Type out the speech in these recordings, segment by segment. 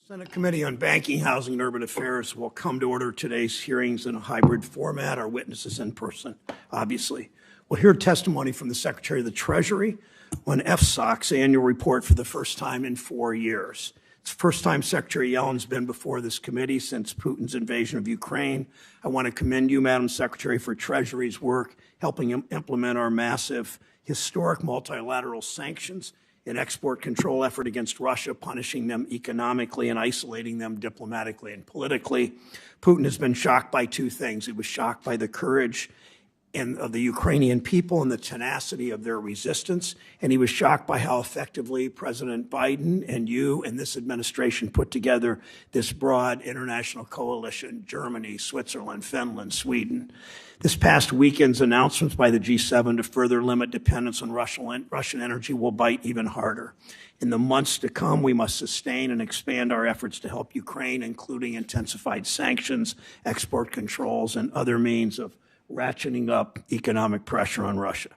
Senate Committee on Banking, Housing, and Urban Affairs will come to order today's hearings in a hybrid format. Our witnesses in person, obviously. We'll hear testimony from the Secretary of the Treasury on FSOC's annual report for the first time in 4 years. It's the first time Secretary Yellen's been before this committee since Putin's invasion of Ukraine. I want to commend you, Madam Secretary, for Treasury's work helping implement our massive, historic multilateral sanctions an export control effort against Russia, punishing them economically and isolating them diplomatically and politically. Putin has been shocked by two things. He was shocked by the courage of the Ukrainian people and the tenacity of their resistance, and he was shocked by how effectively President Biden and you and this administration put together this broad international coalition: Germany, Switzerland, Finland, Sweden. This past weekend's announcements by the G7 to further limit dependence on Russian energy will bite even harder. In the months to come, we must sustain and expand our efforts to help Ukraine, including intensified sanctions, export controls, and other means of ratcheting up economic pressure on Russia.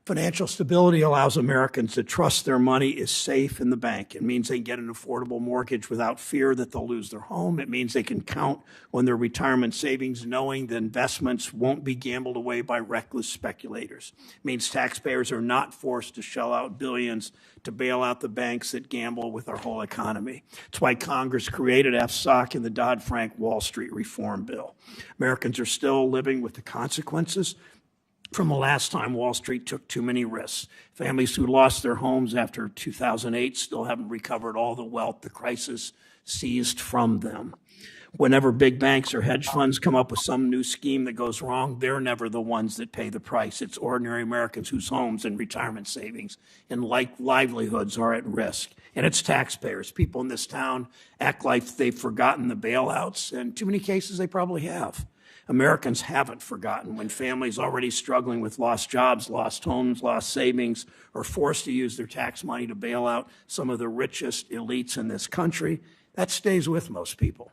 Financial stability allows Americans to trust their money is safe in the bank. It means they can get an affordable mortgage without fear that they'll lose their home. It means they can count on their retirement savings knowing the investments won't be gambled away by reckless speculators. It means taxpayers are not forced to shell out billions to bail out the banks that gamble with our whole economy. It's why Congress created FSOC in the Dodd-Frank Wall Street reform bill. Americans are still living with the consequences from the last time Wall Street took too many risks. Families who lost their homes after 2008 still haven't recovered all the wealth the crisis seized from them. Whenever big banks or hedge funds come up with some new scheme that goes wrong, they're never the ones that pay the price. It's ordinary Americans whose homes and retirement savings and livelihoods are at risk. And it's taxpayers. People in this town act like they've forgotten the bailouts, and in too many cases they probably have. Americans haven't forgotten when families already struggling with lost jobs, lost homes, lost savings, are forced to use their tax money to bail out some of the richest elites in this country. That stays with most people.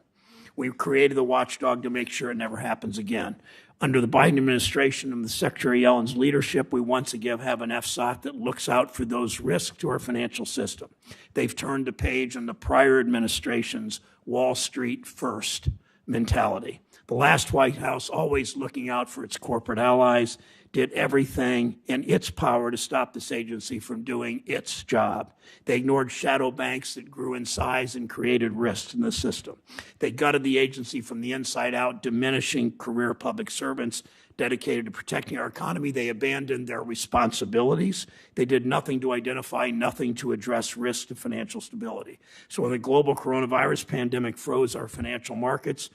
We've created the watchdog to make sure it never happens again. Under the Biden administration and the Secretary Yellen's leadership, we once again have an FSOC that looks out for those risks to our financial system. They've turned the page on the prior administration's Wall Street first mentality. The last White House, always looking out for its corporate allies, did everything in its power to stop this agency from doing its job. They ignored shadow banks that grew in size and created risks in the system. They gutted the agency from the inside out, diminishing career public servants dedicated to protecting our economy. They abandoned their responsibilities. They did nothing to identify, nothing to address risks to financial stability. So when the global coronavirus pandemic froze our financial markets,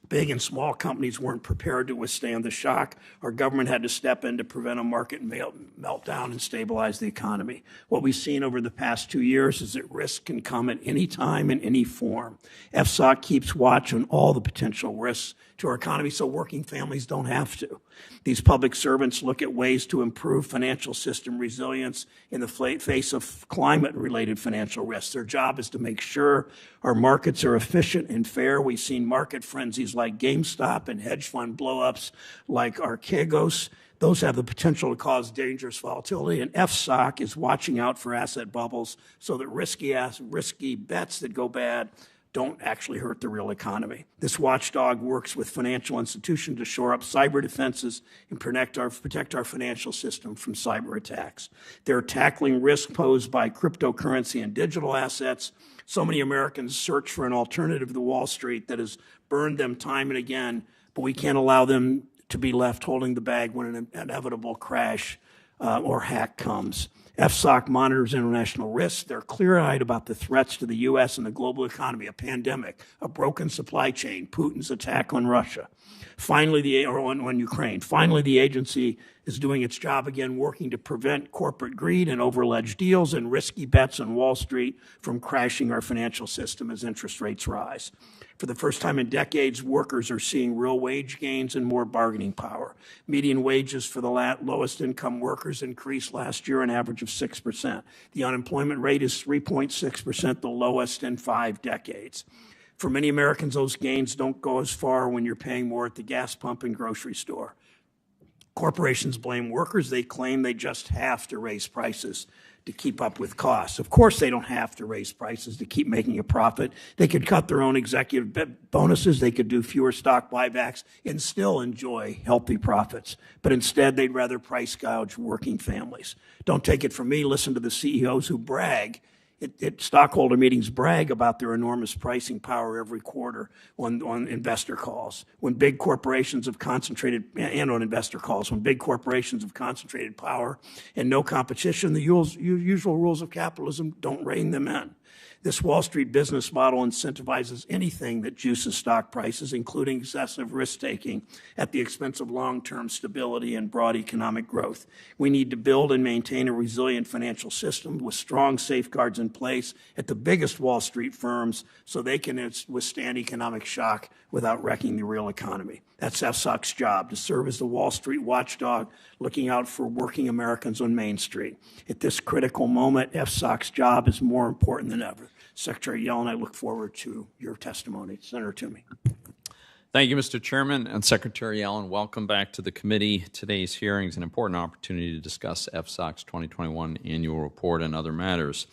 big and small companies weren't prepared to withstand the shock. Our government had to step in to prevent a market meltdown and stabilize the economy. What we've seen over the past 2 years is that risk can come at any time in any form. FSOC keeps watch on all the potential risks to our economy so working families don't have to. These public servants look at ways to improve financial system resilience in the face of climate-related financial risks. Their job is to make sure our markets are efficient and fair. We've seen market frenzies like GameStop and hedge fund blowups like Archegos. Those have the potential to cause dangerous volatility, and FSOC is watching out for asset bubbles so that risky bets that go bad don't actually hurt the real economy. This watchdog works with financial institutions to shore up cyber defenses and protect our financial system from cyber attacks. They're tackling risk posed by cryptocurrency and digital assets. So many Americans search for an alternative to Wall Street that has burned them time and again, but we can't allow them to be left holding the bag when an inevitable crash or hack comes. FSOC monitors international risks. They're clear-eyed about the threats to the U.S. and the global economy: a pandemic, a broken supply chain, Putin's attack on Russia. On Ukraine. Finally, the agency is doing its job again, working to prevent corporate greed and overleveraged deals and risky bets on Wall Street from crashing our financial system as interest rates rise. For the first time in decades, workers are seeing real wage gains and more bargaining power. Median wages for the lowest income workers increased last year an average of 6%. The unemployment rate is 3.6%, the lowest in 5 decades. For many Americans, those gains don't go as far when you're paying more at the gas pump and grocery store. Corporations blame workers. They claim they just have to raise prices to keep up with costs. Of course, they don't have to raise prices to keep making a profit. They could cut their own executive bonuses. They could do fewer stock buybacks and still enjoy healthy profits. But instead, they'd rather price gouge working families. Don't take it from me. Listen to the CEOs who brag at stockholder meetings, brag about their enormous pricing power every quarter on investor calls. When big corporations have concentrated, and on investor calls, when big corporations have concentrated power and no competition, the usual rules of capitalism don't rein them in. This Wall Street business model incentivizes anything that juices stock prices, including excessive risk-taking at the expense of long-term stability and broad economic growth. We need to build and maintain a resilient financial system with strong safeguards in place at the biggest Wall Street firms so they can withstand economic shock without wrecking the real economy. That's FSOC's job, to serve as the Wall Street watchdog looking out for working Americans on Main Street. At this critical moment, FSOC's job is more important than ever. Secretary Yellen, I look forward to your testimony. Senator Toomey. Thank you, Mr. Chairman. And Secretary Yellen, welcome back to the committee. Today's hearing is an important opportunity to discuss FSOC's 2021 annual report and other matters.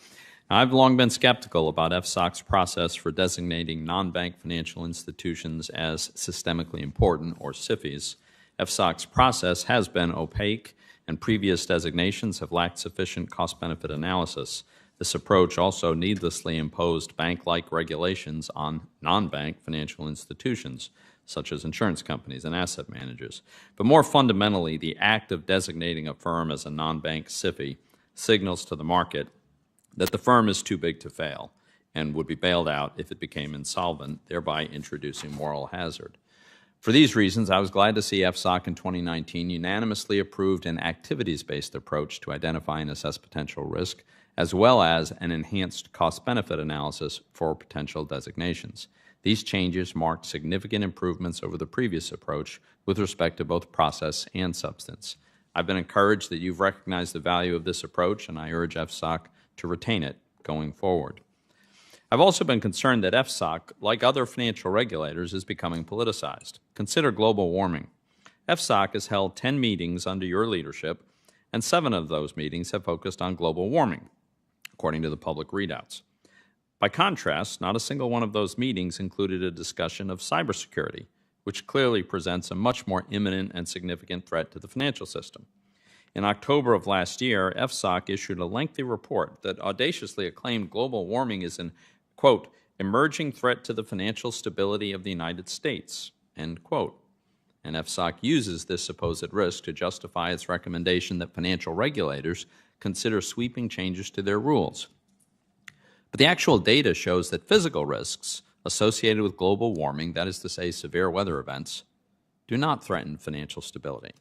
Now, I've long been skeptical about FSOC's process for designating non-bank financial institutions as systemically important, or SIFIs. FSOC's process has been opaque, and previous designations have lacked sufficient cost-benefit analysis. This approach also needlessly imposed bank-like regulations on non-bank financial institutions, such as insurance companies and asset managers. But more fundamentally, the act of designating a firm as a non-bank SIFI signals to the market that the firm is too big to fail and would be bailed out if it became insolvent, thereby introducing moral hazard. For these reasons, I was glad to see FSOC in 2019 unanimously approved an activities-based approach to identify and assess potential risk, as well as an enhanced cost-benefit analysis for potential designations. These changes marked significant improvements over the previous approach with respect to both process and substance. I've been encouraged that you've recognized the value of this approach, and I urge FSOC to retain it going forward. I've also been concerned that FSOC, like other financial regulators, is becoming politicized. Consider global warming. FSOC has held 10 meetings under your leadership, and 7 of those meetings have focused on global warming, according to the public readouts. By contrast, not a single one of those meetings included a discussion of cybersecurity, which clearly presents a much more imminent and significant threat to the financial system. In October of last year, FSOC issued a lengthy report that audaciously acclaimed global warming is an, quote, emerging threat to the financial stability of the United States, end quote. And FSOC uses this supposed risk to justify its recommendation that financial regulators consider sweeping changes to their rules. But the actual data shows that physical risks associated with global warming, that is to say severe weather events, do not threaten financial stability.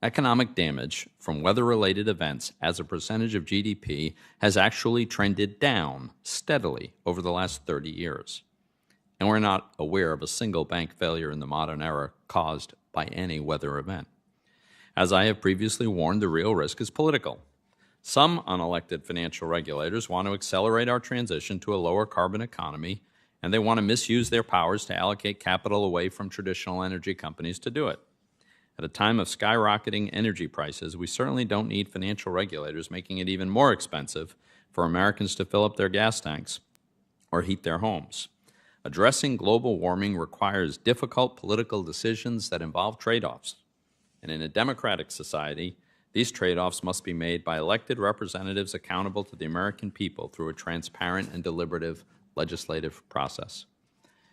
Economic damage from weather-related events as a percentage of GDP has actually trended down steadily over the last 30 years. And we're not aware of a single bank failure in the modern era caused by any weather event. As I have previously warned, the real risk is political. Some unelected financial regulators want to accelerate our transition to a lower carbon economy, and they want to misuse their powers to allocate capital away from traditional energy companies to do it. At a time of skyrocketing energy prices, we certainly don't need financial regulators making it even more expensive for Americans to fill up their gas tanks or heat their homes. Addressing global warming requires difficult political decisions that involve trade-offs. And in a democratic society, these trade-offs must be made by elected representatives accountable to the American people through a transparent and deliberative legislative process.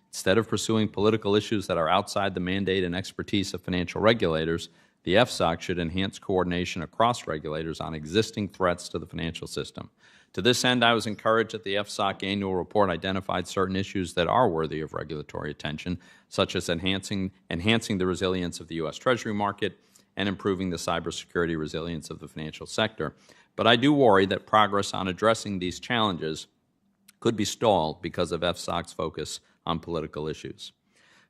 Instead of pursuing political issues that are outside the mandate and expertise of financial regulators, the FSOC should enhance coordination across regulators on existing threats to the financial system. To this end, I was encouraged that the FSOC annual report identified certain issues that are worthy of regulatory attention, such as enhancing the resilience of the U.S. Treasury market and improving the cybersecurity resilience of the financial sector. But I do worry that progress on addressing these challenges could be stalled because of FSOC's focus on political issues.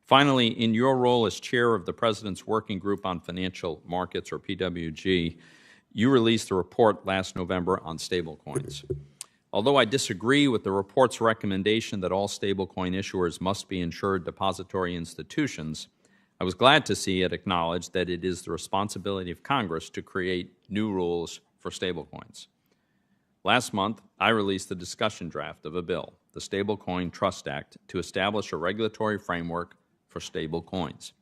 Finally, in your role as chair of the President's Working Group on Financial Markets, or PWG, you released a report last November on stablecoins. Although I disagree with the report's recommendation that all stablecoin issuers must be insured depository institutions, I was glad to see it acknowledge that it is the responsibility of Congress to create new rules for stablecoins. Last month, I released the discussion draft of a bill, the Stablecoin Trust Act, to establish a regulatory framework for stablecoins.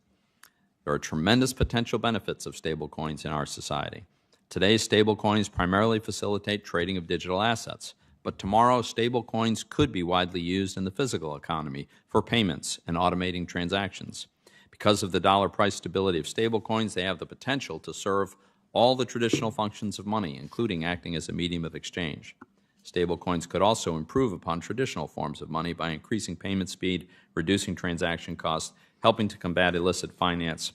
There are tremendous potential benefits of stablecoins in our society. Today, stablecoins primarily facilitate trading of digital assets, but tomorrow, stablecoins could be widely used in the physical economy for payments and automating transactions. Because of the dollar price stability of stablecoins, they have the potential to serve all the traditional functions of money, including acting as a medium of exchange. Stablecoins could also improve upon traditional forms of money by increasing payment speed, reducing transaction costs, helping to combat illicit finance,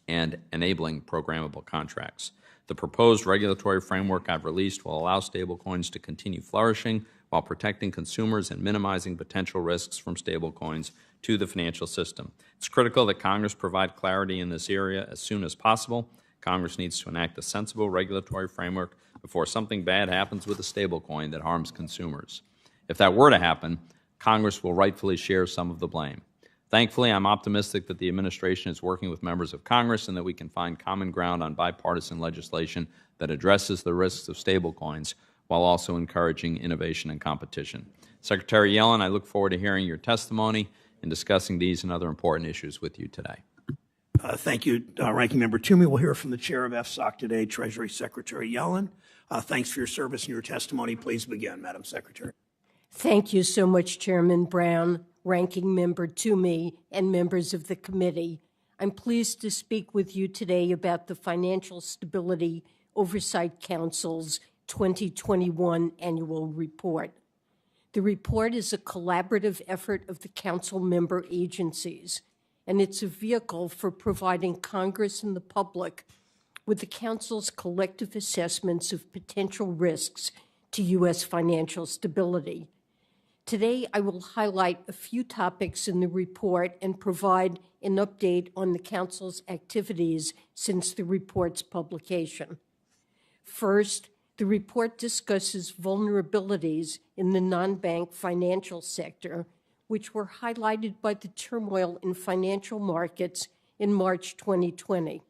and enabling programmable contracts. The proposed regulatory framework I've released will allow stablecoins to continue flourishing while protecting consumers and minimizing potential risks from stablecoins to the financial system. It's critical that Congress provide clarity in this area as soon as possible. Congress needs to enact a sensible regulatory framework before something bad happens with a stablecoin that harms consumers. If that were to happen, Congress will rightfully share some of the blame. Thankfully, I'm optimistic that the administration is working with members of Congress and that we can find common ground on bipartisan legislation that addresses the risks of stablecoins while also encouraging innovation and competition. Secretary Yellen, I look forward to hearing your testimony and discussing these and other important issues with you today. Thank you, Ranking Member Toomey. We'll hear from the chair of FSOC today, Treasury Secretary Yellen. Thanks for your service and your testimony. Please begin, Madam Secretary. Thank you so much, Chairman Brown, Ranking Member Toomey, and members of the committee. I'm pleased to speak with you today about the Financial Stability Oversight Council's 2021 annual report. The report is a collaborative effort of the Council member agencies, and it's a vehicle for providing Congress and the public with the Council's collective assessments of potential risks to U.S. financial stability. Today, I will highlight a few topics in the report and provide an update on the Council's activities since the report's publication. First, the report discusses vulnerabilities in the non-bank financial sector, which were highlighted by the turmoil in financial markets in March 2020.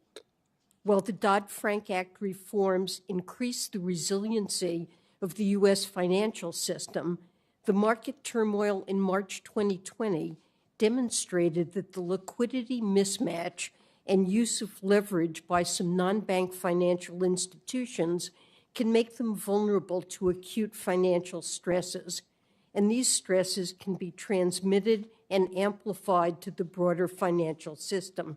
While the Dodd-Frank Act reforms increased the resiliency of the U.S. financial system, the market turmoil in March 2020 demonstrated that the liquidity mismatch and use of leverage by some non-bank financial institutions can make them vulnerable to acute financial stresses, and these stresses can be transmitted and amplified to the broader financial system.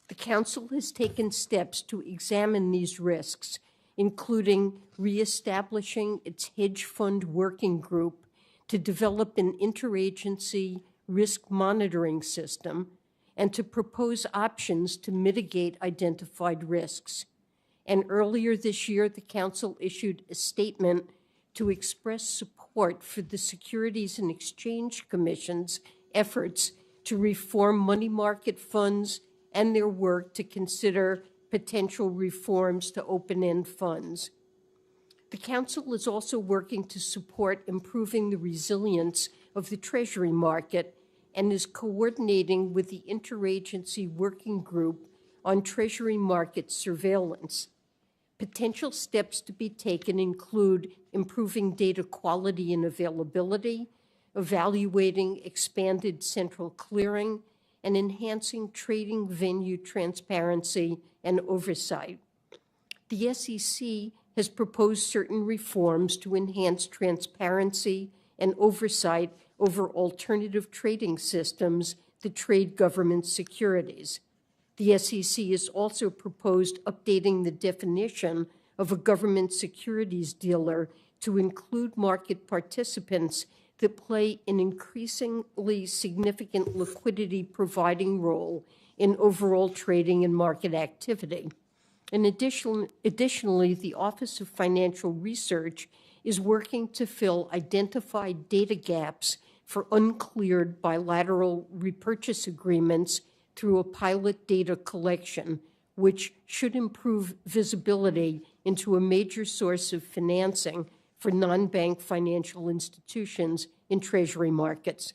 The Council has taken steps to examine these risks, including reestablishing its hedge fund working group to develop an interagency risk monitoring system and to propose options to mitigate identified risks. And earlier this year, the Council issued a statement to express support for the Securities and Exchange Commission's efforts to reform money market funds and their work to consider potential reforms to open-end funds. The Council is also working to support improving the resilience of the Treasury market and is coordinating with the Interagency Working Group on Treasury market surveillance. Potential steps to be taken include improving data quality and availability, evaluating expanded central clearing, and enhancing trading venue transparency and oversight. The SEC has proposed certain reforms to enhance transparency and oversight over alternative trading systems that trade government securities. The SEC has also proposed updating the definition of a government securities dealer to include market participants that play an increasingly significant liquidity providing role in overall trading and market activity. And additionally, the Office of Financial Research is working to fill identified data gaps for uncleared bilateral repurchase agreements through a pilot data collection, which should improve visibility into a major source of financing for non-bank financial institutions in Treasury markets.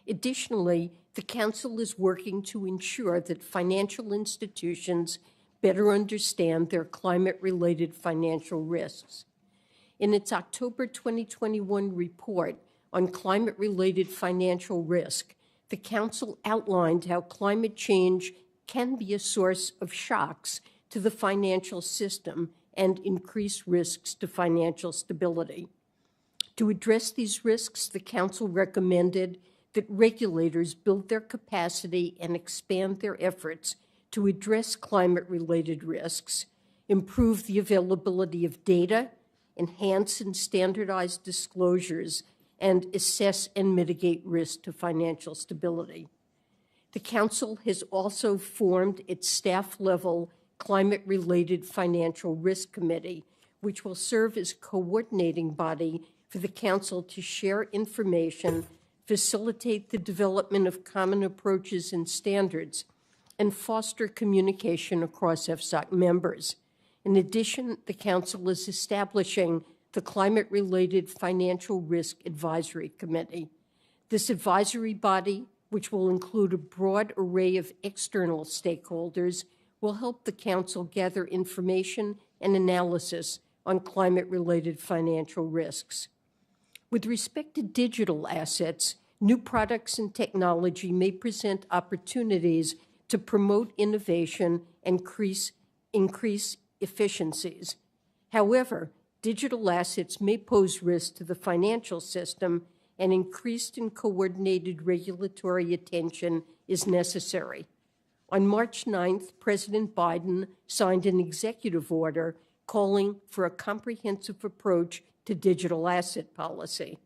Additionally, the Council is working to ensure that financial institutions better understand their climate-related financial risks. In its October 2021 report on climate-related financial risk, the Council outlined how climate change can be a source of shocks to the financial system and increase risks to financial stability. To address these risks, the Council recommended that regulators build their capacity and expand their efforts to address climate-related risks, improve the availability of data, enhance and standardize disclosures, and assess and mitigate risk to financial stability. The Council has also formed its staff-level Climate-Related Financial Risk Committee, which will serve as coordinating body for the Council to share information, facilitate the development of common approaches and standards, and foster communication across FSOC members. In addition, the Council is establishing the Climate-Related Financial Risk Advisory Committee. This advisory body, which will include a broad array of external stakeholders, will help the Council gather information and analysis on climate-related financial risks. With respect to digital assets, new products and technology may present opportunities to promote innovation and increase efficiencies. However, digital assets may pose risks to the financial system, and increased and coordinated regulatory attention is necessary. On March 9th, President Biden signed an executive order calling for a comprehensive approach to digital asset policy.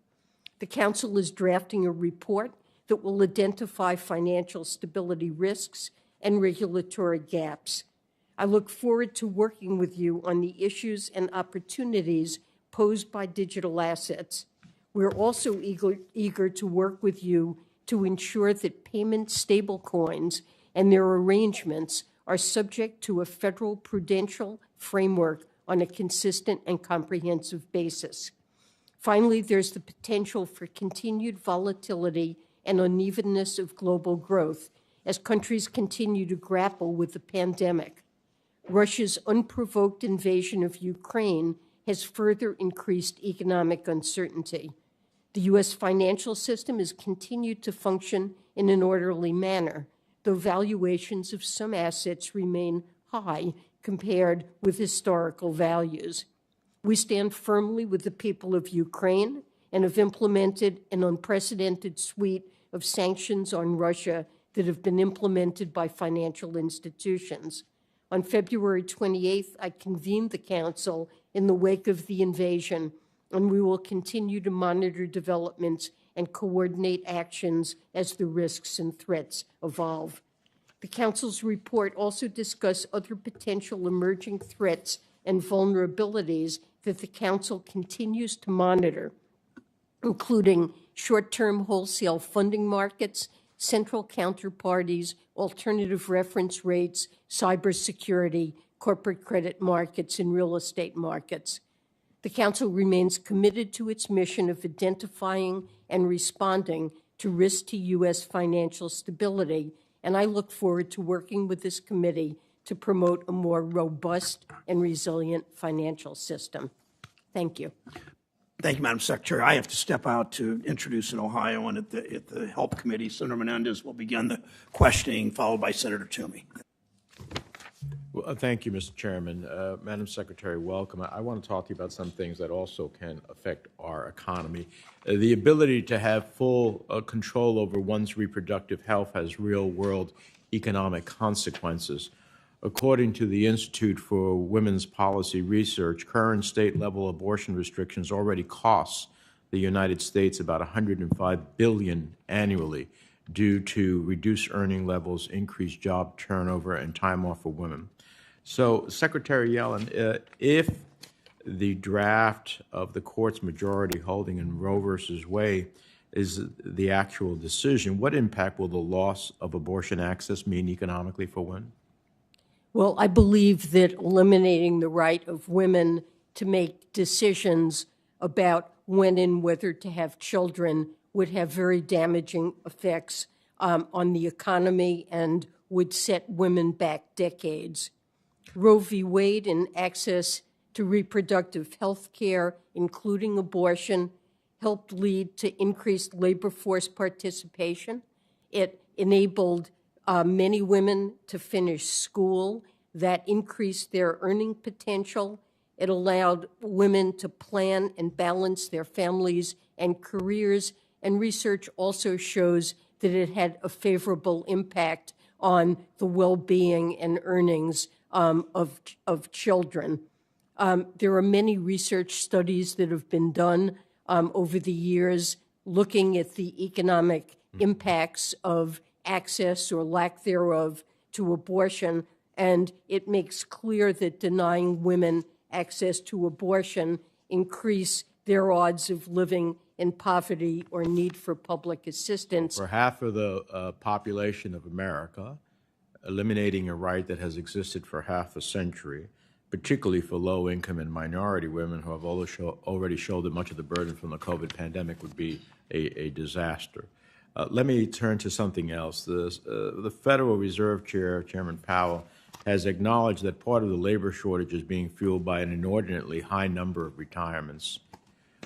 The Council is drafting a report that will identify financial stability risks and regulatory gaps. I look forward to working with you on the issues and opportunities posed by digital assets. We're also eager to work with you to ensure that payment stablecoins and their arrangements are subject to a federal prudential framework on a consistent and comprehensive basis. Finally, there's the potential for continued volatility and unevenness of global growth as countries continue to grapple with the pandemic. Russia's unprovoked invasion of Ukraine has further increased economic uncertainty. The U.S. financial system has continued to function in an orderly manner, though valuations of some assets remain high compared with historical values. We stand firmly with the people of Ukraine and have implemented an unprecedented suite of sanctions on Russia that have been implemented by financial institutions. On February 28th, I convened the Council in the wake of the invasion, and we will continue to monitor developments and coordinate actions as the risks and threats evolve. The Council's report also discussed other potential emerging threats and vulnerabilities that the Council continues to monitor, including short-term wholesale funding markets, central counterparties, alternative reference rates, cybersecurity, corporate credit markets, and real estate markets. The Council remains committed to its mission of identifying and responding to risks to U.S. financial stability, and I look forward to working with this committee to promote a more robust and resilient financial system. Thank you. Thank you, Madam Secretary. I have to step out to introduce an Ohioan at the Help Committee. Senator Menendez will begin the questioning, followed by Senator Toomey. Well, thank you, Mr. Chairman. Madam Secretary, welcome. I want to talk to you about some things that also can affect our economy. The ability to have full control over one's reproductive health has real-world economic consequences. According to the Institute for Women's Policy Research, current state-level abortion restrictions already cost the United States about $105 billion annually due to reduced earning levels, increased job turnover, and time off for women. So, Secretary Yellen, if the draft of the court's majority holding in Roe versus Wade is the actual decision, what impact will the loss of abortion access mean economically for women? Well, I believe that eliminating the right of women to make decisions about when and whether to have children would have very damaging effects on the economy and would set women back decades. Roe v. Wade and access to reproductive health care, including abortion, helped lead to increased labor force participation. It enabled many women to finish school. That increased their earning potential. It allowed women to plan and balance their families and careers. And research also shows that it had a favorable impact on the well-being and earnings of children. There are many research studies that have been done over the years looking at the economic impacts of access or lack thereof to abortion, and it makes clear that denying women access to abortion increase their odds of living in poverty or need for public assistance. For half of the population of America, eliminating a right that has existed for half a century, particularly for low-income and minority women who have already shouldered much of the burden from the COVID pandemic, would be a disaster. Let me turn to something else. The Federal Reserve Chair, Chairman Powell, has acknowledged that part of the labor shortage is being fueled by an inordinately high number of retirements.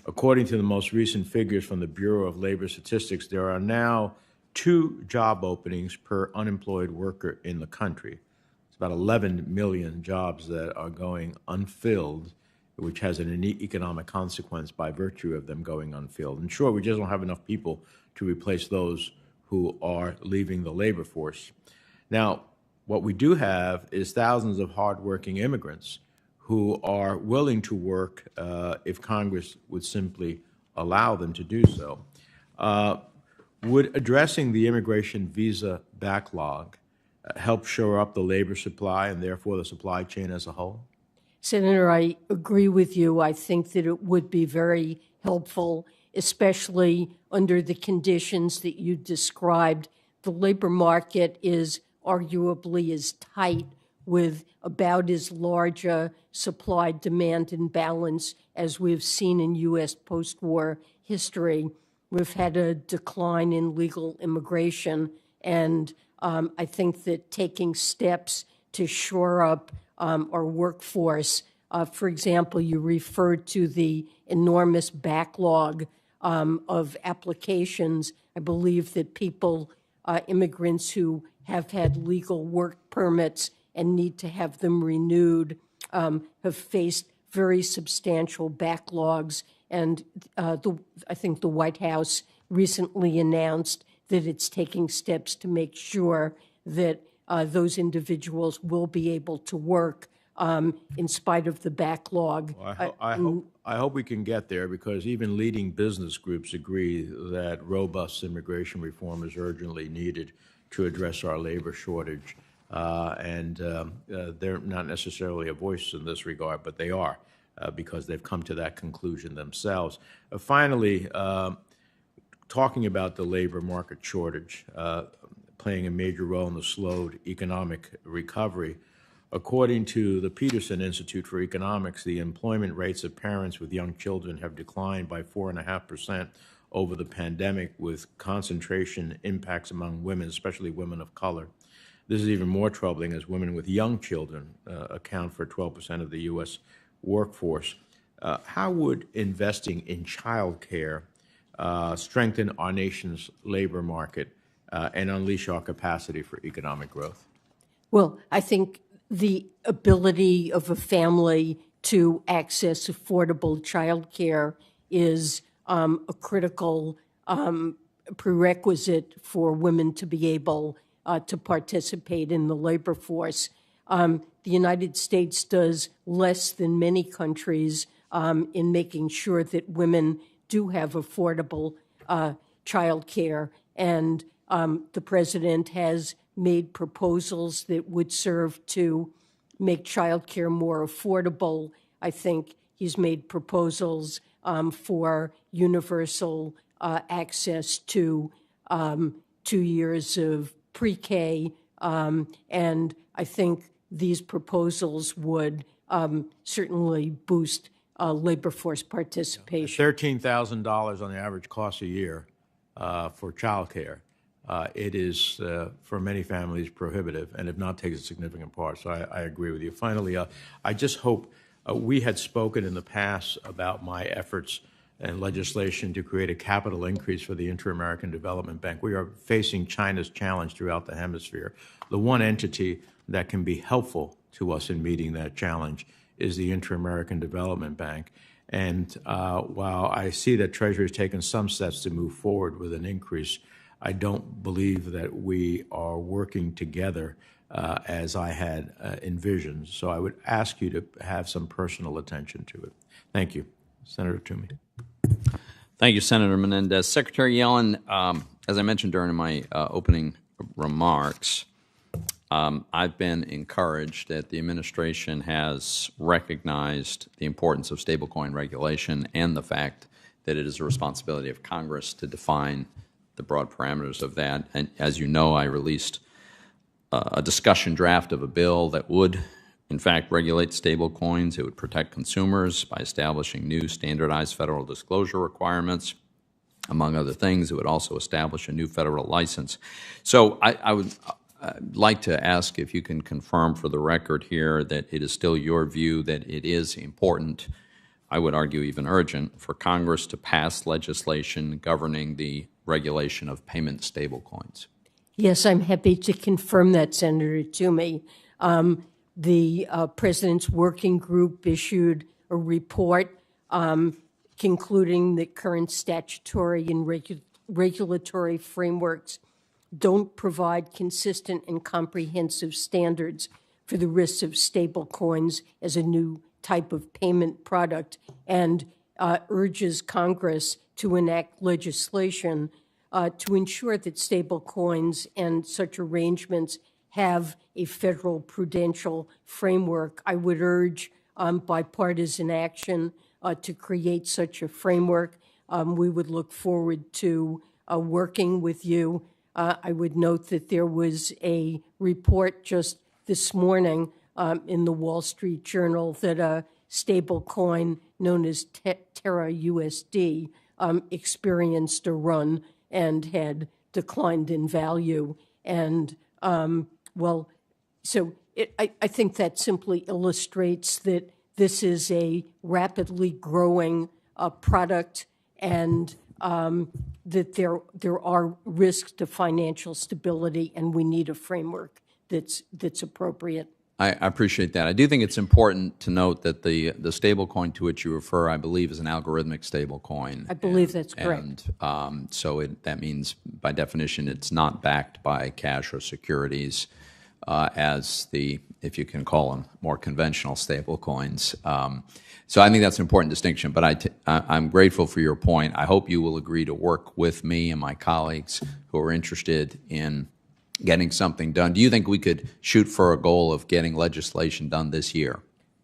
According to the most recent figures from the Bureau of Labor Statistics, there are now 2 job openings per unemployed worker in the country. It's about 11 million jobs that are going unfilled, which has an unique economic consequence by virtue of them going unfilled. And sure, we just don't have enough people to replace those who are leaving the labor force. Now, what we do have is thousands of hardworking immigrants who are willing to work if Congress would simply allow them to do so. Would addressing the immigration visa backlog help shore up the labor supply and therefore the supply chain as a whole? Senator, I agree with you. I think that it would be very helpful, especially under the conditions that you described. The labor market is arguably as tight, with about as large a supply-demand imbalance as we've seen in U.S. post-war history. We've had a decline in legal immigration, and I think that taking steps to shore up our workforce, for example, you referred to the enormous backlog of applications. I believe that people, immigrants who have had legal work permits and need to have them renewed, have faced very substantial backlogs. And I think the White House recently announced that it's taking steps to make sure that those individuals will be able to work in spite of the backlog. Well, I hope we can get there, because even leading business groups agree that robust immigration reform is urgently needed to address our labor shortage. They're not necessarily a voice in this regard, but they are, because they've come to that conclusion themselves. Finally, talking about the labor market shortage playing a major role in the slowed economic recovery, according to the Peterson Institute for Economics, the employment rates of parents with young children have declined by 4.5% over the pandemic, with concentration impacts among women, especially women of color. This is even more troubling as women with young children account for 12% of the U.S. workforce. How would investing in child care strengthen our nation's labor market and unleash our capacity for economic growth? Well, I think the ability of a family to access affordable child care is a critical prerequisite for women to be able to participate in the labor force. The United States does less than many countries in making sure that women do have affordable child care, and the president has made proposals that would serve to make child care more affordable. I think he's made proposals for universal access to 2 years of pre-K, and I think these proposals would certainly boost labor force participation. $13,000 on the average cost a year for child care. It is, for many families, prohibitive, and if not, takes a significant part. So I agree with you. Finally, I just hope We had spoken in the past about my efforts and legislation to create a capital increase for the Inter-American Development Bank. We are facing China's challenge throughout the hemisphere. The one entity that can be helpful to us in meeting that challenge is the Inter-American Development Bank. And while I see that Treasury has taken some steps to move forward with an increase, I don't believe that we are working together as I had envisioned. So I would ask you to have some personal attention to it. Thank you. Senator Toomey. Thank you, Senator Menendez. Secretary Yellen, as I mentioned during my opening remarks, I've been encouraged that the administration has recognized the importance of stablecoin regulation and the fact that it is a responsibility of Congress to define the broad parameters of that. And as you know, I released a discussion draft of a bill that would, in fact, regulate stablecoins. It would protect consumers by establishing new standardized federal disclosure requirements. Among other things, it would also establish a new federal license. So I would like to ask if you can confirm for the record here that it is still your view that it is important, I would argue even urgent, for Congress to pass legislation governing the regulation of payment stablecoins. Yes, I'm happy to confirm that, Senator Toomey. The President's Working Group issued a report concluding that current statutory and regulatory frameworks don't provide consistent and comprehensive standards for the risks of stablecoins as a new type of payment product, and urges Congress to enact legislation to ensure that stablecoins and such arrangements have a federal prudential framework. I would urge bipartisan action to create such a framework. We would look forward to working with you. I would note that there was a report just this morning in the Wall Street Journal that a stable coin known as Terra USD experienced a run and had declined in value. And, I think that simply illustrates that this is a rapidly growing product, and that there are risks to financial stability, and we need a framework that's appropriate. I appreciate that. I do think it's important to note that the stablecoin to which you refer, I believe, is an algorithmic stablecoin. I believe that's correct. And that means, by definition, it's not backed by cash or securities as if you can call them, more conventional stablecoins. So I think that's an important distinction. But I'm grateful for your point. I hope you will agree to work with me and my colleagues who are interested in getting something done. Do you think we could shoot for a goal of getting legislation done this year?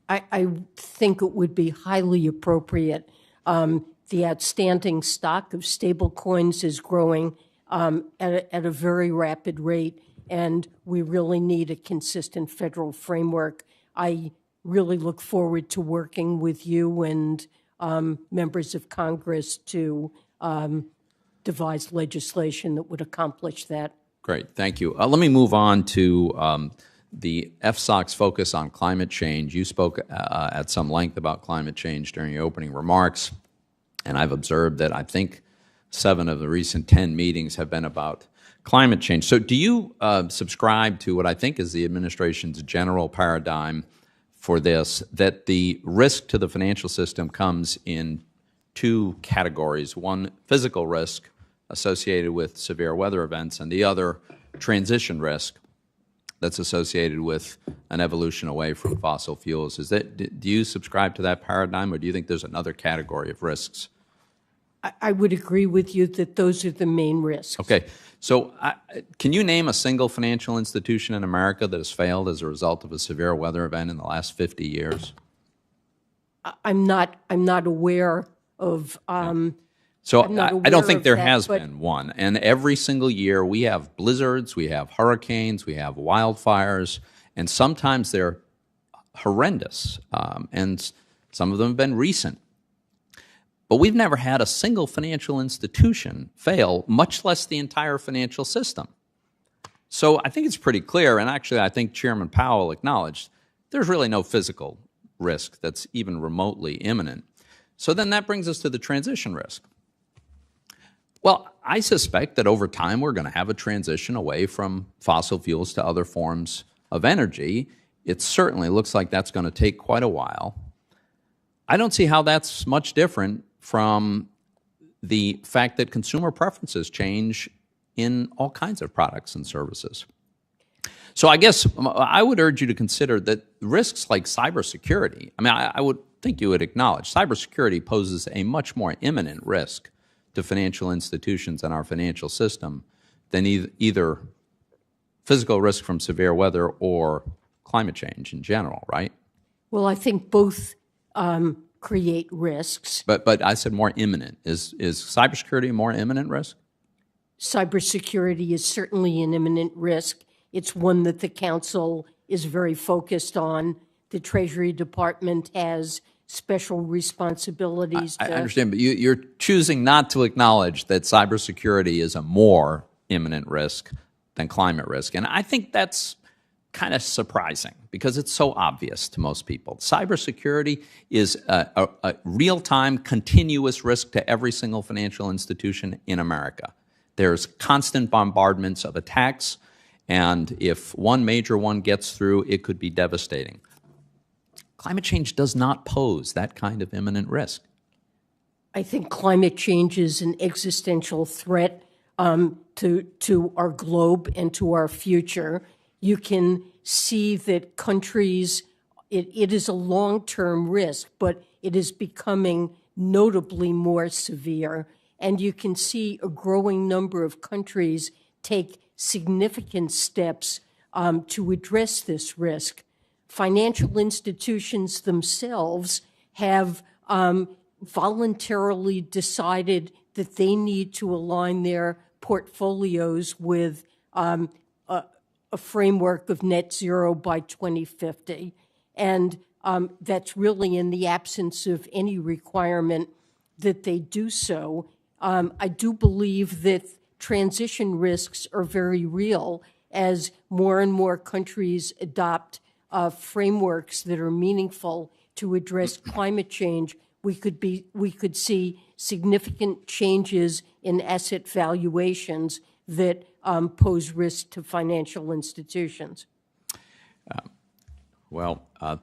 I think it would be highly appropriate. The outstanding stock of stable coins is growing at a very rapid rate, and we really need a consistent federal framework. I really look forward to working with you and members of Congress to devise legislation that would accomplish that. Great, thank you. Let me move on to the FSOC's focus on climate change. You spoke at some length about climate change during your opening remarks, and I've observed that I think 7 of the recent 10 meetings have been about climate change. So do you subscribe to what I think is the administration's general paradigm for this, that the risk to the financial system comes in 2 categories: one, physical risk associated with severe weather events, and the other, transition risk that's associated with an evolution away from fossil fuels? Do you subscribe to that paradigm, or do you think there's another category of risks? I would agree with you that those are the main risks. Okay. So can you name a single financial institution in America that has failed as a result of a severe weather event in the last 50 years? I'm not aware of. So I don't think there has been one. And every single year we have blizzards, we have hurricanes, we have wildfires, and sometimes they're horrendous. And some of them have been recent. But we've never had a single financial institution fail, much less the entire financial system. So I think it's pretty clear, and actually I think Chairman Powell acknowledged there's really no physical risk that's even remotely imminent. So then that brings us to the transition risk. Well, I suspect that over time we're going to have a transition away from fossil fuels to other forms of energy. It certainly looks like that's going to take quite a while. I don't see how that's much different from the fact that consumer preferences change in all kinds of products and services. So I guess I would urge you to consider that risks like cybersecurity, I would think you would acknowledge cybersecurity poses a much more imminent risk to financial institutions and our financial system than either physical risk from severe weather or climate change in general, right? Well, I think both create risks. But I said more imminent. Is cybersecurity a more imminent risk? Cybersecurity is certainly an imminent risk. It's one that the Council is very focused on. The Treasury Department has special responsibilities. I understand, but you're choosing not to acknowledge that cybersecurity is a more imminent risk than climate risk. And I think that's kind of surprising because it's so obvious to most people. Cybersecurity is a real-time, continuous risk to every single financial institution in America. There's constant bombardments of attacks, and if one major one gets through, it could be devastating. Climate change does not pose that kind of imminent risk. I think climate change is an existential threat to our globe and to our future. You can see that countries, it is a long-term risk, but it is becoming notably more severe. And you can see a growing number of countries take significant steps to address this risk. Financial institutions themselves have voluntarily decided that they need to align their portfolios with a framework of net zero by 2050. And that's really in the absence of any requirement that they do so. I do believe that transition risks are very real as more and more countries adopt frameworks that are meaningful to address climate change. We could see significant changes in asset valuations that pose risk to financial institutions.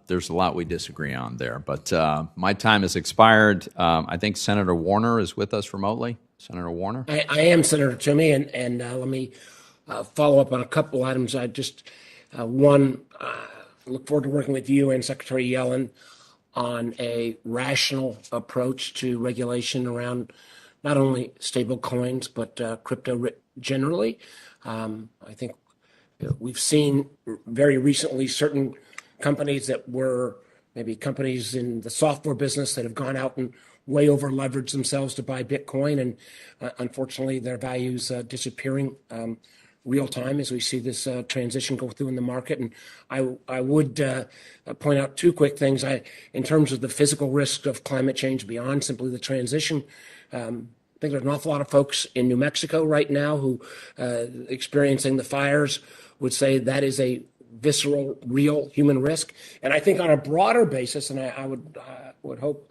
There's a lot we disagree on there, but my time has expired. I think Senator Warner is with us remotely. Senator Warner? I am, Senator Toomey, and let me follow up on a couple items. I just, look forward to working with you and Secretary Yellen on a rational approach to regulation around not only stable coins, but crypto generally. I think we've seen very recently certain companies that were maybe companies in the software business that have gone out and way over leveraged themselves to buy Bitcoin, and unfortunately their values disappearing real time as we see this transition go through in the market. And I would point out two quick things. In terms of the physical risk of climate change beyond simply the transition, I think there's an awful lot of folks in New Mexico right now who experiencing the fires would say that is a visceral, real human risk. And I think on a broader basis, and I would hope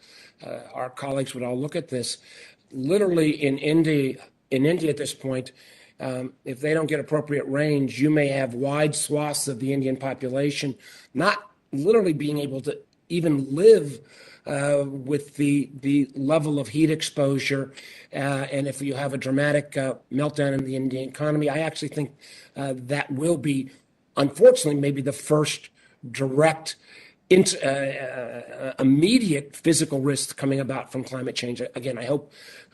our colleagues would all look at this, literally in India at this point, if they don't get appropriate range, you may have wide swaths of the Indian population not literally being able to even live with the level of heat exposure. And if you have a dramatic meltdown in the Indian economy, I actually think that will be, unfortunately, maybe the first direct immediate physical risks coming about from climate change. Again, I hope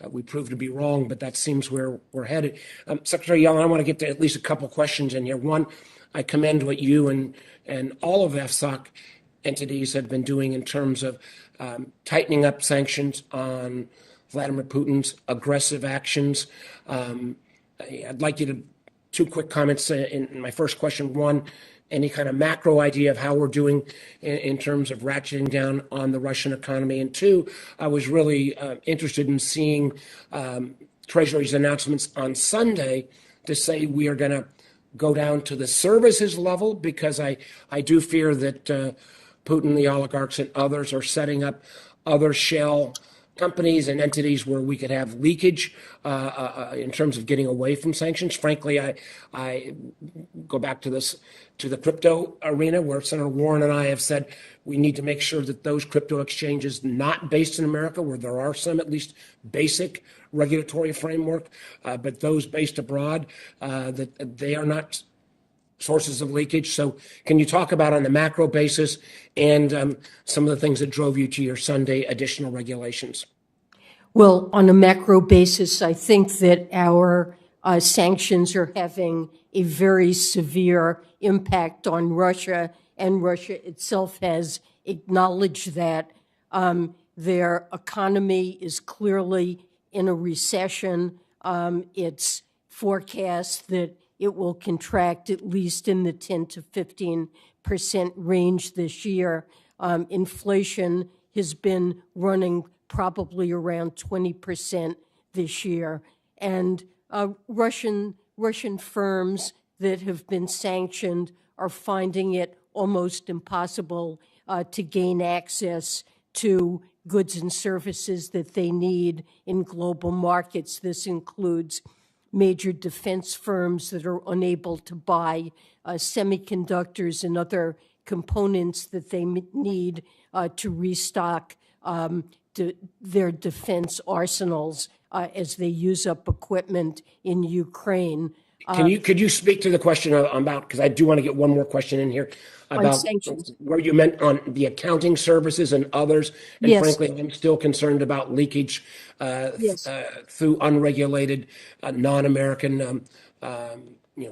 we prove to be wrong, but that seems where we're headed. Secretary Yellen, I want to get to at least a couple questions in here. One, I commend what you and all of FSOC entities have been doing in terms of tightening up sanctions on Vladimir Putin's aggressive actions. I'd like you to, two quick comments in my first question. One, any kind of macro idea of how we're doing in terms of ratcheting down on the Russian economy? And two, I was really interested in seeing Treasury's announcements on Sunday to say we are going to go down to the services level, because I do fear that Putin, the oligarchs, and others are setting up other shell companies and entities where we could have leakage in terms of getting away from sanctions. Frankly, I go back to the crypto arena where Senator Warren and I have said we need to make sure that those crypto exchanges not based in America, where there are some at least basic regulatory framework, but those based abroad, that they are not sources of leakage. So can you talk about on the macro basis and some of the things that drove you to your Sunday additional regulations? Well, on a macro basis, I think that our sanctions are having a very severe impact on Russia, and Russia itself has acknowledged that. Their economy is clearly in a recession. It's forecast that it will contract at least in the 10 to 15% range this year. Inflation has been running probably around 20% this year. And Russian firms that have been sanctioned are finding it almost impossible to gain access to goods and services that they need in global markets. This includes major defense firms that are unable to buy semiconductors and other components that they need to restock their defense arsenals as they use up equipment in Ukraine. Could you speak to the question about, because I do want to get one more question in here about sanctions. where you meant on the accounting services and others. And Yes. frankly, I'm still concerned about leakage Yes. through unregulated, non-American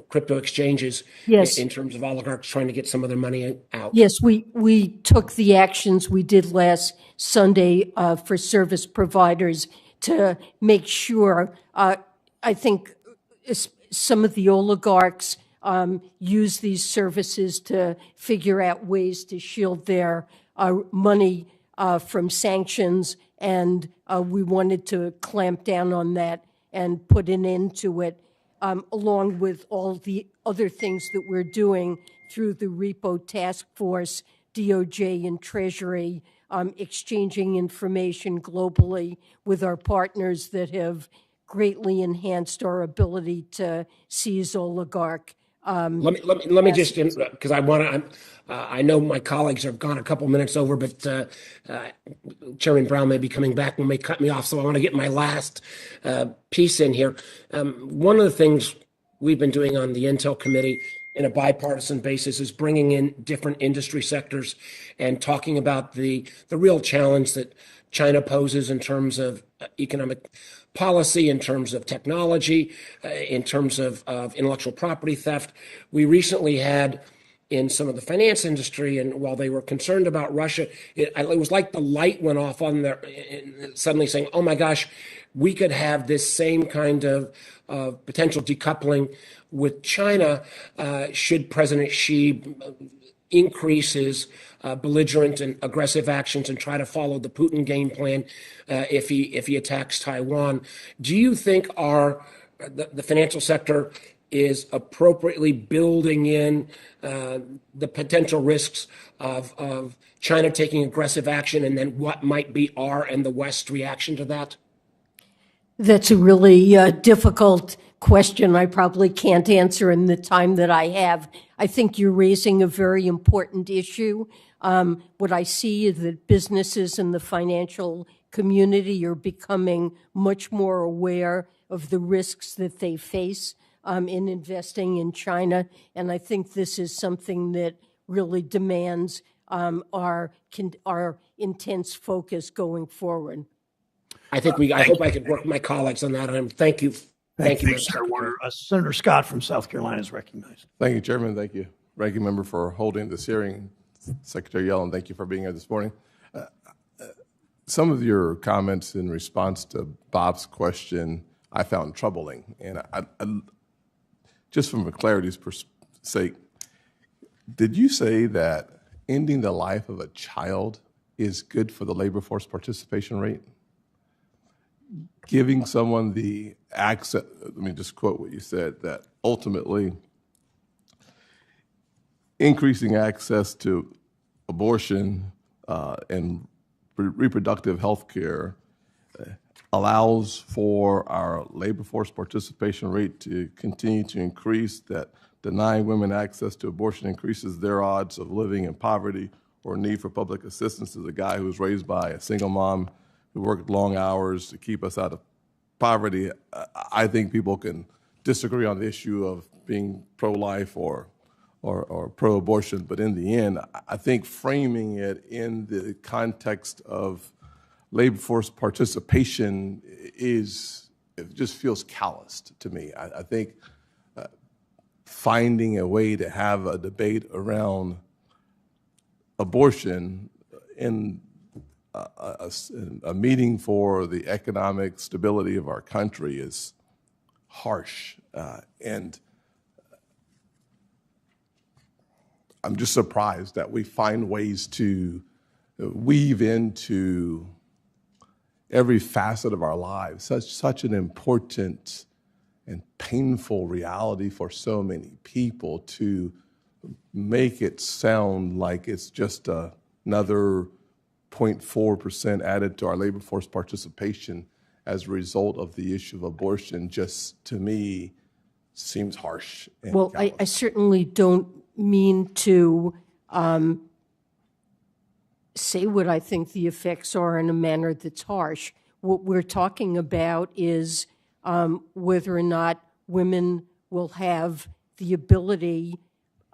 crypto exchanges. Yes. In terms of oligarchs trying to get some of their money out. Yes, we took the actions we did last Sunday for service providers to make sure. I think some of the oligarchs use these services to figure out ways to shield their money from sanctions, and we wanted to clamp down on that and put an end to it, along with all the other things that we're doing through the repo task force, DOJ and Treasury, exchanging information globally with our partners that have greatly enhanced our ability to seize oligarch. Let me just, because I know my colleagues have gone a couple minutes over, but Chairman Brown may be coming back and may cut me off, so I want to get my last piece in here. One of the things we've been doing on the Intel Committee in a bipartisan basis is bringing in different industry sectors and talking about the real challenge that China poses in terms of economic policy, in terms of technology, in terms of intellectual property theft. We recently had in some of the finance industry, and while they were concerned about Russia, it was like the light went off on their, suddenly saying, oh my gosh, we could have this same kind of potential decoupling with China should President Xi increase his belligerent and aggressive actions and try to follow the Putin game plan if he attacks Taiwan. Do you think the financial sector is appropriately building in the potential risks of China taking aggressive action, and then what might be our and the West's reaction to that? That's a really difficult question I probably can't answer in the time that I have. I think you're raising a very important issue. What I see is that businesses in the financial community are becoming much more aware of the risks that they face in investing in China, and I think this is something that really demands our intense focus going forward. I hope I could work with my colleagues on that. Thank you. Thank you, Senator Warner. Senator Scott from South Carolina is recognized. Thank you, Chairman. Thank you, Ranking Member, for holding this hearing. Secretary Yellen, thank you for being here this morning. Some of your comments in response to Bob's question I found troubling. And I just from a clarity's sake, did you say that ending the life of a child is good for the labor force participation rate? Giving someone the access, let me just quote what you said, that ultimately increasing access to abortion and reproductive health care allows for our labor force participation rate to continue to increase, that denying women access to abortion increases their odds of living in poverty or need for public assistance. As a guy who was raised by a single mom who worked long hours to keep us out of poverty, I think people can disagree on the issue of being pro-life or pro-abortion, but in the end, I think framing it in the context of labor force participation it just feels calloused to me. I think finding a way to have a debate around abortion in a meeting for the economic stability of our country is harsh, and I'm just surprised that we find ways to weave into every facet of our lives such an important and painful reality for so many people, to make it sound like it's just another 0.4% added to our labor force participation as a result of the issue of abortion. Just, to me, seems harsh. Well, I certainly don't mean to say what I think the effects are in a manner that's harsh. What we're talking about is whether or not women will have the ability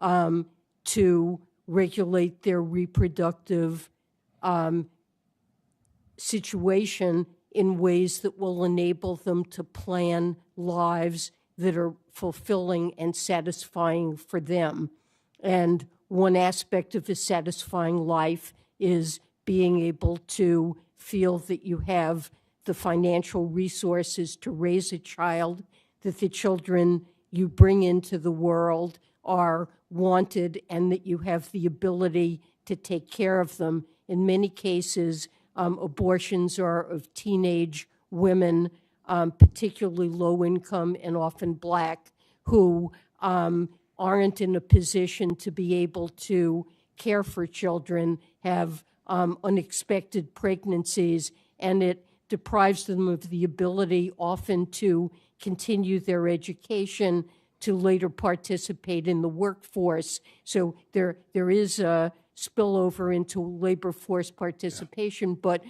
to regulate their reproductive situation in ways that will enable them to plan lives that are fulfilling and satisfying for them. And one aspect of a satisfying life is being able to feel that you have the financial resources to raise a child, that the children you bring into the world are wanted, and that you have the ability to take care of them. In many cases, abortions are of teenage women, particularly low income and often Black, who aren't in a position to be able to care for children, have unexpected pregnancies, and it deprives them of the ability often to continue their education, to later participate in the workforce. So there is a spillover into labor force participation, but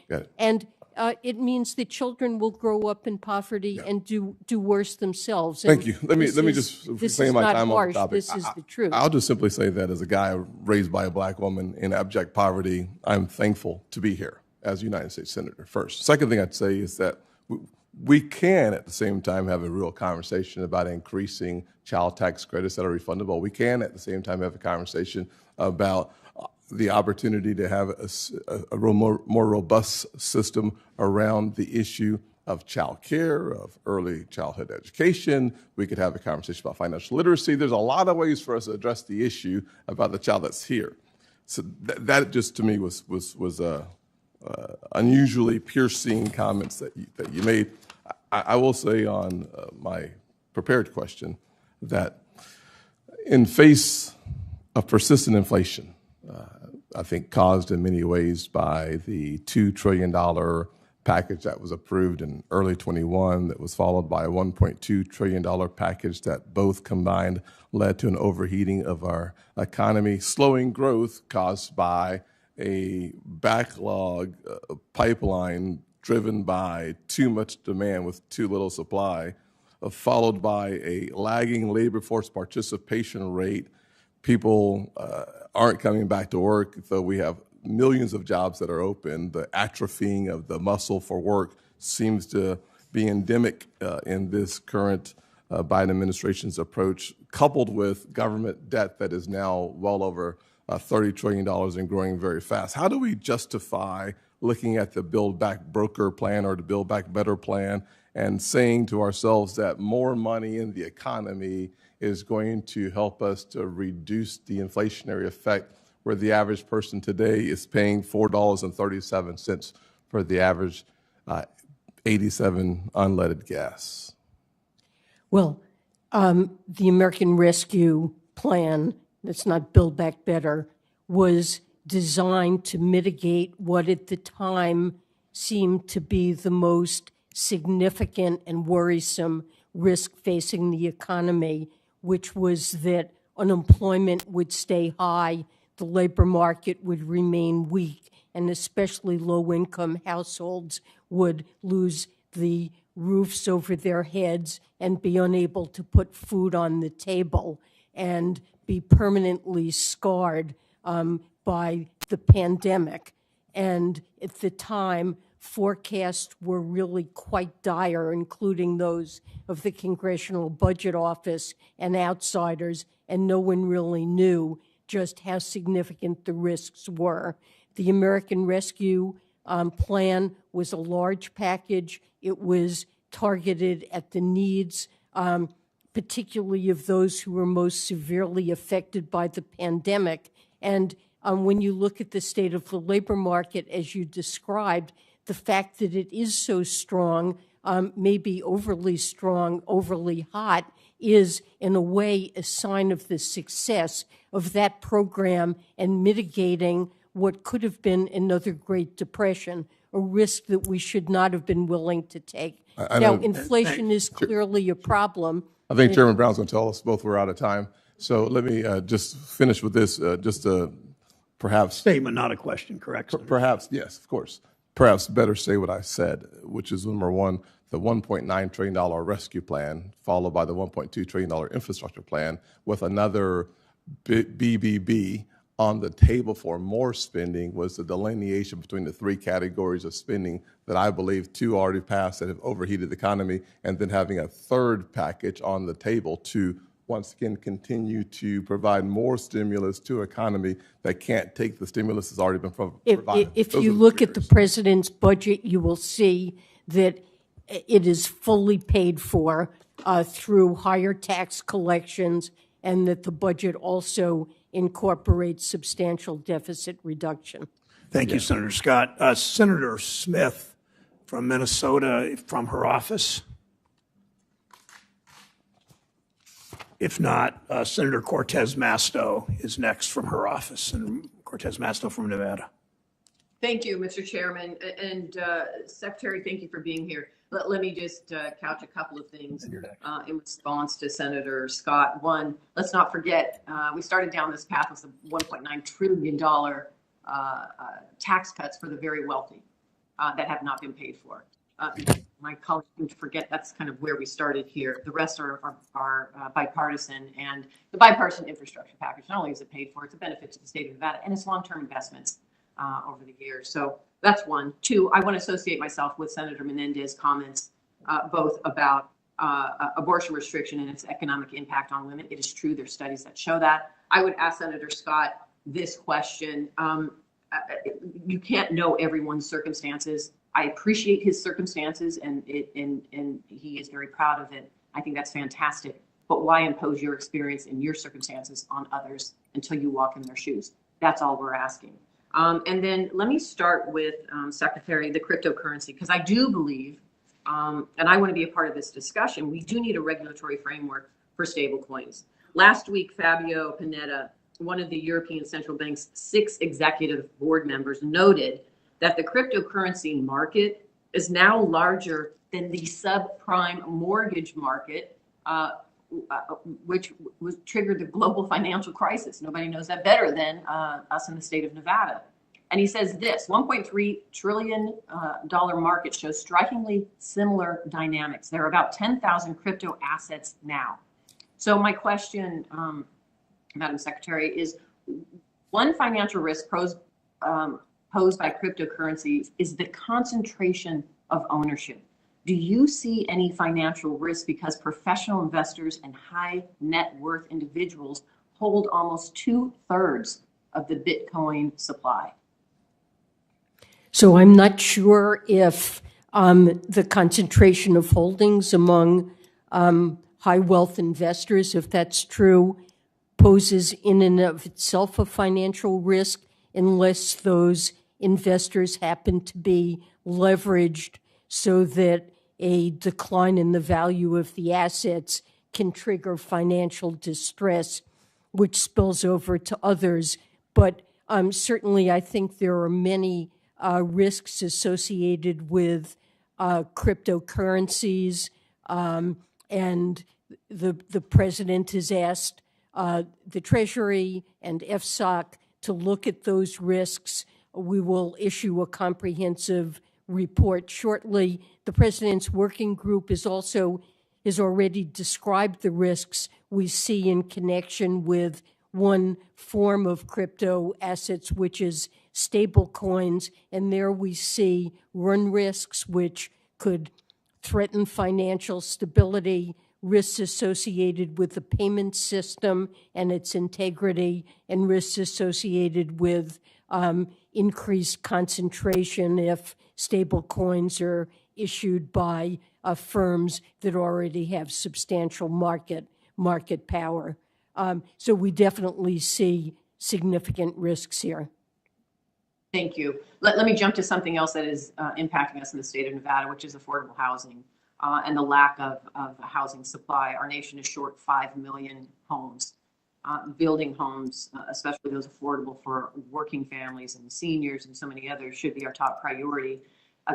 it means that children will grow up in poverty and do worse themselves. Thank you. Let me just reclaim my time on the topic. This is the truth. I'll just simply say that as a guy raised by a Black woman in abject poverty, I'm thankful to be here as United States Senator first. Second thing I'd say is that we can at the same time have a real conversation about increasing child tax credits that are refundable. We can at the same time have a conversation about the opportunity to have a more robust system around the issue of child care, of early childhood education. We could have a conversation about financial literacy. There's a lot of ways for us to address the issue about the child that's here. So that just to me was unusually piercing comments that you made. I will say on my prepared question that in face of persistent inflation, I think caused in many ways by the $2 trillion package that was approved in early 21 that was followed by a $1.2 trillion package that both combined led to an overheating of our economy, slowing growth caused by a backlog pipeline driven by too much demand with too little supply, followed by a lagging labor force participation rate. People aren't coming back to work, though we have millions of jobs that are open. The atrophying of the muscle for work seems to be endemic in this current Biden administration's approach, coupled with government debt that is now well over $30 trillion and growing very fast. How do we justify looking at the Build Back Broker plan or the Build Back Better plan and saying to ourselves that more money in the economy is going to help us to reduce the inflationary effect, where the average person today is paying $4.37 for the average 87 unleaded gas? Well, the American Rescue Plan, that's not Build Back Better, was designed to mitigate what at the time seemed to be the most significant and worrisome risk facing the economy, which was that unemployment would stay high, the labor market would remain weak, and especially low-income households would lose the roofs over their heads and be unable to put food on the table and be permanently scarred by the pandemic. And at the time, forecasts were really quite dire, including those of the Congressional Budget Office and outsiders, and no one really knew just how significant the risks were. The American Rescue Plan was a large package. It was targeted at the needs, particularly of those who were most severely affected by the pandemic. And when you look at the state of the labor market, as you described, the fact that it is so strong, maybe overly strong, overly hot, is in a way a sign of the success of that program and mitigating what could have been another Great Depression, a risk that we should not have been willing to take. Now, inflation is clearly a problem. I think Chairman Brown's going to tell us both we're out of time. So let me just finish with this, perhaps. Statement, not a question, correct? Perhaps, yes, of course. Perhaps better say what I said, which is number one, the $1.9 trillion rescue plan, followed by the $1.2 trillion infrastructure plan, with another BBB on the table for more spending, was the delineation between the three categories of spending that I believe two already passed that have overheated the economy, and then having a third package on the table to once again continue to provide more stimulus to an economy that can't take the stimulus that's already been provided. If you look at the president's budget, you will see that it is fully paid for through higher tax collections, and that the budget also incorporates substantial deficit reduction. Thank you, Senator Scott. Senator Smith from Minnesota, from her office. If not, Senator Cortez Masto is next from her office, and Cortez Masto from Nevada. Thank you, Mr. Chairman. And Secretary, thank you for being here. Let me just couch a couple of things in response to Senator Scott. One, let's not forget, we started down this path with the $1.9 trillion tax cuts for the very wealthy that have not been paid for. My colleagues seem to forget that's kind of where we started here. The rest are bipartisan, and the bipartisan infrastructure package, not only is it paid for, it's a benefit to the state of Nevada, and it's long-term investments over the years. So that's one. Two, I want to associate myself with Senator Menendez's comments, both about abortion restriction and its economic impact on women. It is true, there's studies that show that. I would ask Senator Scott this question. You can't know everyone's circumstances. I appreciate his circumstances, and he is very proud of it. I think that's fantastic. But why impose your experience and your circumstances on others until you walk in their shoes? That's all we're asking. And then let me start with, Secretary, the cryptocurrency, because I do believe, and I want to be a part of this discussion, we do need a regulatory framework for stablecoins. Last week, Fabio Panetta, one of the European Central Bank's 6 executive board members, noted that the cryptocurrency market is now larger than the subprime mortgage market, which triggered the global financial crisis. Nobody knows that better than us in the state of Nevada. And he says this, $1.3 trillion market shows strikingly similar dynamics. There are about 10,000 crypto assets now. So my question, Madam Secretary, is one financial risk posed by cryptocurrencies is the concentration of ownership. Do you see any financial risk because professional investors and high net worth individuals hold almost 2/3 of the Bitcoin supply? So I'm not sure if the concentration of holdings among high wealth investors, if that's true, poses in and of itself a financial risk unless those investors happen to be leveraged so that a decline in the value of the assets can trigger financial distress, which spills over to others. But Certainly, I think there are many risks associated with cryptocurrencies, and the president has asked the Treasury and FSOC to look at those risks. We will issue a comprehensive report shortly. The president's working group has already described the risks we see in connection with one form of crypto assets, which is stable coins, and there we see run risks which could threaten financial stability, risks associated with the payment system and its integrity, and risks associated with increased concentration if stable coins are issued by firms that already have substantial market power. So we definitely see significant risks here. Thank you. Let me jump to something else that is impacting us in the state of Nevada, which is affordable housing and the lack of housing supply. Our nation is short 5 million homes. Building homes, especially those affordable for working families and seniors and so many others, should be our top priority.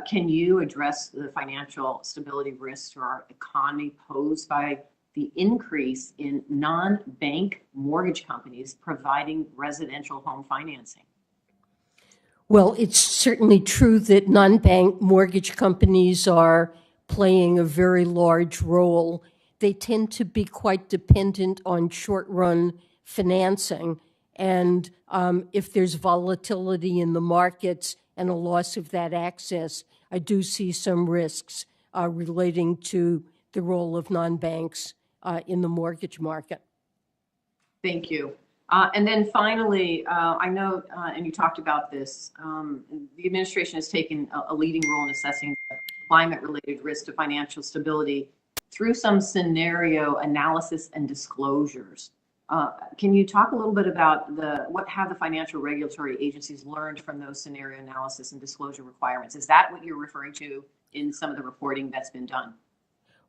Can you address the financial stability risks to our economy posed by the increase in non-bank mortgage companies providing residential home financing? Well, it's certainly true that non-bank mortgage companies are playing a very large role. They tend to be quite dependent on short-run financing, and if there's volatility in the markets and a loss of that access, I do see some risks relating to the role of non-banks in the mortgage market. Thank you. And then finally, I know, and you talked about this, the administration has taken a leading role in assessing climate-related risk to financial stability through some scenario analysis and disclosures. Can you talk a little bit about what have the financial regulatory agencies learned from those scenario analysis and disclosure requirements? Is that what you're referring to in some of the reporting that's been done?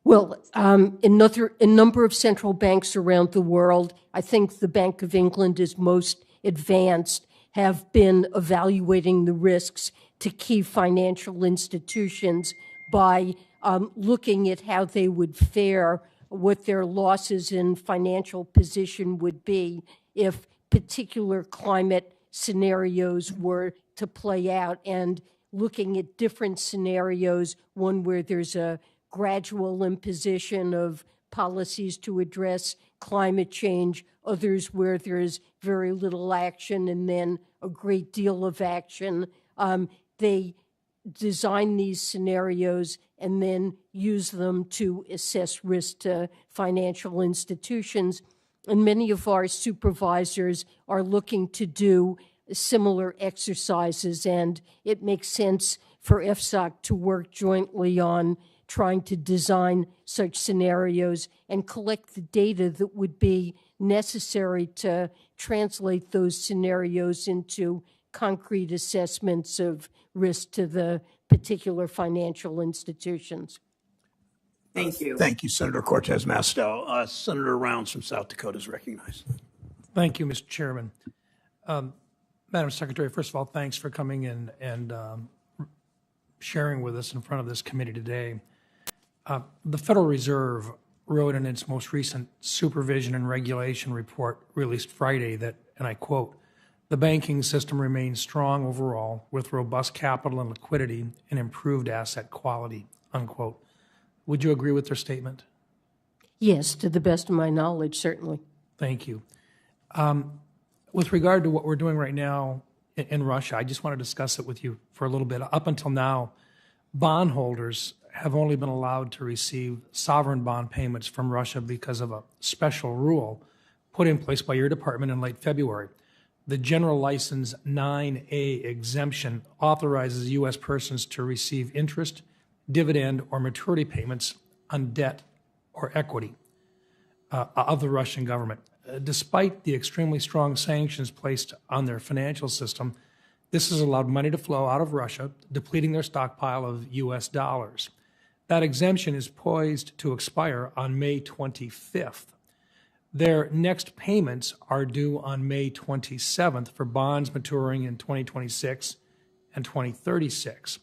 Well, a number of central banks around the world, I think the Bank of England is most advanced, have been evaluating the risks to key financial institutions by looking at how they would fare, what their losses in financial position would be if particular climate scenarios were to play out, and looking at different scenarios, one where there's a gradual imposition of policies to address climate change, others where there's very little action and then a great deal of action. They design these scenarios and then use them to assess risk to financial institutions. And many of our supervisors are looking to do similar exercises, and it makes sense for FSOC to work jointly on trying to design such scenarios and collect the data that would be necessary to translate those scenarios into concrete assessments of risk to the particular financial institutions. Thank you. Thank you, Senator Cortez Masto. Senator Rounds from South Dakota is recognized. Thank you, Mr. Chairman. Madam Secretary, first of all, thanks for coming in and sharing with us in front of this committee today. The Federal Reserve wrote in its most recent supervision and regulation report released Friday that, and I quote, "The banking system remains strong overall with robust capital and liquidity and improved asset quality," unquote. Would you agree with their statement? Yes, to the best of my knowledge, certainly. Thank you. With regard to what we're doing right now in Russia, I just want to discuss it with you for a little bit. Up until now, bondholders have only been allowed to receive sovereign bond payments from Russia because of a special rule put in place by your department in late February. The General License 9A exemption authorizes U.S. persons to receive interest, dividend, or maturity payments on debt or equity of the Russian government. Despite the extremely strong sanctions placed on their financial system, this has allowed money to flow out of Russia, depleting their stockpile of U.S. dollars. That exemption is poised to expire on May 25th. Their next payments are due on May 27th for bonds maturing in 2026 and 2036,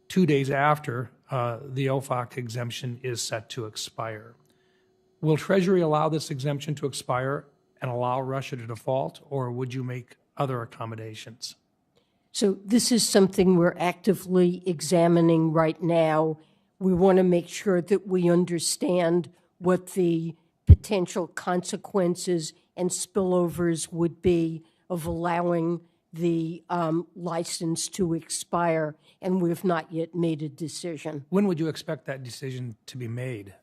2 days after the OFAC exemption is set to expire. Will Treasury allow this exemption to expire and allow Russia to default, or would you make other accommodations? So this is something we're actively examining right now. We want to make sure that we understand what the potential consequences and spillovers would be of allowing the license to expire, and we've not yet made a decision. When would you expect that decision to be made?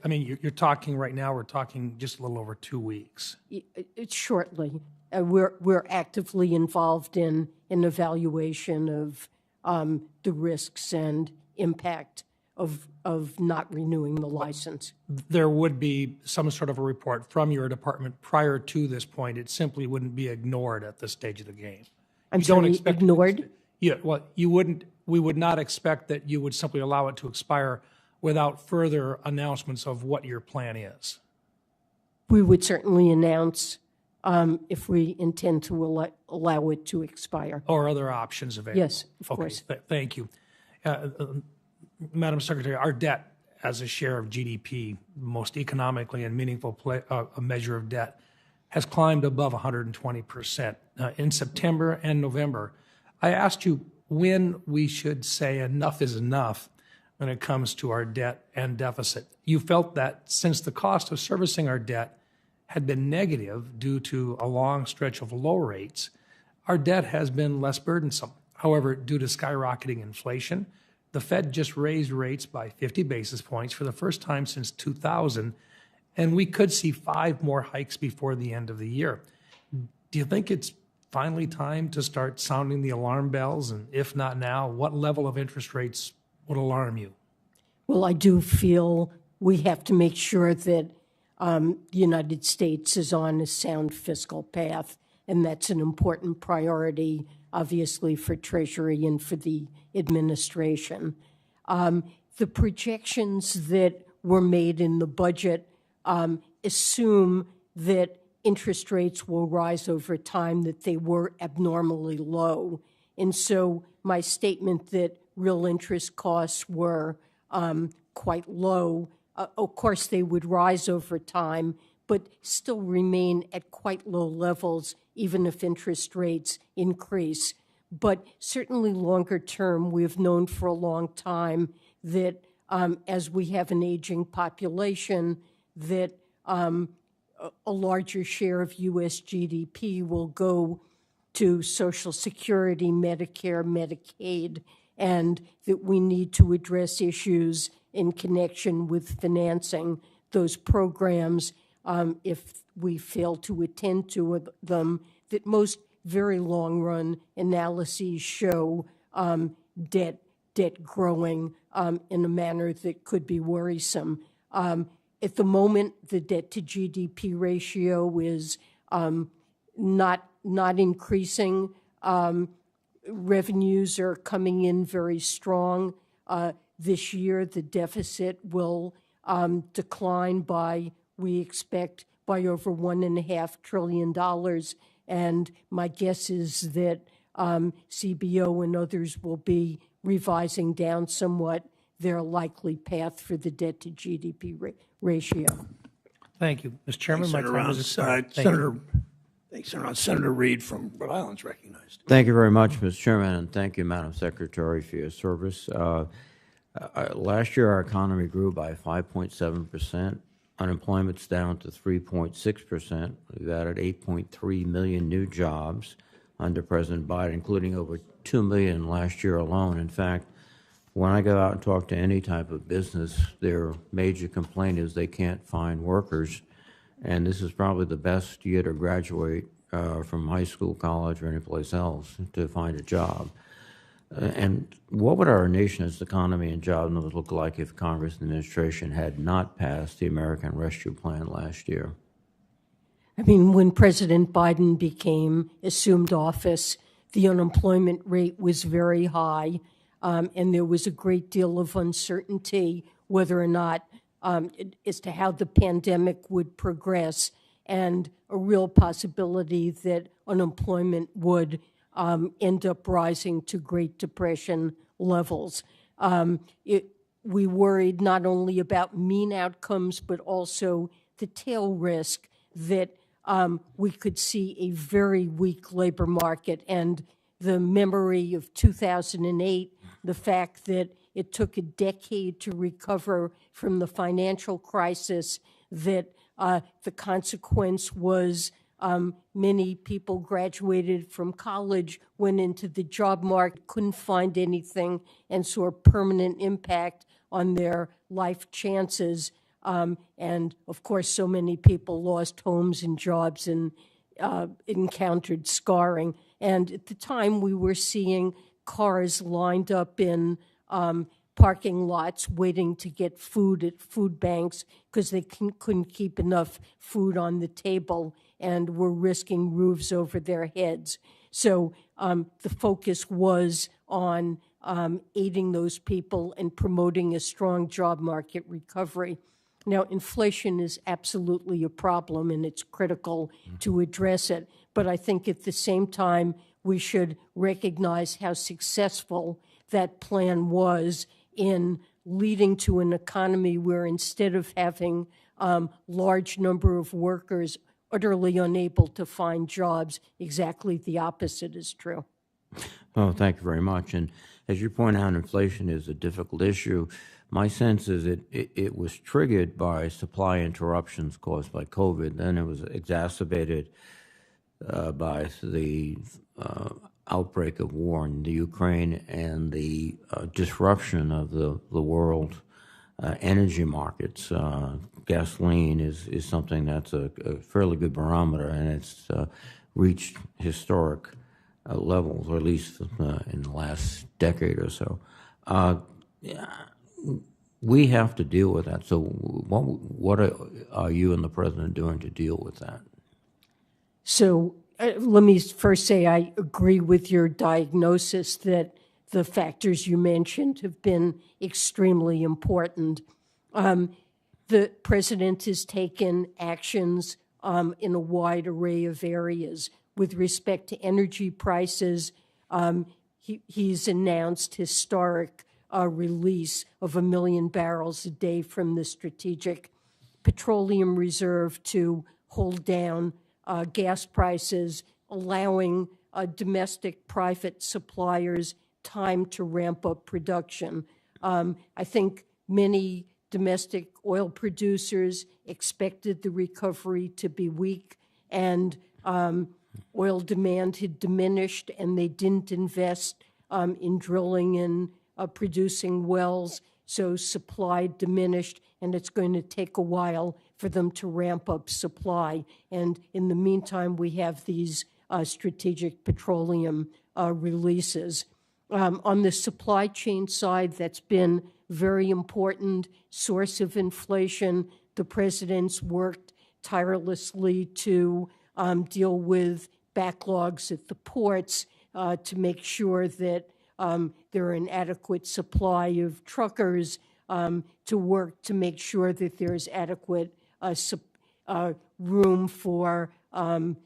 I mean, you're talking right now, we're talking just a little over 2 weeks. It's shortly. We're actively involved in an evaluation of the risks and impact of not renewing the license. There would be some sort of a report from your department prior to this point. It simply wouldn't be ignored at this stage of the game. I'm You don't sorry, expect- ignored? Yeah, well, you wouldn't. We would not expect that you would simply allow it to expire without further announcements of what your plan is. We would certainly announce if we intend to allow it to expire. Or other options available. Yes, of Okay, course. Thank you. Madam Secretary, our debt as a share of GDP, most economically and meaningful a measure of debt, has climbed above 120% in September and November. I asked you when we should say enough is enough when it comes to our debt and deficit. You felt that since the cost of servicing our debt had been negative due to a long stretch of low rates, our debt has been less burdensome. However, due to skyrocketing inflation, the Fed just raised rates by 50 basis points for the first time since 2000, and we could see 5 more hikes before the end of the year. Do you think it's finally time to start sounding the alarm bells? And if not now, what level of interest rates would alarm you? Well, I do feel we have to make sure that the United States is on a sound fiscal path, and that's an important priority, obviously, for Treasury and for the administration. The projections that were made in the budget assume that interest rates will rise over time, that they were abnormally low. And so my statement that real interest costs were quite low, of course they would rise over time, but still remain at quite low levels, even if interest rates increase. But certainly longer term, we've known for a long time that as we have an aging population, that a larger share of U.S. GDP will go to Social Security, Medicare, Medicaid, and that we need to address issues in connection with financing those programs if we fail to attend to them, that most very long-run analyses show debt growing in a manner that could be worrisome. At the moment, the debt-to-GDP ratio is not increasing. Revenues are coming in very strong. This year, the deficit will decline by, we expect, by over $1.5 trillion. And my guess is that CBO and others will be revising down somewhat their likely path for the debt-to-GDP ratio. Thank you. Mr. Chairman, my time has expired. Senator Reid from Rhode Island is recognized. Thank you very much, Mr. Chairman, and thank you, Madam Secretary, for your service. Last year, our economy grew by 5.7%. Unemployment's down to 3.6%. We've added 8.3 million new jobs under President Biden, including over 2 million last year alone. In fact, when I go out and talk to any type of business, their major complaint is they can't find workers. And this is probably the best year to graduate from high school, college, or anyplace else to find a job. And what would our nation's economy and job numbers look like if Congress and the administration had not passed the American Rescue Plan last year? I mean, when President Biden assumed office, the unemployment rate was very high, and there was a great deal of uncertainty whether or not as to how the pandemic would progress. and a real possibility that unemployment would end up rising to Great Depression levels. We worried not only about mean outcomes, but also the tail risk that we could see a very weak labor market. And the memory of 2008, the fact that it took a decade to recover from the financial crisis, that the consequence was many people graduated from college, went into the job market, couldn't find anything, and saw a permanent impact on their life chances. And of course, so many people lost homes and jobs and encountered scarring. And at the time, we were seeing cars lined up in parking lots waiting to get food at food banks because they couldn't keep enough food on the table and were risking roofs over their heads. So the focus was on aiding those people and promoting a strong job market recovery. Now, inflation is absolutely a problem, and it's critical to address it. But I think at the same time, we should recognize how successful that plan was in leading to an economy where instead of having large number of workers utterly unable to find jobs, exactly the opposite is true. Oh, thank you very much. And as you point out, inflation is a difficult issue. My sense is it was triggered by supply interruptions caused by COVID. Then it was exacerbated by the outbreak of war in the Ukraine and the disruption of the world energy markets. Gasoline is something that's a fairly good barometer, and it's reached historic levels, or at least in the last decade or so. We have to deal with that. So what are you and the president doing to deal with that? So let me first say I agree with your diagnosis that the factors you mentioned have been extremely important. The president has taken actions in a wide array of areas. With respect to energy prices, he's announced historic release of 1 million barrels a day from the Strategic Petroleum Reserve to hold down gas prices, allowing domestic private suppliers time to ramp up production. I think many domestic oil producers expected the recovery to be weak, and oil demand had diminished, and they didn't invest in drilling and producing wells, so supply diminished, and it's going to take a while for them to ramp up supply. And in the meantime, we have these strategic petroleum releases. On the supply chain side, that's been very important source of inflation. The president's worked tirelessly to deal with backlogs at the ports, to make sure that there are an adequate supply of truckers, to work to make sure that there's adequate room for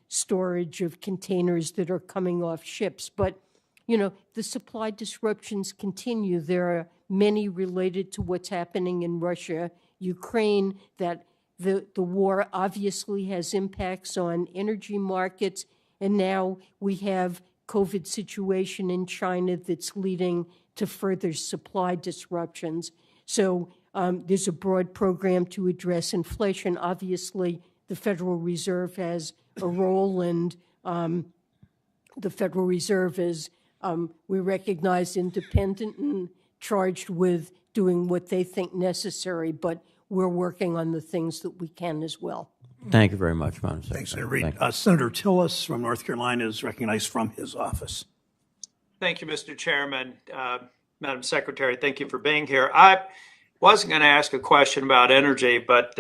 storage of containers that are coming off ships. But, you know, the supply disruptions continue. There are many related to what's happening in Russia, Ukraine, that the war obviously has impacts on energy markets. And now we have COVID situation in China that's leading to further supply disruptions. So there's a broad program to address inflation. Obviously, the Federal Reserve has a role, and the Federal Reserve is, we recognize, independent and charged with doing what they think necessary, but we're working on the things that we can as well. Thank you very much, Madam Secretary. Thanks, Senator Reed. Senator Tillis from North Carolina is recognized from his office. Thank you, Mr. Chairman. Madam Secretary, thank you for being here. I wasn't going to ask a question about energy, but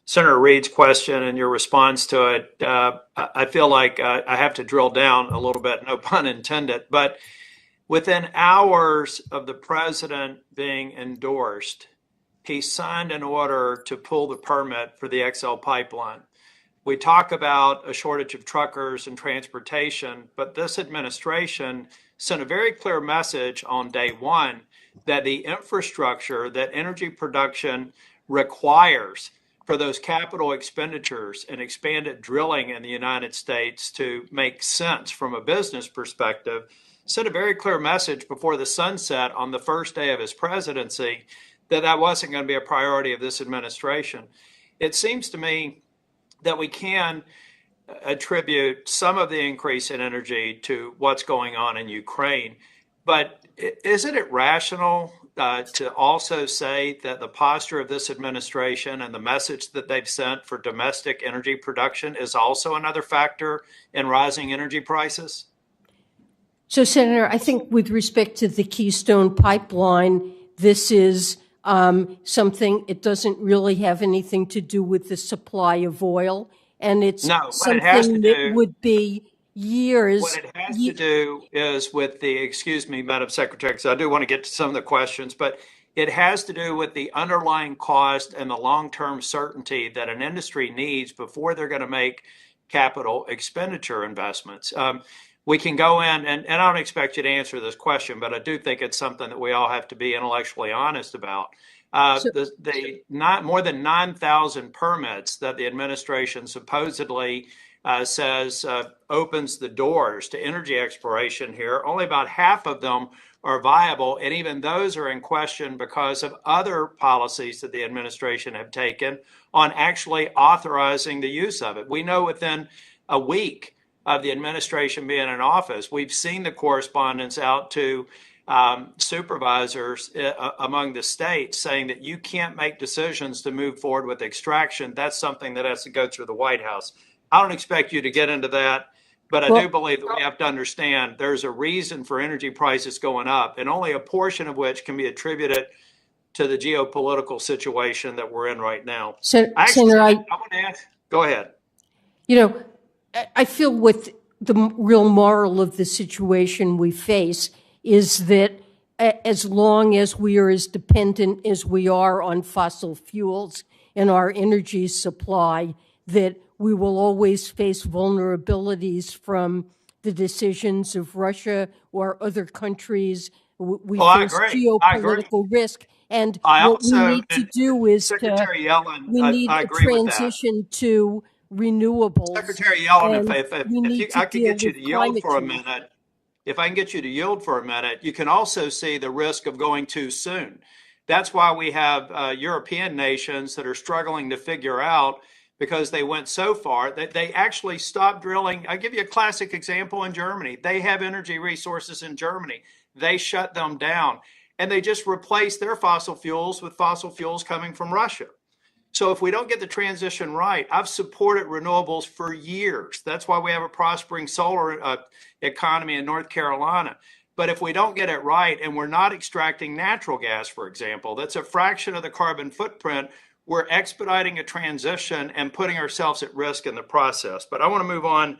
Senator Reed's question and your response to it, I feel like I have to drill down a little bit, no pun intended. But within hours of the president being endorsed, he signed an order to pull the permit for the XL pipeline. we talk about a shortage of truckers and transportation, but this administration sent a very clear message on day one that the infrastructure that energy production requires for those capital expenditures and expanded drilling in the United States to make sense from a business perspective, sent a very clear message before the sunset on the first day of his presidency that that wasn't going to be a priority of this administration. It seems to me that we can attribute some of the increase in energy to what's going on in Ukraine. But isn't it rational to also say that the posture of this administration and the message that they've sent for domestic energy production is also another factor in rising energy prices? So, Senator, I think with respect to the Keystone Pipeline, this is something, it doesn't really have anything to do with the supply of oil. And it's something that would be years. What it has to do is with the, excuse me, Madam Secretary, because I do want to get to some of the questions, but it has to do with the underlying cost and the long-term certainty that an industry needs before they're going to make capital expenditure investments. We can go in, and I don't expect you to answer this question, but I do think it's something that we all have to be intellectually honest about. More than 9,000 permits that the administration supposedly says opens the doors to energy exploration here, only about half of them are viable, and even those are in question because of other policies that the administration have taken on actually authorizing the use of it. We know within a week of the administration being in office, we've seen the correspondence out to supervisors among the states saying that you can't make decisions to move forward with extraction. That's something that has to go through the White House. I don't expect you to get into that, but I do believe that we have to understand there's a reason for energy prices going up, and only a portion of which can be attributed to the geopolitical situation that we're in right now. Senator, I want to ask, go ahead. You know, I feel with the real moral of the situation we face is that as long as we are as dependent as we are on fossil fuels in our energy supply, that we will always face vulnerabilities from the decisions of Russia or other countries. We face geopolitical risk. And what we need to do is Secretary Yellen, we need I a agree with that. transition to renewables. Secretary Yellen, if I could get you to yield for a minute, if I can get you to yield for a minute, you can also see the risk of going too soon. That's why we have European nations that are struggling to figure out, because they went so far that they actually stopped drilling. I'll give you a classic example in Germany. They have energy resources in Germany. They shut them down, and they just replaced their fossil fuels with fossil fuels coming from Russia. So if we don't get the transition right, I've supported renewables for years. That's why we have a prospering solar economy in North Carolina. But if we don't get it right, and we're not extracting natural gas, for example, that's a fraction of the carbon footprint, we're expediting a transition and putting ourselves at risk in the process. But I want to move on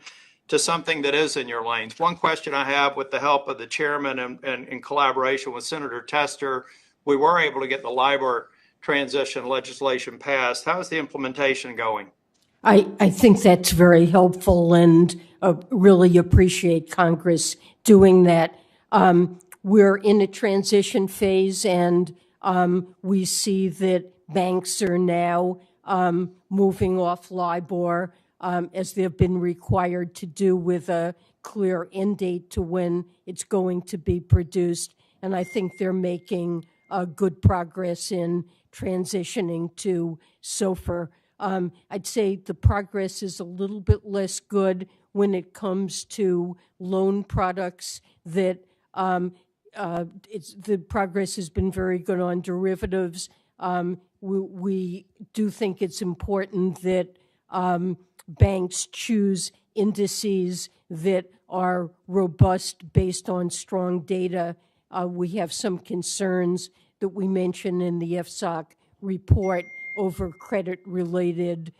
to something that is in your lanes. One question I have, with the help of the chairman and in collaboration with Senator Tester, we were able to get the LIBOR transition legislation passed. How is the implementation going? I think that's very helpful, and really appreciate Congress doing that. We're in a transition phase, and we see that banks are now moving off LIBOR as they've been required to do, with a clear end date to when it's going to be produced. And I think they're making good progress in transitioning to SOFR. I'd say the progress is a little bit less good when it comes to loan products. That the progress has been very good on derivatives. We do think it's important that banks choose indices that are robust based on strong data. We have some concerns that we mentioned in the FSOC report over credit-related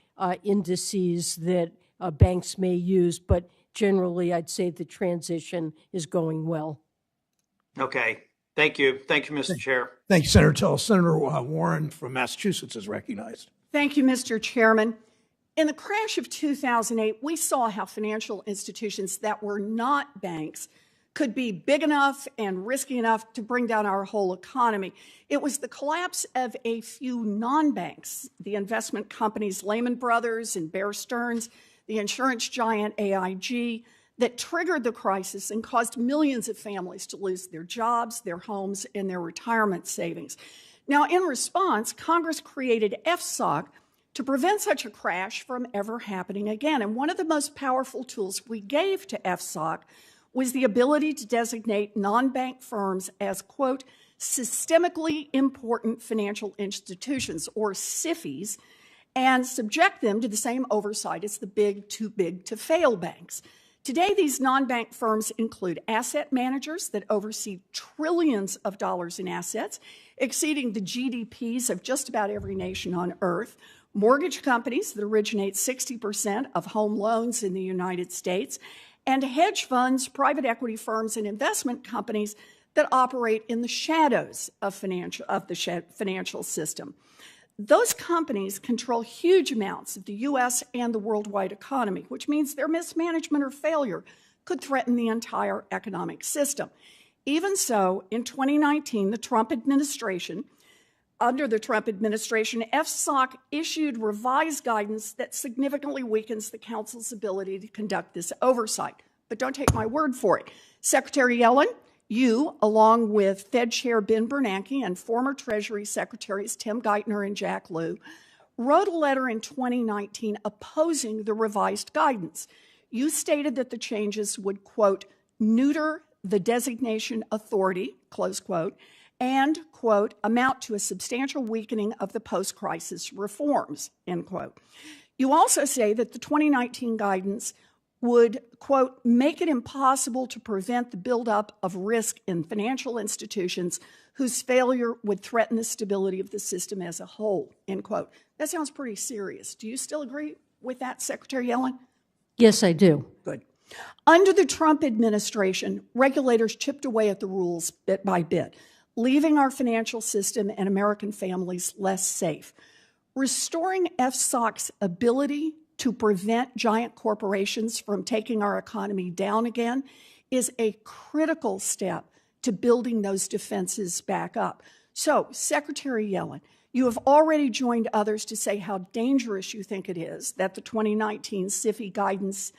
indices that banks may use, but generally I'd say the transition is going well. Okay. Thank you. Thank you, Mr. Chair. Thank you, Senator Tull. Senator Warren from Massachusetts is recognized. Thank you, Mr. Chairman. In the crash of 2008, we saw how financial institutions that were not banks could be big enough and risky enough to bring down our whole economy. It was the collapse of a few non-banks, the investment companies Lehman Brothers and Bear Stearns, the insurance giant AIG, that triggered the crisis and caused millions of families to lose their jobs, their homes, and their retirement savings. Now, in response, Congress created FSOC to prevent such a crash from ever happening again. And one of the most powerful tools we gave to FSOC was the ability to designate non-bank firms as, quote, systemically important financial institutions, or SIFIs, and subject them to the same oversight as the big, too big to fail banks. Today, these non-bank firms include asset managers that oversee trillions of dollars in assets, exceeding the GDPs of just about every nation on earth, mortgage companies that originate 60% of home loans in the United States, and hedge funds, private equity firms, and investment companies that operate in the shadows of the financial system. Those companies control huge amounts of the U.S. and the worldwide economy, which means their mismanagement or failure could threaten the entire economic system. Even so, in 2019, under the Trump administration, FSOC issued revised guidance that significantly weakens the Council's ability to conduct this oversight. But don't take my word for it. Secretary Yellen, you, along with Fed Chair Ben Bernanke and former Treasury Secretaries Tim Geithner and Jack Lew, wrote a letter in 2019 opposing the revised guidance. You stated that the changes would, quote, neuter the designation authority, close quote, and, quote, amount to a substantial weakening of the post-crisis reforms, end quote. You also say that the 2019 guidance would, quote, make it impossible to prevent the buildup of risk in financial institutions whose failure would threaten the stability of the system as a whole, end quote. That sounds pretty serious. Do you still agree with that, Secretary Yellen? Yes, I do. Good. Under the Trump administration, regulators chipped away at the rules bit by bit, leaving our financial system and American families less safe. Restoring FSOC's ability to prevent giant corporations from taking our economy down again is a critical step to building those defenses back up. So, Secretary Yellen, you have already joined others to say how dangerous you think it is that the 2019 SIFI guidance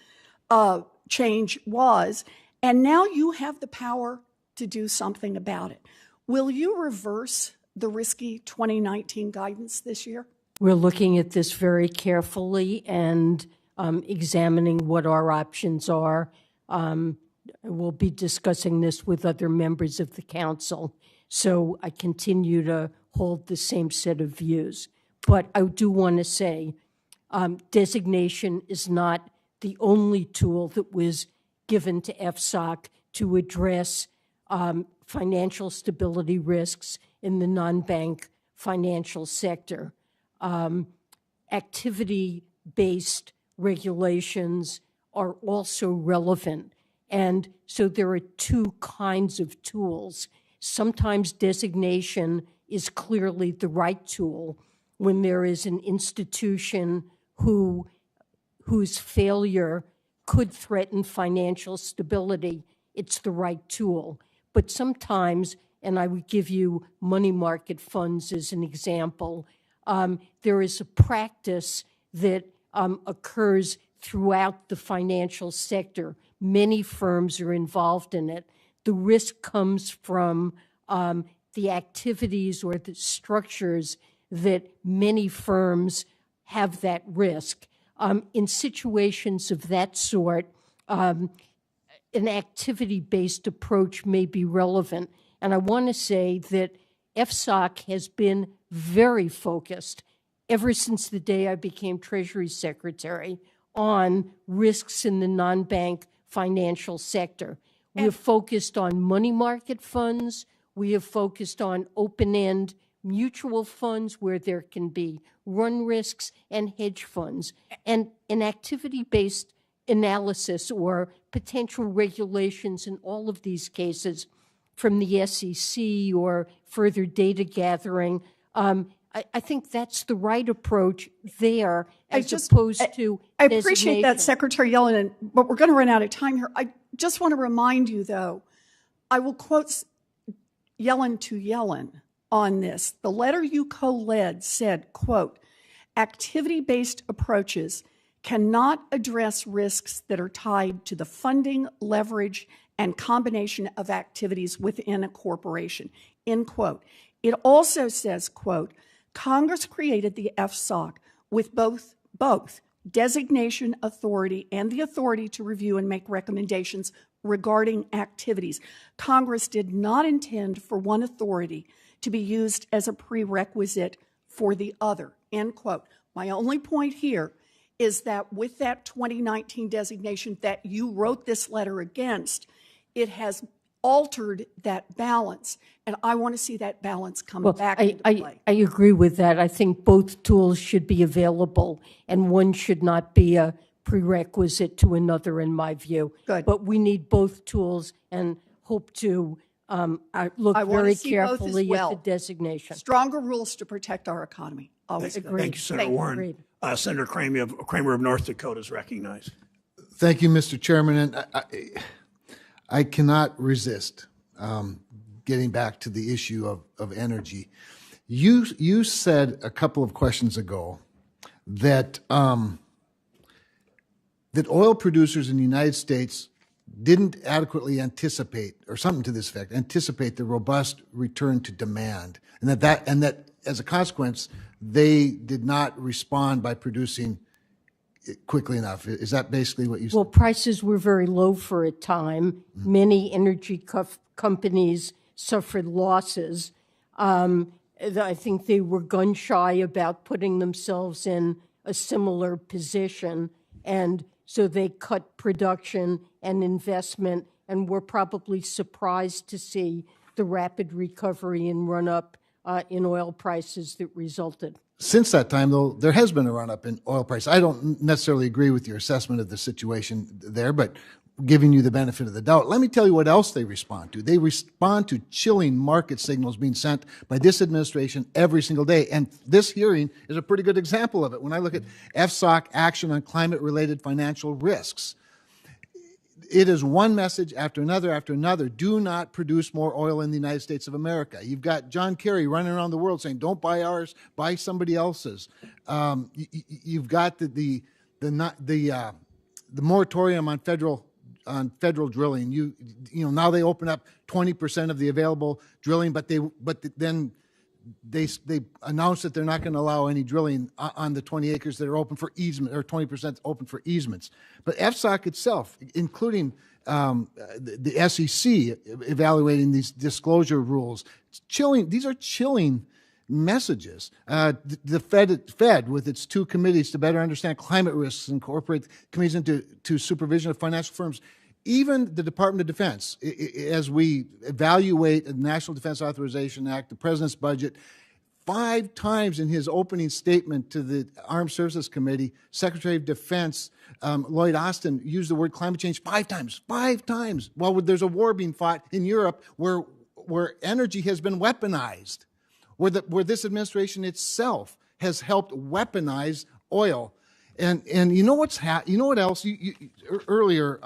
change was, and now you have the power to do something about it. Will you reverse the risky 2019 guidance this year? We're looking at this very carefully and examining what our options are. We'll be discussing this with other members of the council. So I continue to hold the same set of views. But I do want to say designation is not the only tool that was given to FSOC to address financial stability risks in the non-bank financial sector. Activity-based regulations are also relevant. And so there are two kinds of tools. Sometimes designation is clearly the right tool when there is an institution whose failure could threaten financial stability. It's the right tool. But sometimes, and I would give you money market funds as an example, there is a practice that occurs throughout the financial sector. Many firms are involved in it. The risk comes from the activities or the structures that many firms have that risk. In situations of that sort, an activity-based approach may be relevant. And I want to say that FSOC has been very focused ever since the day I became Treasury Secretary on risks in the non-bank financial sector. We have focused on money market funds. We have focused on open-end mutual funds where there can be run risks and hedge funds. And an activity-based analysis or potential regulations in all of these cases from the SEC or further data gathering, I think that's the right approach there as just- opposed to I appreciate that, designation. Secretary Yellen, but we're going to run out of time here. I just want to remind you, though, I will quote Yellen to Yellen on this. The letter you co-led said, quote, activity-based approaches cannot address risks that are tied to the funding, leverage, and combination of activities within a corporation, end quote. It also says, quote, Congress created the FSOC with both designation authority and the authority to review and make recommendations regarding activities. Congress did not intend for one authority to be used as a prerequisite for the other, end quote. My only point here is that with that 2019 designation that you wrote this letter against, it has altered that balance, and I want to see that balance come back into play. I agree with that. I think both tools should be available, and one should not be a prerequisite to another, in my view. Good. But we need both tools and hope to look I want very to see both as carefully well. at the designation. Stronger rules to protect our economy. Always good. Thank you, Senator Warren. Agreed. Senator Kramer of North Dakota is recognized. Thank you, Mr. Chairman. And I cannot resist getting back to the issue of energy. You said a couple of questions ago that that oil producers in the United States didn't adequately anticipate, or something to this effect, anticipate the robust return to demand, and that as a consequence, they did not respond by producing quickly enough. Is that basically what you said? Well, prices were very low for a time. Many energy companies suffered losses. I think they were gun shy about putting themselves in a similar position, and so they cut production and investment, and were probably surprised to see the rapid recovery and run-up in oil prices that resulted. Since that time, though, there has been a run-up in oil price. I don't necessarily agree with your assessment of the situation there, but giving you the benefit of the doubt, let me tell you what else they respond to. They respond to chilling market signals being sent by this administration every single day. And this hearing is a pretty good example of it. When I look at FSOC action on climate-related financial risks, it is one message after another. Do not produce more oil in the United States of America. You've got John Kerry running around the world saying, don't buy ours, buy somebody else's. You've got the moratorium on federal drilling. You know, now they open up 20% of the available drilling, but then they announced that they're not going to allow any drilling on the 20 acres that are open for easement, or 20% open for easements. But FSOC itself, including the SEC evaluating these disclosure rules, these are chilling messages. The Fed, with its two committees to better understand climate risks and incorporate committees into supervision of financial firms, even the Department of Defense, as we evaluate the National Defense Authorization Act, the President's budget, 5 times in his opening statement to the Armed Services Committee, Secretary of Defense Lloyd Austin used the word climate change 5 times. 5 times. Well, there's a war being fought in Europe where energy has been weaponized, where this administration itself has helped weaponize oil. And you know what else? Earlier,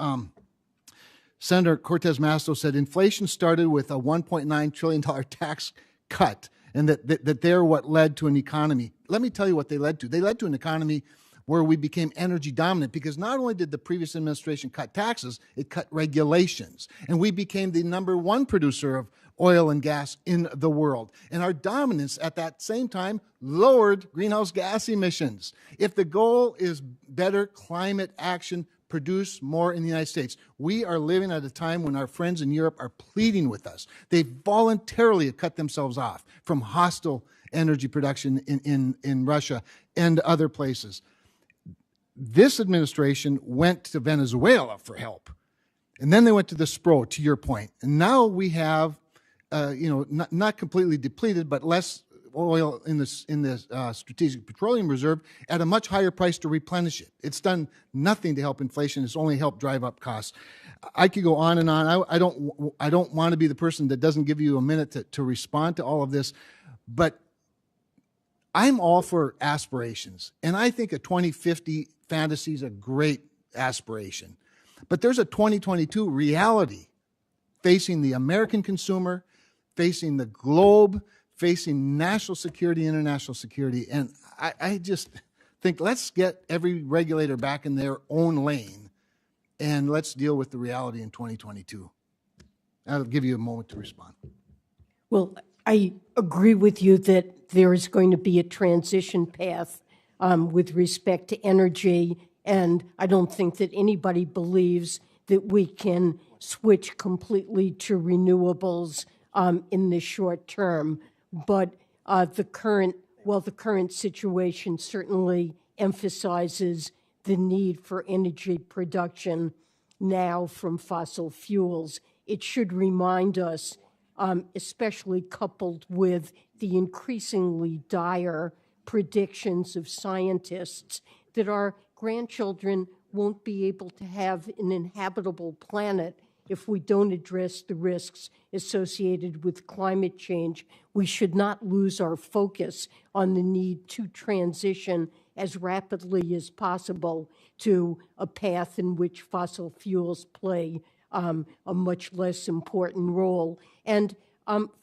Senator Cortez Masto said inflation started with a $1.9 trillion tax cut, and that they're what led to an economy. Let me tell you what they led to. They led to an economy where we became energy dominant, because not only did the previous administration cut taxes, it cut regulations. And we became the #1 producer of oil and gas in the world. And our dominance at that same time lowered greenhouse gas emissions. If the goal is better climate action, produce more in the United States. We are living at a time when our friends in Europe are pleading with us. They voluntarily cut themselves off from hostile energy production in Russia and other places. This administration went to Venezuela for help. And then they went to the SPRO, to your point. And now we have, not completely depleted, but less oil in the Strategic Petroleum Reserve at a much higher price to replenish it. It's done nothing to help inflation. It's only helped drive up costs. I could go on and on. I don't want to be the person that doesn't give you a minute to respond to all of this, but I'm all for aspirations, and I think a 2050 fantasy is a great aspiration. But there's a 2022 reality facing the American consumer, facing the globe, facing national security, international security, and I just think let's get every regulator back in their own lane, and let's deal with the reality in 2022. I'll give you a moment to respond. Well, I agree with you that there is going to be a transition path with respect to energy, and I don't think that anybody believes that we can switch completely to renewables in the short term. But the current situation certainly emphasizes the need for energy production now from fossil fuels. It should remind us, especially coupled with the increasingly dire predictions of scientists, that our grandchildren won't be able to have an inhabitable planet if we don't address the risks associated with climate change. We should not lose our focus on the need to transition as rapidly as possible to a path in which fossil fuels play a much less important role. And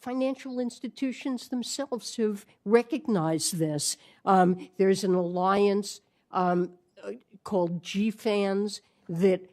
financial institutions themselves have recognized this. There's an alliance called GFANS that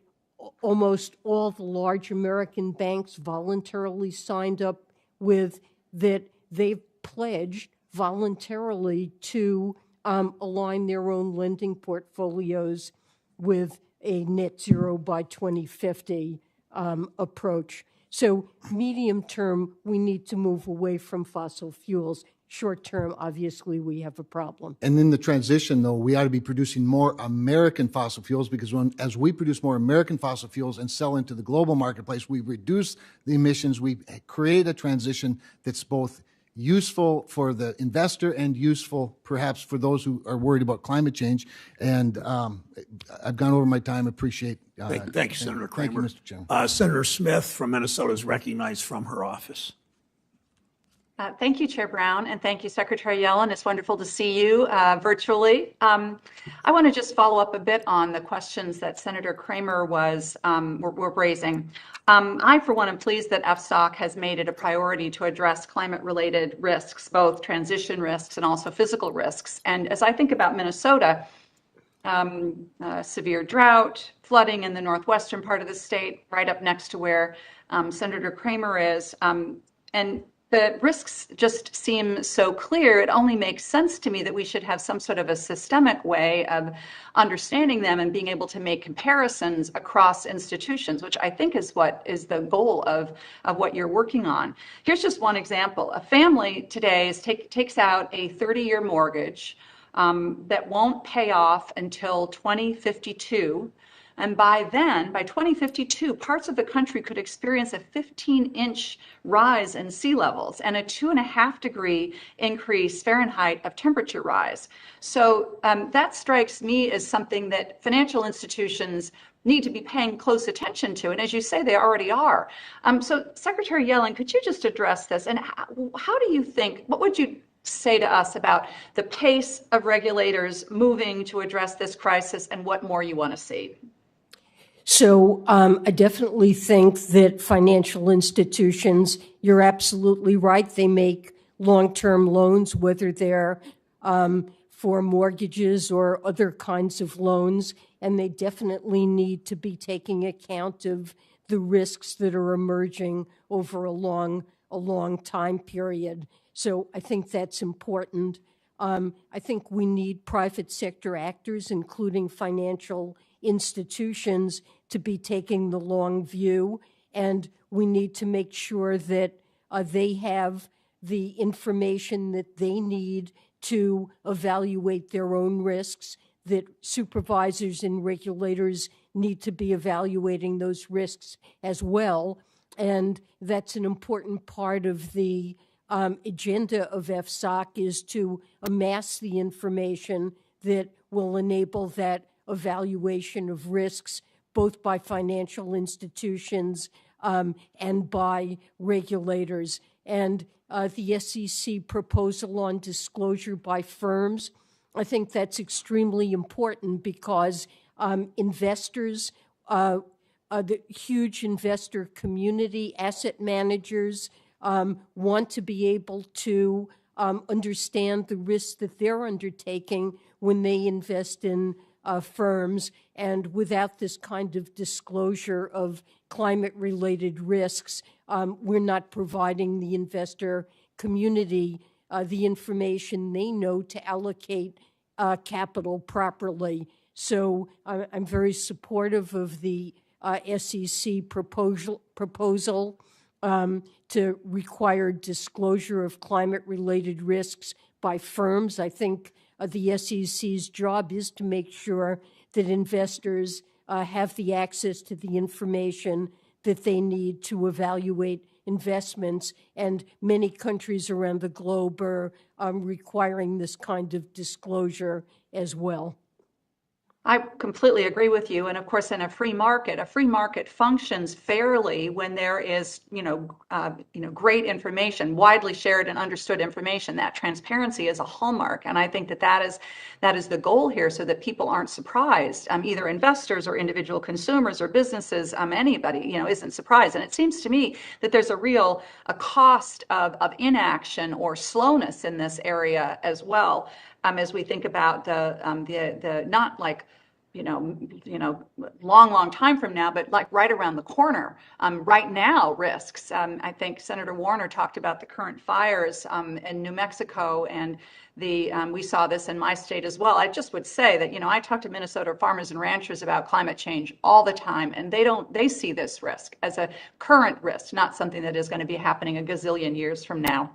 almost all the large American banks voluntarily signed up with, that they've pledged voluntarily to align their own lending portfolios with a net zero by 2050 approach. So medium term, we need to move away from fossil fuels. Short term, obviously, we have a problem. And in the transition, though, we ought to be producing more American fossil fuels, because as we produce more American fossil fuels and sell into the global marketplace, we reduce the emissions. We create a transition that's both useful for the investor and useful perhaps for those who are worried about climate change. And I've gone over my time. Appreciate Thank you, Senator Kramer. Thank you, Mr. Chairman. Senator Smith from Minnesota is recognized from her office. Thank you, Chair Brown, and thank you, Secretary Yellen. It's wonderful to see you virtually. I want to just follow up a bit on the questions that Senator Kramer were raising. I, for one, am pleased that FSOC has made it a priority to address climate-related risks, both transition risks and also physical risks. And as I think about Minnesota, severe drought, flooding in the northwestern part of the state, right up next to where Senator Kramer is, and the risks just seem so clear. It only makes sense to me that we should have some sort of a systemic way of understanding them and being able to make comparisons across institutions, which I think is what is the goal of what you're working on. Here's just one example. A family today takes out a 30-year mortgage that won't pay off until 2052. And by then, by 2052, parts of the country could experience a 15-inch rise in sea levels and a 2.5-degree increase Fahrenheit of temperature rise. So that strikes me as something that financial institutions need to be paying close attention to. And as you say, they already are. So Secretary Yellen, could you just address this? And how do you think, what would you say to us about the pace of regulators moving to address this crisis and what more you want to see? So I definitely think that financial institutions, you're absolutely right, they make long-term loans, whether they're for mortgages or other kinds of loans, and they definitely need to be taking account of the risks that are emerging over a long time period. So I think that's important. I think we need private sector actors, including financial institutions, to be taking the long view, and we need to make sure that they have the information that they need to evaluate their own risks, that supervisors and regulators need to be evaluating those risks as well. And that's an important part of the agenda of FSOC, is to amass the information that will enable that evaluation of risks, both by financial institutions and by regulators. and the SEC proposal on disclosure by firms. I think that's extremely important because investors, the huge investor community, asset managers want to be able to understand the risks that they're undertaking when they invest in firms. And without this kind of disclosure of climate-related risks, we're not providing the investor community the information they know to allocate capital properly. So I'm very supportive of the SEC proposal to require disclosure of climate-related risks by firms. I think the SEC's job is to make sure that investors have the access to the information that they need to evaluate investments, and many countries around the globe are requiring this kind of disclosure as well. I completely agree with you. And of course, in a free market functions fairly when there is, great information, widely shared and understood information. That transparency is a hallmark. And I think that is the goal here, so that people aren't surprised, either investors or individual consumers or businesses, anybody, isn't surprised. And it seems to me that there's a cost of inaction or slowness in this area as well. As we think about the not like, long time from now, but like right around the corner, right now risks. I think Senator Warner talked about the current fires in New Mexico, and we saw this in my state as well. I just would say that, I talk to Minnesota farmers and ranchers about climate change all the time, and they see this risk as a current risk, not something that is going to be happening a gazillion years from now.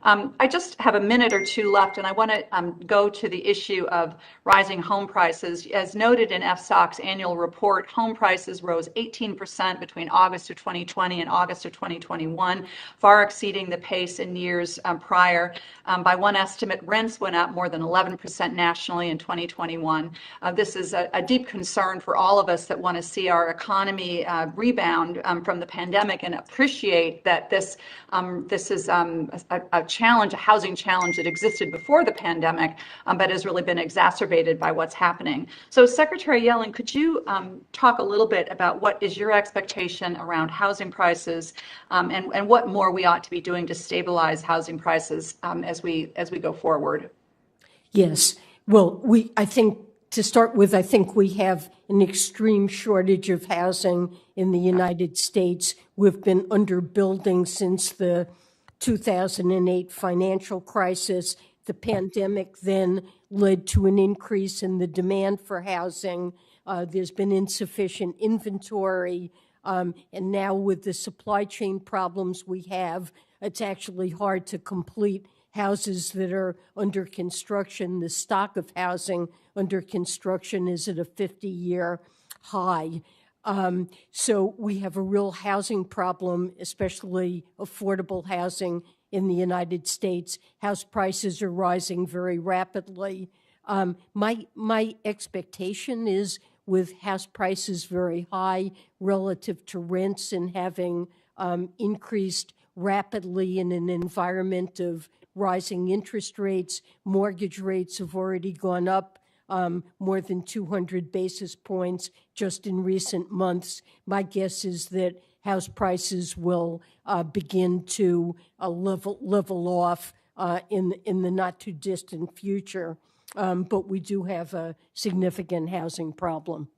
I just have a minute or two left, and I want to go to the issue of rising home prices. As noted in FSOC's annual report, home prices rose 18% between August of 2020 and August of 2021, far exceeding the pace in years prior. By one estimate, rents went up more than 11% nationally in 2021. This is a deep concern for all of us that want to see our economy rebound from the pandemic, and appreciate that this is a housing challenge that existed before the pandemic, but has really been exacerbated by what's happening. So Secretary Yellen, could you talk a little bit about what is your expectation around housing prices, and what more we ought to be doing to stabilize housing prices as we go forward? Yes. Well, I think to start with, I think we have an extreme shortage of housing in the United States. We've been underbuilding since the 2008 financial crisis. The pandemic then led to an increase in the demand for housing. There's been insufficient inventory. And now with the supply chain problems we have, it's actually hard to complete houses that are under construction. The stock of housing under construction is at a 50-year high. So we have a real housing problem, especially affordable housing in the United States. House prices are rising very rapidly. My expectation is, with house prices very high relative to rents and having increased rapidly in an environment of rising interest rates, mortgage rates have already gone up more than 200 basis points just in recent months. My guess is that house prices will begin to level off in the not too distant future. But we do have a significant housing problem.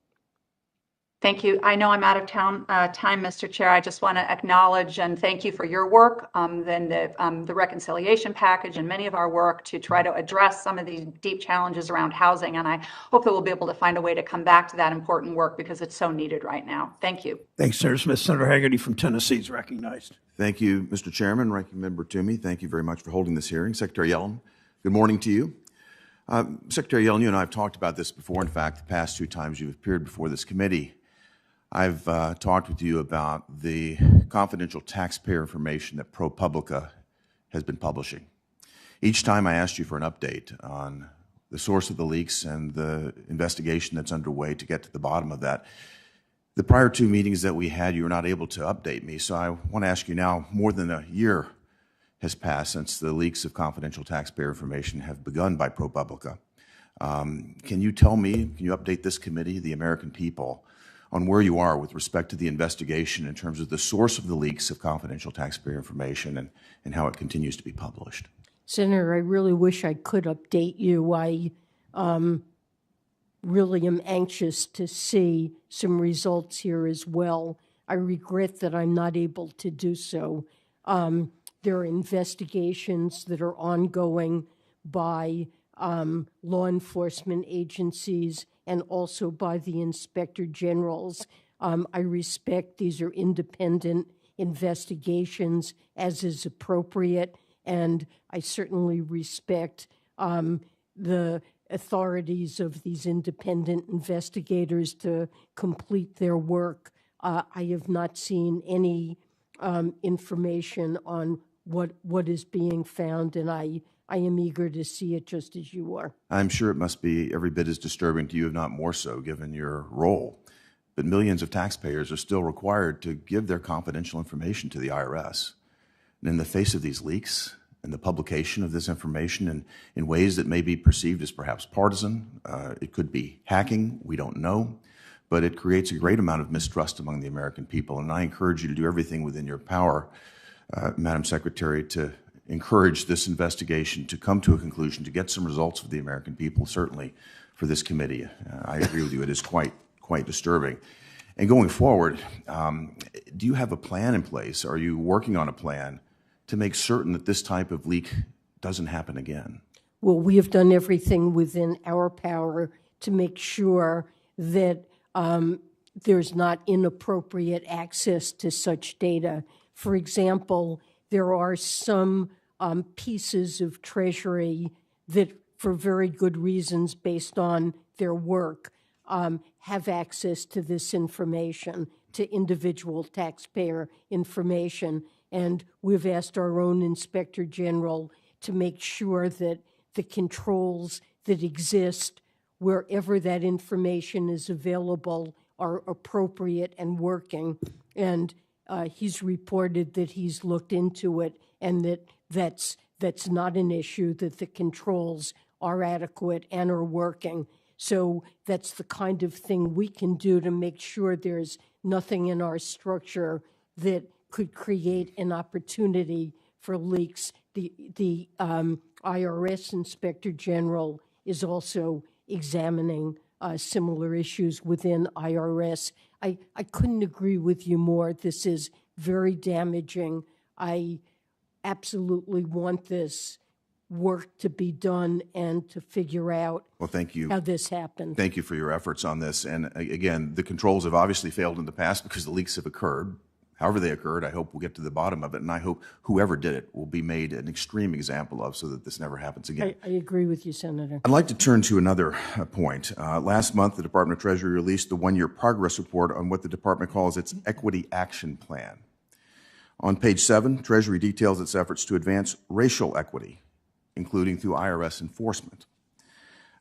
Thank you. I know I'm out of time, Mr. Chair. I just want to acknowledge and thank you for your work, then the reconciliation package, and many of our work to try to address some of these deep challenges around housing. And I hope that we'll be able to find a way to come back to that important work, because it's so needed right now. Thank you. Thanks, Senator Smith. Senator Hagerty from Tennessee is recognized. Thank you, Mr. Chairman. Ranking Member Toomey, thank you very much for holding this hearing. Secretary Yellen, good morning to you. Secretary Yellen, you and I have talked about this before. In fact, the past two times you've appeared before this committee, I've talked with you about the confidential taxpayer information that ProPublica has been publishing. Each time I asked you for an update on the source of the leaks and the investigation that's underway to get to the bottom of that. The prior two meetings that we had, you were not able to update me, so I want to ask you now, more than a year has passed since the leaks of confidential taxpayer information have begun by ProPublica. Can you update this committee, the American people, on where you are with respect to the investigation in terms of the source of the leaks of confidential taxpayer information and how it continues to be published? Senator, I really wish I could update you. I really am anxious to see some results here as well. I regret that I'm not able to do so. There are investigations that are ongoing by law enforcement agencies and also by the inspector generals. I respect these are independent investigations as is appropriate, and I certainly respect the authorities of these independent investigators to complete their work. I have not seen any information on what is being found, and I am eager to see it just as you are. I'm sure it must be every bit as disturbing to you, if not more so, given your role. But millions of taxpayers are still required to give their confidential information to the IRS. And in the face of these leaks and the publication of this information in ways that may be perceived as perhaps partisan, it could be hacking, we don't know, but it creates a great amount of mistrust among the American people. And I encourage you to do everything within your power, Madam Secretary, to encourage this investigation to come to a conclusion, to get some results for the American people, certainly for this committee. I agree with you, it is quite disturbing. And going forward, do you have a plan in place? Are you working on a plan to make certain that this type of leak doesn't happen again? Well, we have done everything within our power to make sure that there's not inappropriate access to such data. For example, there are some pieces of Treasury that, for very good reasons based on their work, have access to this information, to individual taxpayer information. And we've asked our own Inspector General to make sure that the controls that exist wherever that information is available are appropriate and working. And he's reported that he's looked into it and that's not an issue, that the controls are adequate and are working. So that's the kind of thing we can do to make sure there's nothing in our structure that could create an opportunity for leaks. The IRS Inspector General is also examining similar issues within IRS. I couldn't agree with you more. This is very damaging. I absolutely want this work to be done and to figure out how this happened. Thank you for your efforts on this. And again, the controls have obviously failed in the past because the leaks have occurred. However they occurred, I hope we'll get to the bottom of it, and I hope whoever did it will be made an extreme example of so that this never happens again. I agree with you, Senator. I'd like to turn to another point. Last month, the Department of Treasury released the one-year progress report on what the department calls its Equity Action Plan. On page 7, Treasury details its efforts to advance racial equity, including through IRS enforcement.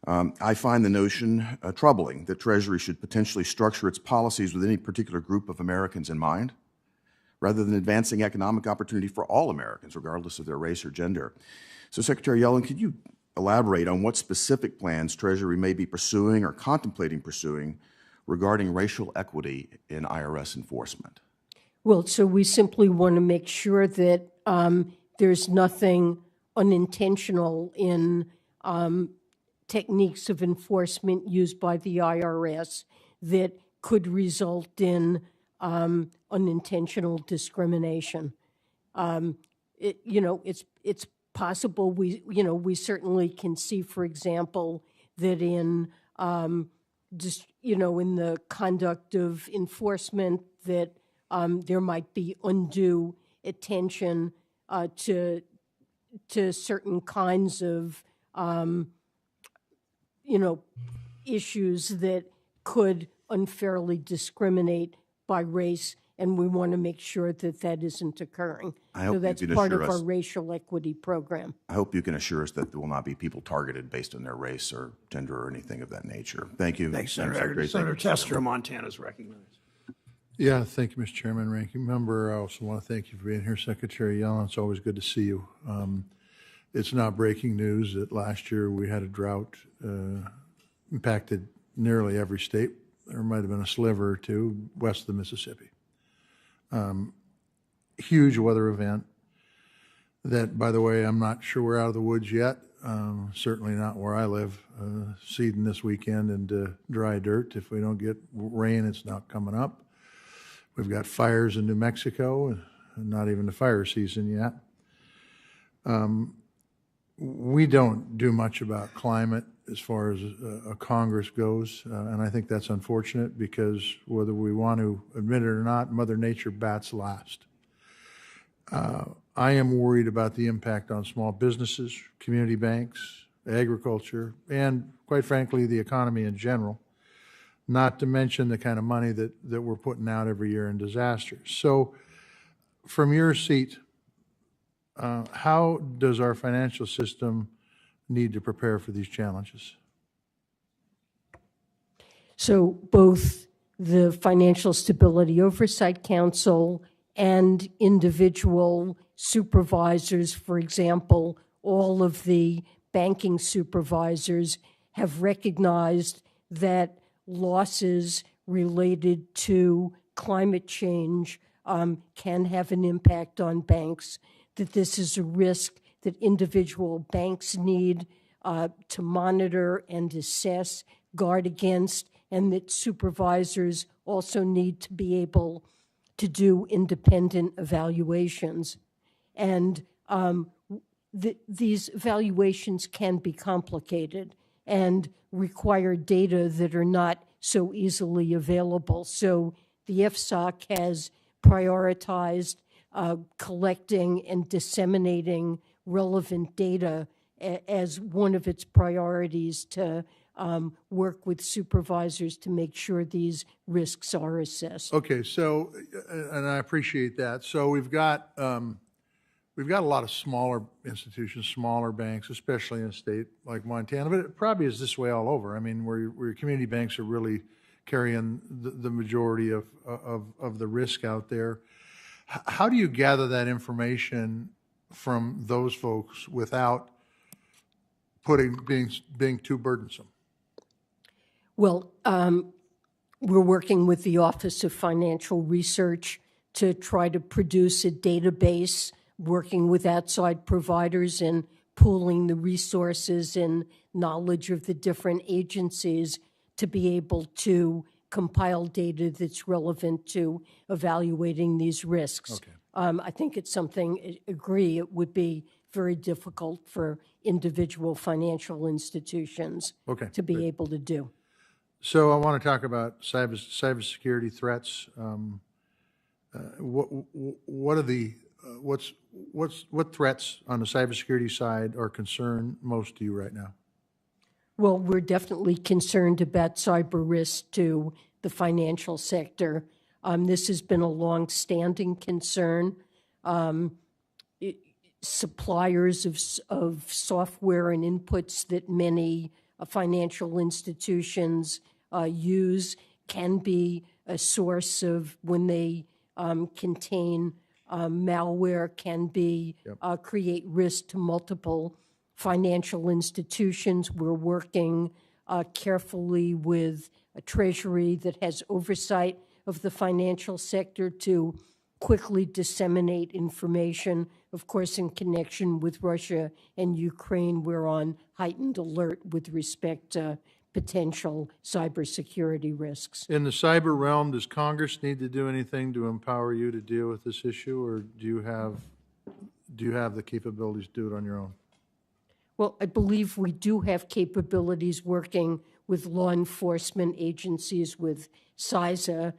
I find the notion troubling that Treasury should potentially structure its policies with any particular group of Americans in mind, rather than advancing economic opportunity for all Americans, regardless of their race or gender. So, Secretary Yellen, could you elaborate on what specific plans Treasury may be pursuing or contemplating pursuing regarding racial equity in IRS enforcement? Well, so we simply want to make sure that there's nothing unintentional in techniques of enforcement used by the IRS that could result in unintentional discrimination. It's possible. We certainly can see, for example, that in in the conduct of enforcement that there might be undue attention to certain kinds of issues that could unfairly discriminate by race, and we want to make sure that that isn't occurring. So that's part of our racial equity program. I hope you can assure us that there will not be people targeted based on their race or gender or anything of that nature. Thank you. Thanks, Senator. Senator Tester of Montana is recognized. Yeah, thank you, Mr. Chairman, Ranking Member. I also want to thank you for being here, Secretary Yellen. It's always good to see you. It's not breaking news that last year we had a drought impacted nearly every state. There might have been a sliver or two west of the Mississippi. Huge weather event that, by the way, I'm not sure we're out of the woods yet. Certainly not where I live. Seeding this weekend into dry dirt. If we don't get rain, it's not coming up. We've got fires in New Mexico, and not even the fire season yet. We don't do much about climate as far as Congress goes, and I think that's unfortunate because whether we want to admit it or not, Mother Nature bats last. I am worried about the impact on small businesses, community banks, agriculture, and quite frankly, the economy in general, not to mention the kind of money that we're putting out every year in disasters. So from your seat, how does our financial system need to prepare for these challenges? So both the Financial Stability Oversight Council and individual supervisors, for example, all of the banking supervisors have recognized that losses related to climate change can have an impact on banks, that this is a risk that individual banks need to monitor and assess, guard against, and that supervisors also need to be able to do independent evaluations. And these evaluations can be complicated and require data that are not so easily available. So the FSOC has prioritized collecting and disseminating relevant data as one of its priorities to work with supervisors to make sure these risks are assessed. Okay, so, and I appreciate that. So we've got a lot of smaller institutions, smaller banks, especially in a state like Montana, but it probably is this way all over. I mean, where community banks are really carrying the majority of the risk out there. How do you gather that information from those folks without being too burdensome? Well, we're working with the Office of Financial Research to try to produce a database, working with outside providers and pooling the resources and knowledge of the different agencies to be able to compile data that's relevant to evaluating these risks. Okay. I think it's something, I agree, it would be very difficult for individual financial institutions to be able to do. So I want to talk about cybersecurity threats. What threats on the cybersecurity side are concern most to you right now? Well, we're definitely concerned about cyber risk to the financial sector. This has been a long-standing concern. Suppliers of software and inputs that many financial institutions use can be a source of, when they contain malware, can be create risk to multiple financial institutions. We're working carefully with a Treasury that has oversight of the financial sector to quickly disseminate information. Of course, in connection with Russia and Ukraine, we're on heightened alert with respect to potential cybersecurity risks. In the cyber realm, does Congress need to do anything to empower you to deal with this issue, or do you have the capabilities to do it on your own? Well, I believe we do have capabilities working with law enforcement agencies, with CISA.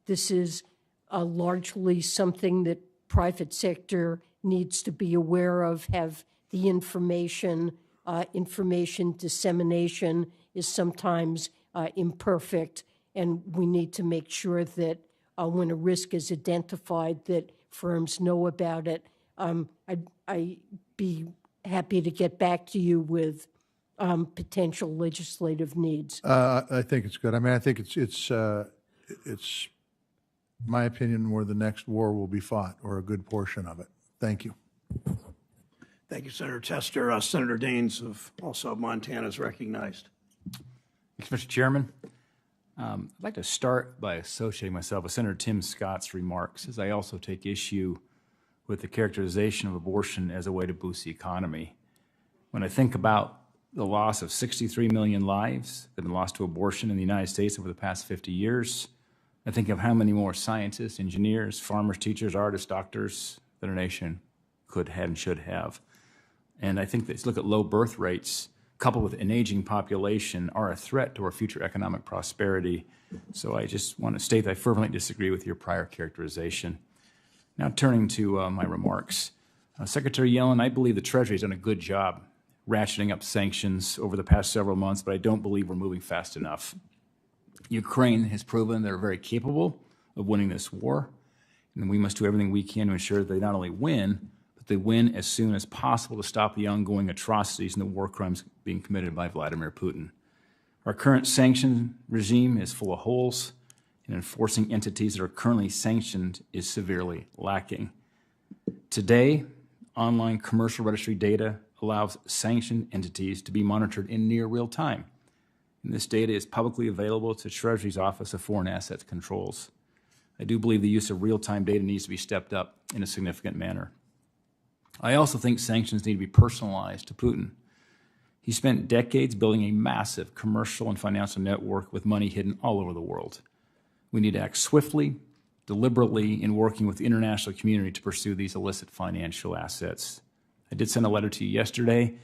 This is largely something that private sector needs to be aware of, have the information. Information dissemination is sometimes imperfect, and we need to make sure that when a risk is identified, that firms know about it. I'd be happy to get back to you with potential legislative needs. I think it's good. I mean, I think it's my opinion, where the next war will be fought, or a good portion of it. Thank you. Thank you, Senator Tester. Senator Daines of also Montana is recognized. Thanks, Mr. Chairman. I'd like to start by associating myself with Senator Tim Scott's remarks, as I also take issue with the characterization of abortion as a way to boost the economy. When I think about the loss of 63 million lives that have been lost to abortion in the United States over the past 50 years, I think of how many more scientists, engineers, farmers, teachers, artists, doctors that our nation could have and should have. And I think that look at low birth rates coupled with an aging population are a threat to our future economic prosperity. So I just want to state that I fervently disagree with your prior characterization. Now turning to my remarks. Secretary Yellen, I believe the Treasury has done a good job ratcheting up sanctions over the past several months, but I don't believe we're moving fast enough. Ukraine has proven they're very capable of winning this war, and we must do everything we can to ensure that they not only win, but they win as soon as possible to stop the ongoing atrocities and the war crimes being committed by Vladimir Putin. Our current sanction regime is full of holes, and enforcing entities that are currently sanctioned is severely lacking. Today, online commercial registry data allows sanctioned entities to be monitored in near real time. And this data is publicly available to Treasury's Office of Foreign Assets Controls. I do believe the use of real-time data needs to be stepped up in a significant manner. I also think sanctions need to be personalized to Putin. He spent decades building a massive commercial and financial network with money hidden all over the world. We need to act swiftly, deliberately in working with the international community to pursue these illicit financial assets. I did send a letter to you yesterday,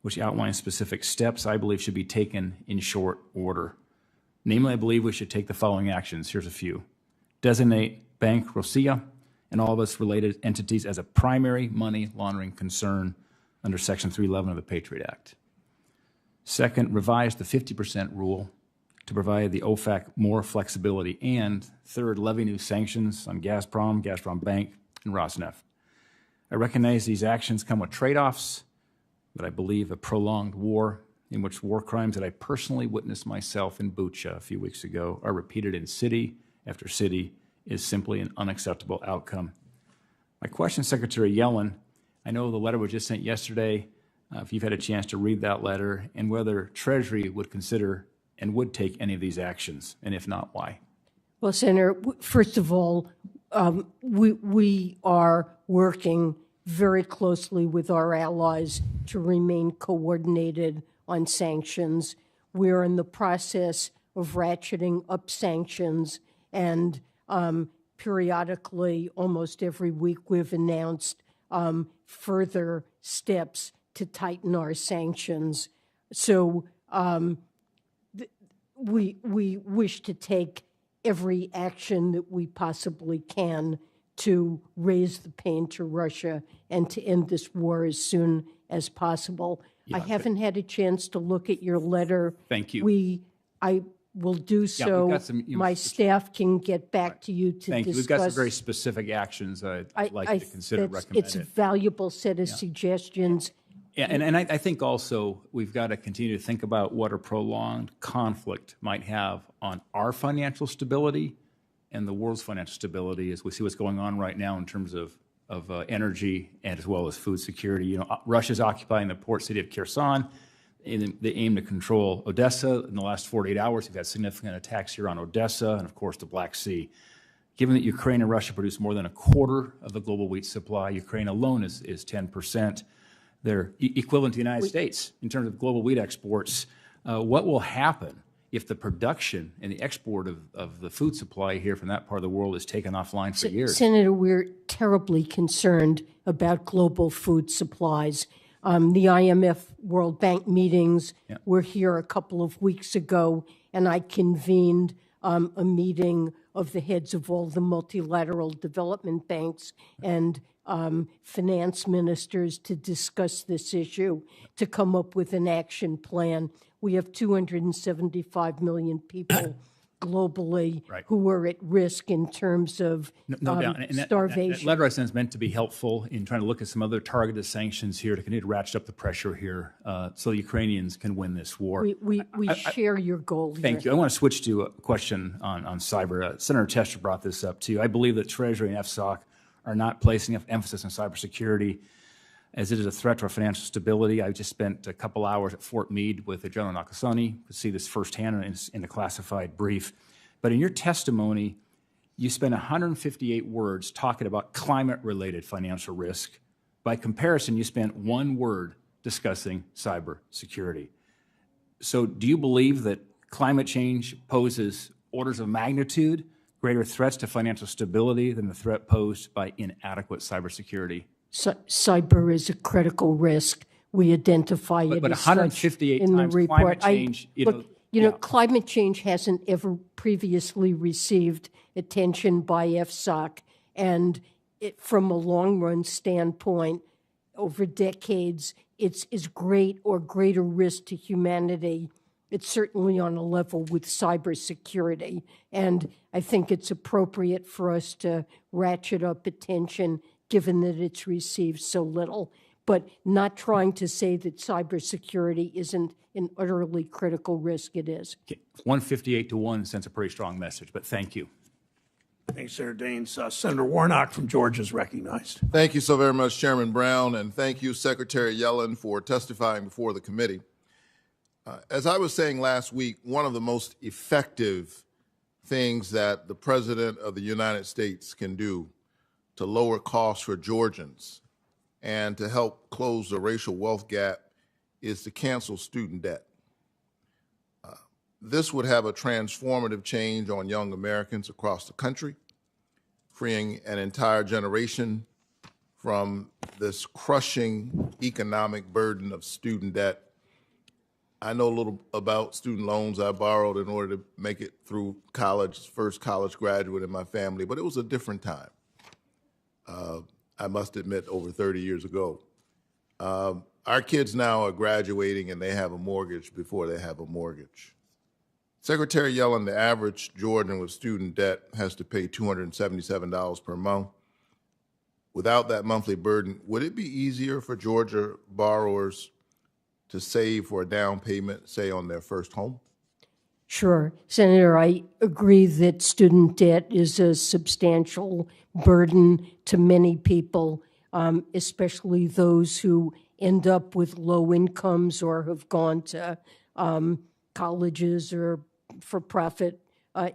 which outlines specific steps I believe should be taken in short order. Namely, I believe we should take the following actions. Here's a few. Designate Bank Rosia and all of its related entities as a primary money laundering concern under Section 311 of the Patriot Act. Second, revise the 50% rule to provide the OFAC more flexibility. And third, levy new sanctions on Gazprom, Gazprom Bank, and Rosneft. I recognize these actions come with trade-offs, but I believe a prolonged war in which war crimes that I personally witnessed myself in Bucha a few weeks ago are repeated in city after city is simply an unacceptable outcome. My question, Secretary Yellen, I know the letter was just sent yesterday, if you've had a chance to read that letter, and whether Treasury would consider and would take any of these actions, and if not, why? Well, Senator, first of all, we are working very closely with our allies to remain coordinated on sanctions. We're in the process of ratcheting up sanctions, and periodically, almost every week, we've announced further steps to tighten our sanctions. So we wish to take every action that we possibly can to raise the pain to Russia and to end this war as soon as possible. I haven't had a chance to look at your letter. Thank you. I will do so. We've got some, My staff can get back to you to Thank you. discuss. We've got some very specific actions I'd like to consider recommending. It's a valuable set of suggestions. Yeah, and I think also we've got to continue to think about what a prolonged conflict might have on our financial stability and the world's financial stability as we see what's going on right now in terms of energy and as well as food security. You know, Russia's occupying the port city of Kherson. And they aim to control Odessa. In the last 48 hours, we've had significant attacks here on Odessa and, of course, the Black Sea. Given that Ukraine and Russia produce more than a quarter of the global wheat supply, Ukraine alone is 10%. They're equivalent to the United States in terms of global wheat exports. What will happen if the production and the export of the food supply here from that part of the world is taken offline for years? Senator, we're terribly concerned about global food supplies. The IMF World Bank meetings were here a couple of weeks ago, and I convened a meeting of the heads of all the multilateral development banks and finance ministers to discuss this issue, to come up with an action plan. We have 275 million people globally Right. who are at risk in terms of No doubt. And starvation. that letter I sent is meant to be helpful in trying to look at some other targeted sanctions here to continue to ratchet up the pressure here so the Ukrainians can win this war. We share your goal here. Thank you. I want to switch to a question on cyber. Senator Tester brought this up too. I believe that Treasury and FSOC are not placing enough emphasis on cybersecurity as it is a threat to our financial stability. I just spent a couple hours at Fort Meade with General Nakasone to see this firsthand in the classified brief. But in your testimony, you spent 158 words talking about climate-related financial risk. By comparison, you spent 1 word discussing cybersecurity. So do you believe that climate change poses orders of magnitude greater threats to financial stability than the threat posed by inadequate cybersecurity? Cyber is a critical risk. We identify it But as 158 such in the times report. climate change, Climate change hasn't ever previously received attention by FSOC, and from a long-run standpoint, over decades, it's great or greater risk to humanity. It's certainly on a level with cybersecurity, and I think it's appropriate for us to ratchet up attention given that it's received so little, but not trying to say that cybersecurity isn't an utterly critical risk. It is. 158 to 1 sends a pretty strong message, but thank you. Thanks, Senator Daines. Senator Warnock from Georgia is recognized. Thank you so very much, Chairman Brown, and thank you, Secretary Yellen, for testifying before the committee. As I was saying last week, one of the most effective things that the President of the United States can do to lower costs for Georgians and to help close the racial wealth gap is to cancel student debt. This would have a transformative change on young Americans across the country, freeing an entire generation from this crushing economic burden of student debt. I know a little about student loans I borrowed in order to make it through college, first college graduate in my family, but it was a different time. I must admit, over 30 years ago. Our kids now are graduating and they have a mortgage before they have a mortgage. Secretary Yellen, the average Georgian with student debt has to pay $277 per month. Without that monthly burden, would it be easier for Georgia borrowers to save for a down payment, say, on their first home? Sure. Senator, I agree that student debt is a substantial burden to many people, especially those who end up with low incomes or have gone to colleges or for-profit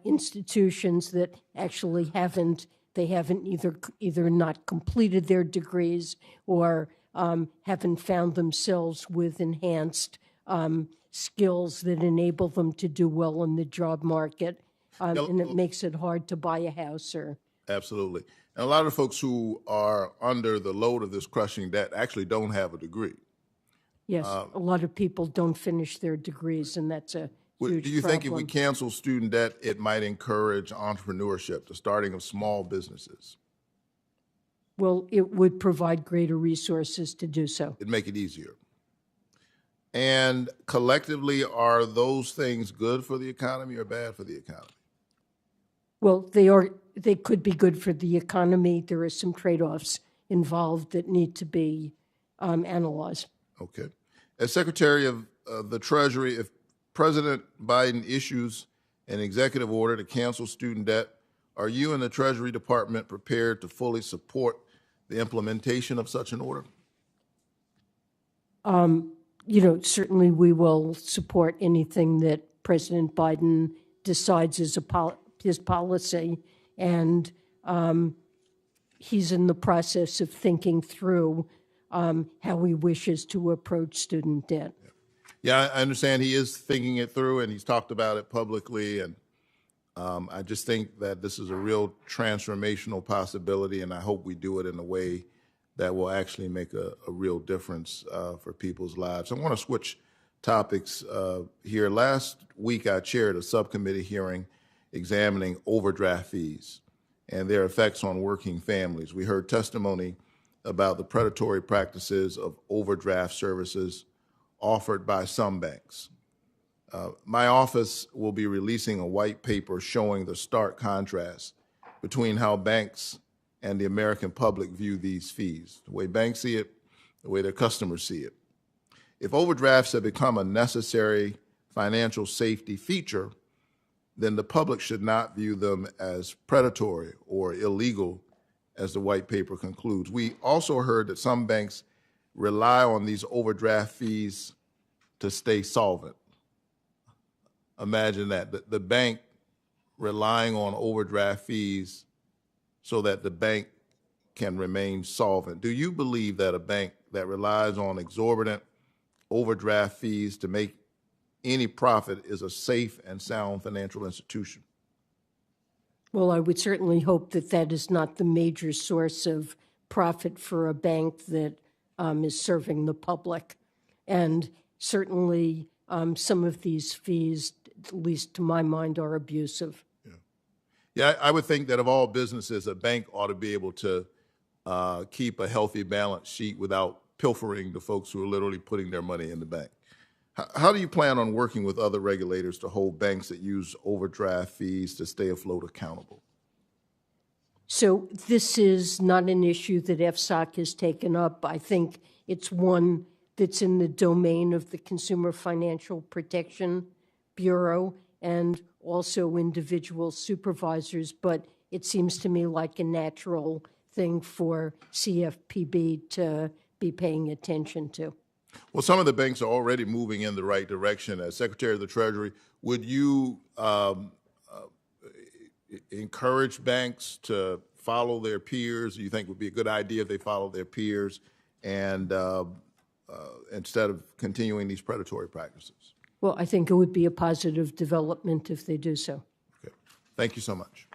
institutions that actually haven't either not completed their degrees or haven't found themselves with enhanced skills that enable them to do well in the job market, and it makes it hard to buy a house or. Absolutely. And a lot of folks who are under the load of this crushing debt actually don't have a degree. Yes, a lot of people don't finish their degrees, and that's a huge Do you problem. think if we cancel student debt, it might encourage entrepreneurship, the starting of small businesses? Well, it would provide greater resources to do so. It'd make it easier. And collectively, are those things good for the economy or bad for the economy? Well, they could be good for the economy. There are some trade-offs involved that need to be analyzed. Okay. As Secretary of the Treasury, if President Biden issues an executive order to cancel student debt, are you and the Treasury Department prepared to fully support the implementation of such an order? Certainly we will support anything that President Biden decides is his policy, and he's in the process of thinking through how he wishes to approach student debt. Yeah, I understand he is thinking it through, and he's talked about it publicly, and I just think that this is a real transformational possibility, and I hope we do it in a way that will actually make a real difference for people's lives. I want to switch topics here. Last week, I chaired a subcommittee hearing examining overdraft fees and their effects on working families. We heard testimony about the predatory practices of overdraft services offered by some banks. My office will be releasing a white paper showing the stark contrast between how banks and the American public view these fees, the way banks see it, the way their customers see it. If overdrafts have become a necessary financial safety feature, then the public should not view them as predatory or illegal, as the white paper concludes. We also heard that some banks rely on these overdraft fees to stay solvent. Imagine that, the bank relying on overdraft fees so that the bank can remain solvent. Do you believe that a bank that relies on exorbitant overdraft fees to make any profit is a safe and sound financial institution? Well, I would certainly hope that that is not the major source of profit for a bank that is serving the public. And certainly some of these fees, at least to my mind, are abusive. Yeah, I would think that of all businesses, a bank ought to be able to keep a healthy balance sheet without pilfering the folks who are literally putting their money in the bank. How do you plan on working with other regulators to hold banks that use overdraft fees to stay afloat accountable? So this is not an issue that FSOC has taken up. I think it's one that's in the domain of the Consumer Financial Protection Bureau and also individual supervisors, but it seems to me like a natural thing for CFPB to be paying attention to. Well, some of the banks are already moving in the right direction. As Secretary of the Treasury, would you encourage banks to follow their peers? Do you think it would be a good idea if they follow their peers and instead of continuing these predatory practices? Well, I think it would be a positive development if they do so. Okay. Thank you so much.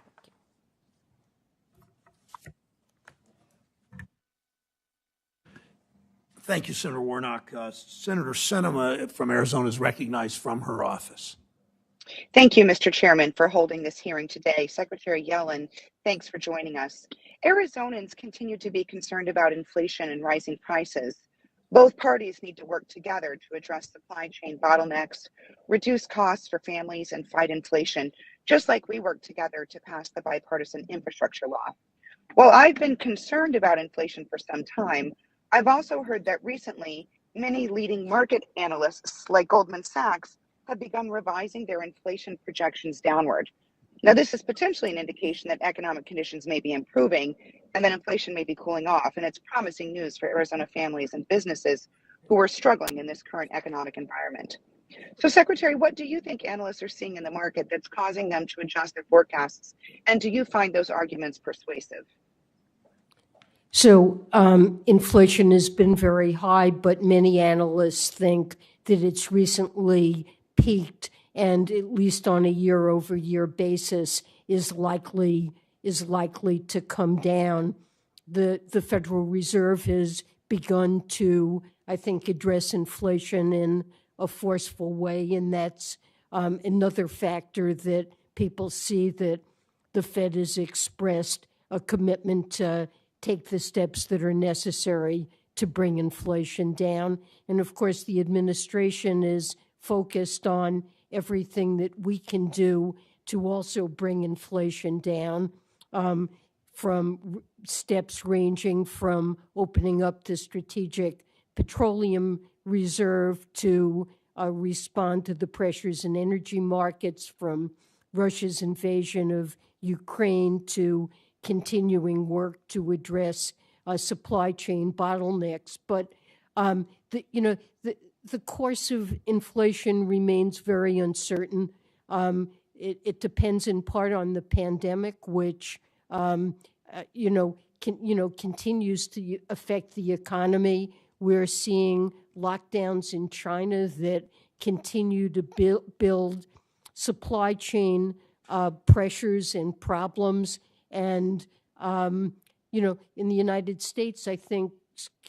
Thank you, Senator Warnock. Senator Sinema from Arizona is recognized from her office. Thank you, Mr. Chairman, for holding this hearing today. Secretary Yellen, thanks for joining us. Arizonans continue to be concerned about inflation and rising prices. Both parties need to work together to address supply chain bottlenecks, reduce costs for families, and fight inflation, just like we worked together to pass the bipartisan infrastructure law. While I've been concerned about inflation for some time, I've also heard that recently many leading market analysts like Goldman Sachs have begun revising their inflation projections downward. Now, this is potentially an indication that economic conditions may be improving and that inflation may be cooling off, and it's promising news for Arizona families and businesses who are struggling in this current economic environment. So, Secretary, what do you think analysts are seeing in the market that's causing them to adjust their forecasts, and do you find those arguments persuasive? So inflation has been very high, but many analysts think that it's recently peaked and at least on a year-over-year basis is likely to come down. The Federal Reserve has begun to, I think, address inflation in a forceful way, and that's another factor that people see that the Fed has expressed a commitment to take the steps that are necessary to bring inflation down. And of course, the administration is focused on everything that we can do to also bring inflation down, from steps ranging from opening up the Strategic Petroleum Reserve to respond to the pressures in energy markets, from Russia's invasion of Ukraine to continuing work to address supply chain bottlenecks. But the course of inflation remains very uncertain. It depends in part on the pandemic, which continues to affect the economy. We're seeing lockdowns in China that continue to build supply chain pressures and problems. And, in the United States, I think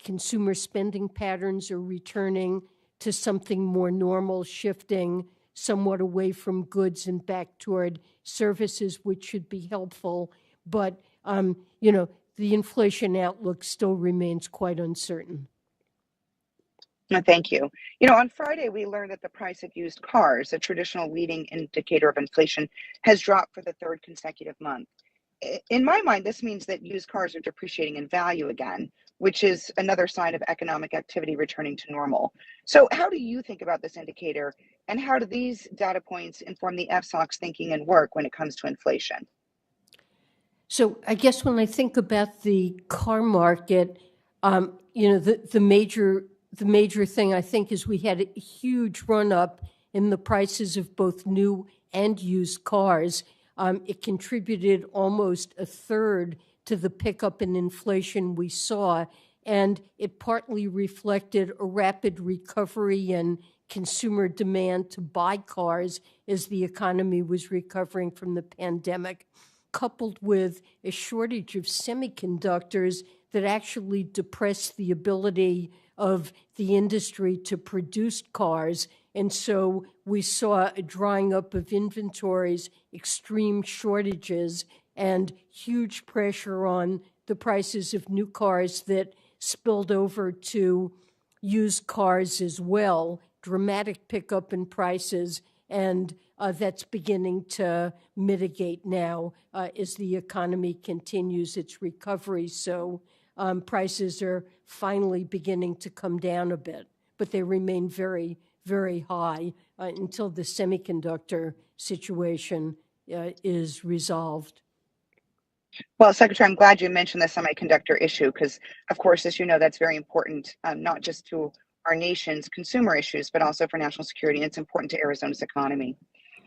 consumer spending patterns are returning to something more normal, shifting somewhat away from goods and back toward services, which should be helpful. But, the inflation outlook still remains quite uncertain. Thank you. On Friday, we learned that the price of used cars, a traditional leading indicator of inflation, has dropped for the third consecutive month. In my mind, this means that used cars are depreciating in value again, which is another sign of economic activity returning to normal. So, how do you think about this indicator, and how do these data points inform the FSOC's thinking and work when it comes to inflation? So I guess when I think about the car market, the major thing I think is we had a huge run up in the prices of both new and used cars. It contributed almost a third to the pickup in inflation we saw, and it partly reflected a rapid recovery in consumer demand to buy cars as the economy was recovering from the pandemic, coupled with a shortage of semiconductors that actually depressed the ability of the industry to produce cars. And so we saw a drying up of inventories, extreme shortages, and huge pressure on the prices of new cars that spilled over to used cars as well, dramatic pickup in prices, and that's beginning to mitigate now as the economy continues its recovery. So prices are finally beginning to come down a bit, but they remain very, very high until the semiconductor situation is resolved. Well, Secretary, I'm glad you mentioned the semiconductor issue because, of course, as you know, that's very important, not just to our nation's consumer issues, but also for national security, and it's important to Arizona's economy.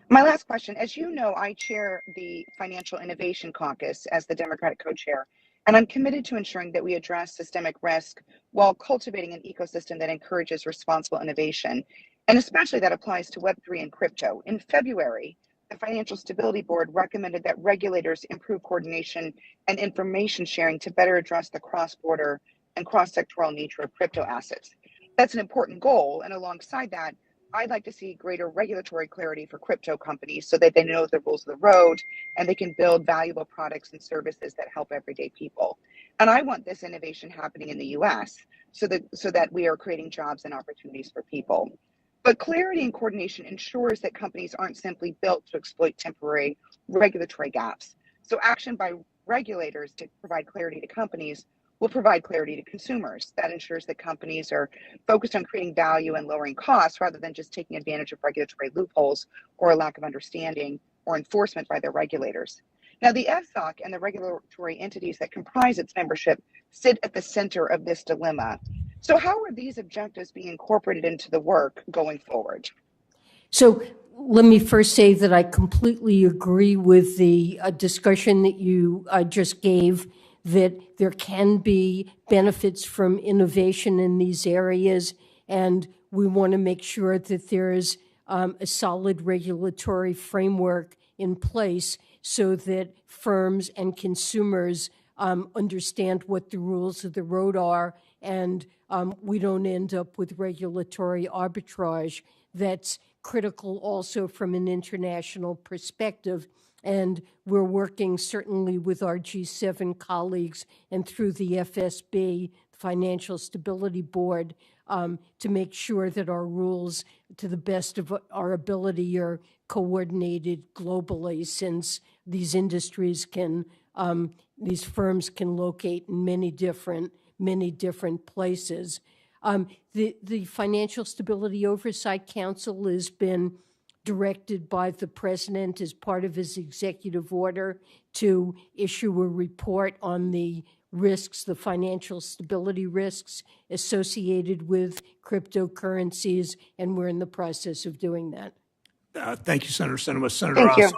My last question, as you know, I chair the Financial Innovation Caucus as the Democratic co-chair, and I'm committed to ensuring that we address systemic risk while cultivating an ecosystem that encourages responsible innovation, and especially that applies to Web3 and crypto. In February, the Financial Stability Board recommended that regulators improve coordination and information sharing to better address the cross-border and cross-sectoral nature of crypto assets. That's an important goal, and alongside that, I'd like to see greater regulatory clarity for crypto companies so that they know the rules of the road and they can build valuable products and services that help everyday people. And I want this innovation happening in the US so that we are creating jobs and opportunities for people. But clarity and coordination ensures that companies aren't simply built to exploit temporary regulatory gaps. So action by regulators to provide clarity to companies will provide clarity to consumers. That ensures that companies are focused on creating value and lowering costs rather than just taking advantage of regulatory loopholes or a lack of understanding or enforcement by their regulators. Now, the FSOC and the regulatory entities that comprise its membership sit at the center of this dilemma. So how are these objectives being incorporated into the work going forward? So let me first say that I completely agree with the discussion that you just gave, that there can be benefits from innovation in these areas, and we want to make sure that there's a solid regulatory framework in place so that firms and consumers understand what the rules of the road are, and we don't end up with regulatory arbitrage. That's critical also from an international perspective. And we're working certainly with our G7 colleagues and through the FSB, Financial Stability Board, to make sure that our rules, to the best of our ability, are coordinated globally, since these industries can, these firms can locate in many different places. The Financial Stability Oversight Council has been directed by the president as part of his executive order to issue a report on the risks, the financial stability risks associated with cryptocurrencies, and we're in the process of doing that. Thank you, Senator Sinema. Senator Thank you.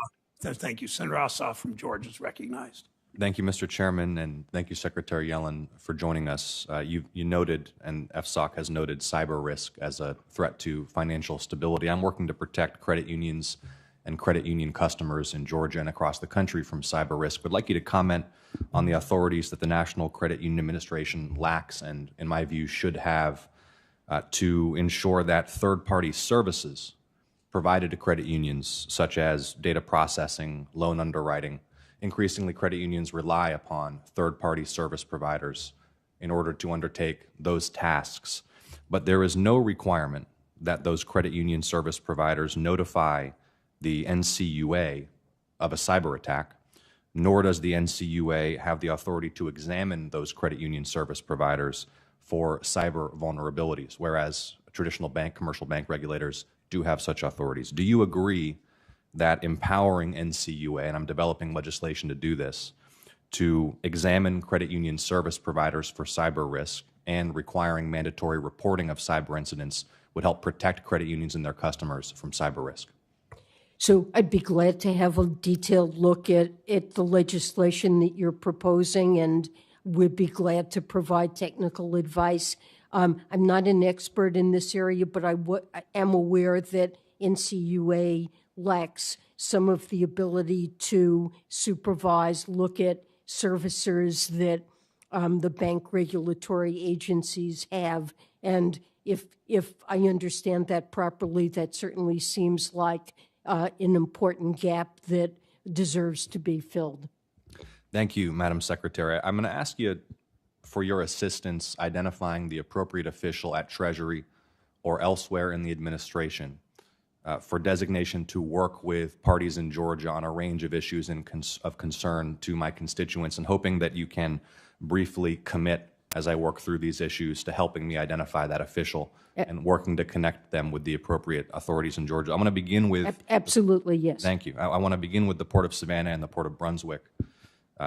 Ossoff. Thank you. Senator Ossoff from Georgia is recognized. Thank you, Mr. Chairman, and thank you, Secretary Yellen, for joining us. You noted, and FSOC has noted, cyber risk as a threat to financial stability. I'm working to protect credit unions and credit union customers in Georgia and across the country from cyber risk. Would like you to comment on the authorities that the National Credit Union Administration lacks and, in my view, should have to ensure that third-party services provided to credit unions, such as data processing, loan underwriting. Increasingly, credit unions rely upon third-party service providers in order to undertake those tasks. but there is no requirement that those credit union service providers notify the NCUA of a cyber attack, nor does the NCUA have the authority to examine those credit union service providers for cyber vulnerabilities, whereas traditional commercial bank regulators do have such authorities. Do you agree that empowering NCUA, and I'm developing legislation to do this, to examine credit union service providers for cyber risk and requiring mandatory reporting of cyber incidents would help protect credit unions and their customers from cyber risk? So I'd be glad to have a detailed look at the legislation that you're proposing, and would be glad to provide technical advice. I'm not an expert in this area, but I am aware that NCUA lacks some of the ability to supervise, look at servicers that the bank regulatory agencies have. And if I understand that properly, that certainly seems like an important gap that deserves to be filled. Thank you, Madam Secretary. I'm going to ask you for your assistance identifying the appropriate official at Treasury or elsewhere in the administration for designation to work with parties in Georgia on a range of issues of concern to my constituents, and hoping that you can briefly commit as I work through these issues to helping me identify that official and working to connect them with the appropriate authorities in Georgia. I'm going to begin with... Absolutely, yes. Thank you. I want to begin with the Port of Savannah and the Port of Brunswick.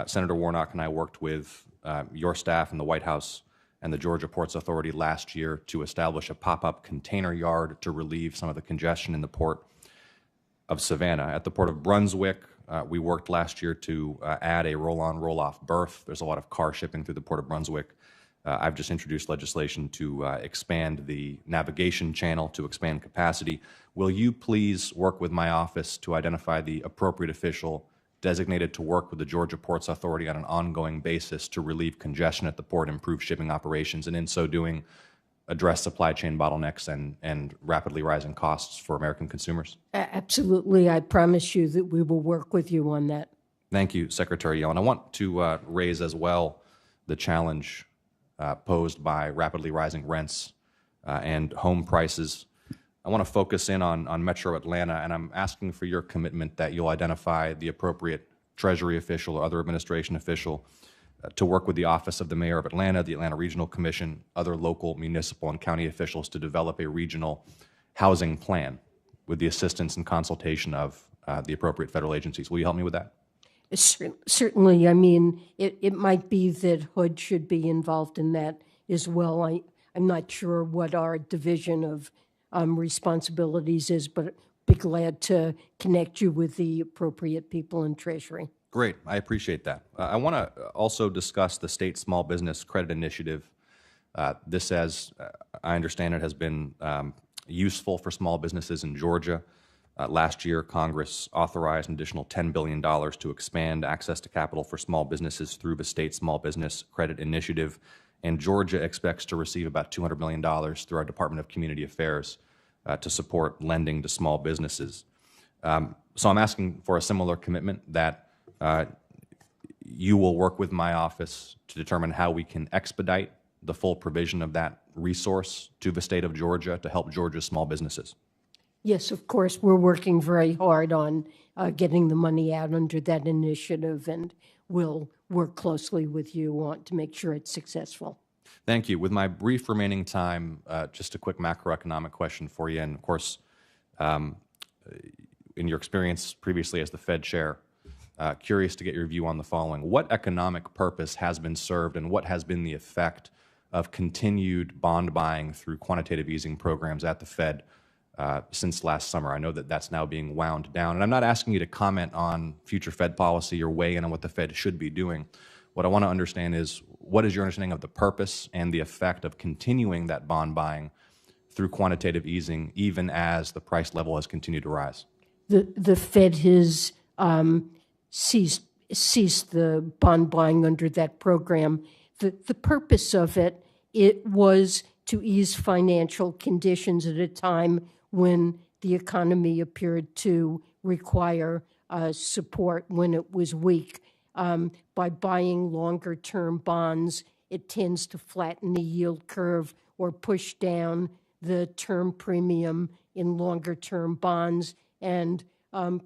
Senator Warnock and I worked with your staff in the White House and the Georgia Ports Authority last year to establish a pop-up container yard to relieve some of the congestion in the Port of Savannah. At the Port of Brunswick, we worked last year to add a roll-on, roll-off berth. There's a lot of car shipping through the Port of Brunswick. I've just introduced legislation to expand the navigation channel, to expand capacity. Will you please work with my office to identify the appropriate official designated to work with the Georgia Ports Authority on an ongoing basis to relieve congestion at the port, improve shipping operations, and in so doing, address supply chain bottlenecks and rapidly rising costs for American consumers? Absolutely. I promise you that we will work with you on that. Thank you, Secretary Yellen. I want to raise as well the challenge posed by rapidly rising rents and home prices. I want to focus in on Metro Atlanta, and I'm asking for your commitment that you'll identify the appropriate Treasury official or other administration official to work with the Office of the Mayor of Atlanta, the Atlanta Regional Commission, other local, municipal, and county officials to develop a regional housing plan with the assistance and consultation of the appropriate federal agencies. Will you help me with that? Certainly. I mean, it might be that HUD should be involved in that as well. I'm not sure what our division of responsibilities is, but be glad to connect you with the appropriate people in Treasury. Great. I appreciate that. I want to also discuss the State Small Business Credit Initiative. This, as I understand it, has been useful for small businesses in Georgia. Last year, Congress authorized an additional $10 billion to expand access to capital for small businesses through the State Small Business Credit Initiative, and Georgia expects to receive about $200 million through our Department of Community Affairs to support lending to small businesses. So I'm asking for a similar commitment that you will work with my office to determine how we can expedite the full provision of that resource to the state of Georgia to help Georgia's small businesses. Yes, of course. We're working very hard on getting the money out under that initiative, and we'll work closely with you on to make sure it's successful. Thank you. With my brief remaining time, just a quick macroeconomic question for you. And of course, in your experience previously as the Fed chair, curious to get your view on the following. What economic purpose has been served and what has been the effect of continued bond buying through quantitative easing programs at the Fed since last summer? I know that that's now being wound down. And I'm not asking you to comment on future Fed policy or weigh in on what the Fed should be doing. What I want to understand is, what is your understanding of the purpose and the effect of continuing that bond buying through quantitative easing, even as the price level has continued to rise? The Fed has ceased the bond buying under that program. The purpose of it was to ease financial conditions at a time when the economy appeared to require support when it was weak. By buying longer-term bonds, it tends to flatten the yield curve or push down the term premium in longer-term bonds and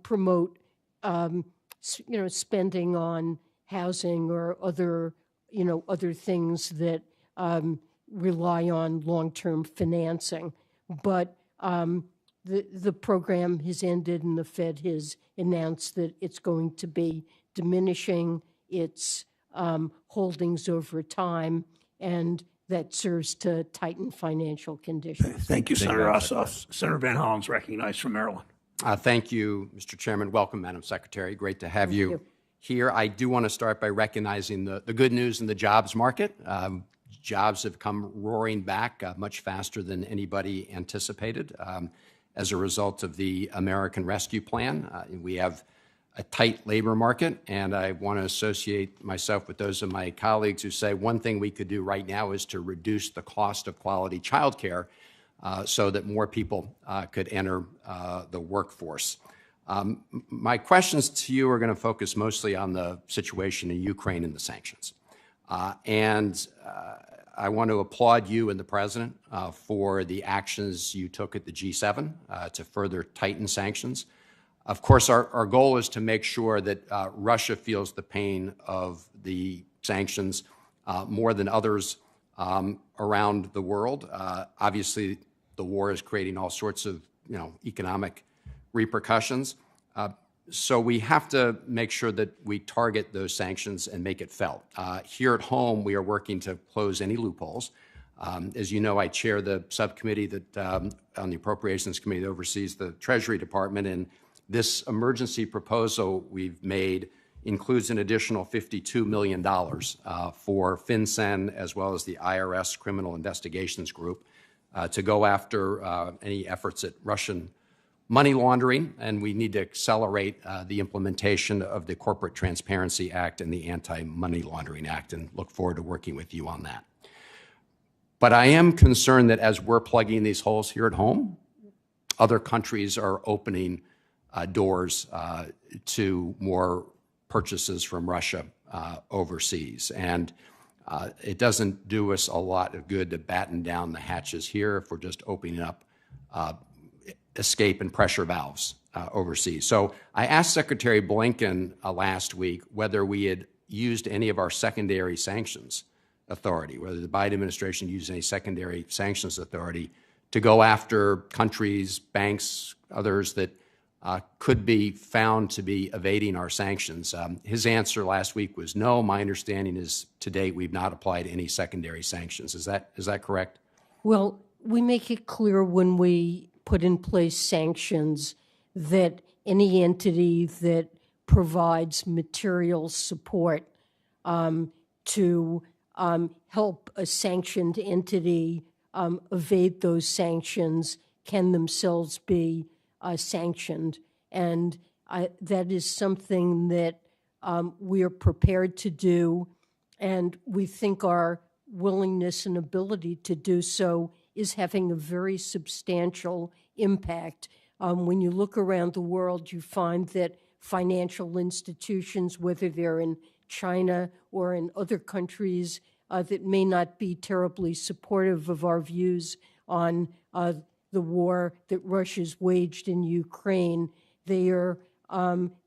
promote, spending on housing or other things that rely on long-term financing. But the program has ended, and the Fed has announced that it's going to be diminishing its holdings over time, and that serves to tighten financial conditions. Thank you, Senator Ossoff. Senator Van Hollen's recognized from Maryland. Thank you, Mr. Chairman. Welcome, Madam Secretary. Great to have you here. I do want to start by recognizing the good news in the jobs market. Jobs have come roaring back much faster than anybody anticipated as a result of the American Rescue Plan. We have a tight labor market, and I want to associate myself with those of my colleagues who say one thing we could do right now is to reduce the cost of quality childcare so that more people could enter the workforce. My questions to you are going to focus mostly on the situation in Ukraine and the sanctions. I want to applaud you and the President for the actions you took at the G7 to further tighten sanctions. Of course, our goal is to make sure that Russia feels the pain of the sanctions more than others around the world. Obviously, the war is creating all sorts of economic repercussions. So we have to make sure that we target those sanctions and make it felt. Here at home, we are working to close any loopholes. As you know, I chair the subcommittee that on the Appropriations Committee that oversees the Treasury Department, and this emergency proposal we've made includes an additional $52 million for FinCEN as well as the IRS Criminal Investigations Group to go after any efforts at Russian money laundering, and we need to accelerate the implementation of the Corporate Transparency Act and the Anti-Money Laundering Act, and look forward to working with you on that. But I am concerned that as we're plugging these holes here at home, other countries are opening doors to more purchases from Russia overseas. And it doesn't do us a lot of good to batten down the hatches here if we're just opening up escape and pressure valves overseas. So I asked Secretary Blinken last week whether we had used any of our secondary sanctions authority, whether the Biden administration used any secondary sanctions authority to go after countries, banks, others that could be found to be evading our sanctions. His answer last week was no. My understanding is to date we've not applied any secondary sanctions. Is that correct? Well, we make it clear when we put in place sanctions that any entity that provides material support to help a sanctioned entity evade those sanctions can themselves be sanctioned. And that is something that we are prepared to do, and we think our willingness and ability to do so is having a very substantial impact. When you look around the world, you find that financial institutions, whether they're in China or in other countries that may not be terribly supportive of our views on the war that Russia's waged in Ukraine, they are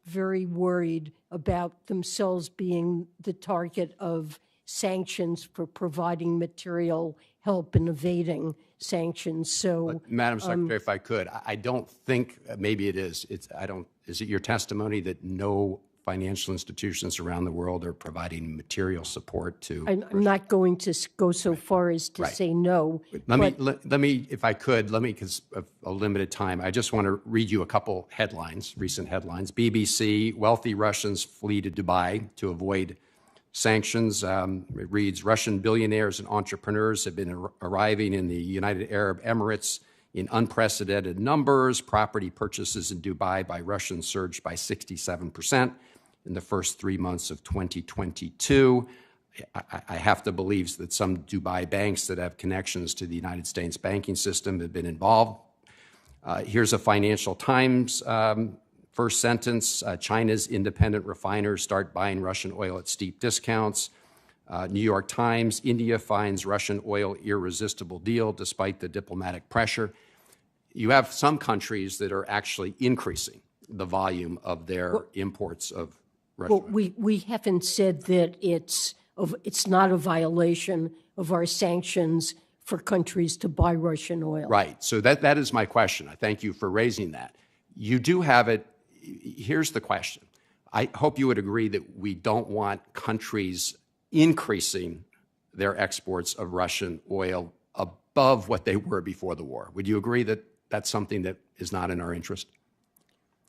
very worried about themselves being the target of sanctions for providing material help in evading sanctions. So, Madam Secretary, if I could, I don't think, maybe it is. Is it your testimony that no financial institutions around the world are providing material support to? I'm not going to go so far as to say no. Let me, if I could, because of a limited time, I just want to read you a couple headlines, recent headlines. BBC: wealthy Russians flee to Dubai to avoid sanctions. It reads: Russian billionaires and entrepreneurs have been arriving in the United Arab Emirates in unprecedented numbers. Property purchases in Dubai by Russians surged by 67% in the first 3 months of 2022. I have to believe that some Dubai banks that have connections to the United States banking system have been involved. Here's a Financial Times first sentence: China's independent refiners start buying Russian oil at steep discounts. New York Times, India finds Russian oil irresistible deal despite the diplomatic pressure. You have some countries that are actually increasing the volume of their imports of Russian oil. Well, we haven't said that it's not a violation of our sanctions for countries to buy Russian oil. Right. So that is my question. I thank you for raising that. You do have it. Here's the question. I hope you would agree that we don't want countries increasing their exports of Russian oil above what they were before the war. Would you agree that that's something that is not in our interest?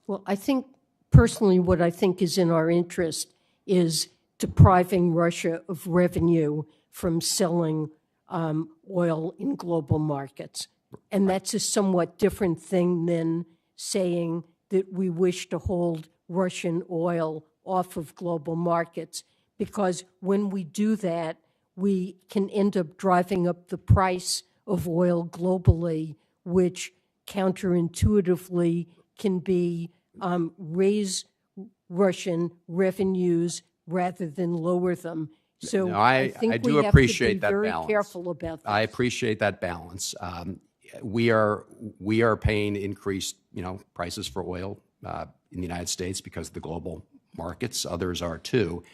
Well, I think personally what I think is in our interest is depriving Russia of revenue from selling oil in global markets. And that's a somewhat different thing than saying that we wish to hold Russian oil off of global markets, because when we do that, we can end up driving up the price of oil globally, which counterintuitively can be raise Russian revenues rather than lower them. So No, I think I do we have appreciate to be that very balance. careful about that. I appreciate that balance. We are paying increased, prices for oil in the United States because of the global markets. Others are too.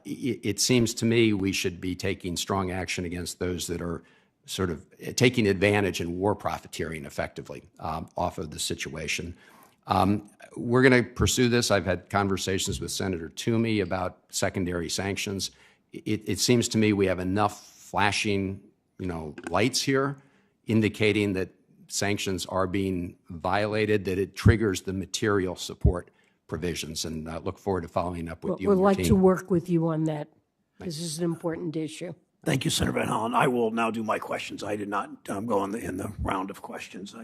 It seems to me we should be taking strong action against those that are sort of taking advantage and war profiteering effectively off of the situation. We're going to pursue this. I've had conversations with Senator Toomey about secondary sanctions. It seems to me we have enough flashing, lights here indicating that sanctions are being violated, that it triggers the material support provisions. And I look forward to following up with you We'd and your like team. to work with you on that. This is an important issue. Thank you, Senator Van Hollen. I will now do my questions. I did not go in the round of questions.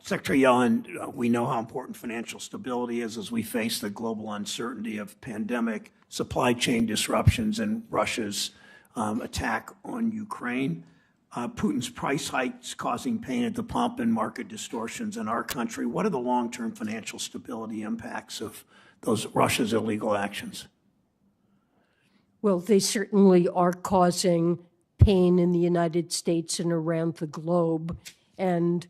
Secretary Yellen, we know how important financial stability is as we face the global uncertainty of pandemic, supply chain disruptions, and Russia's attack on Ukraine. Putin's price hikes causing pain at the pump and market distortions in our country. What are the long-term financial stability impacts of those Russia's illegal actions? Well, they certainly are causing pain in the United States and around the globe. And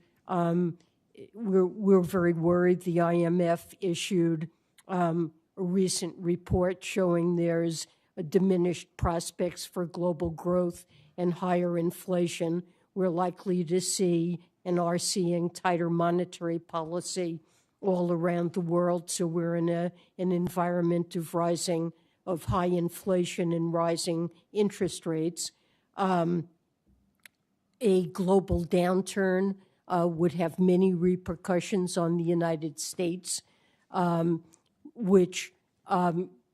we're very worried. The IMF issued a recent report showing there's diminished prospects for global growth and higher inflation. We're likely to see and are seeing tighter monetary policy all around the world. So we're in an environment of high inflation and rising interest rates. A global downturn would have many repercussions on the United States, which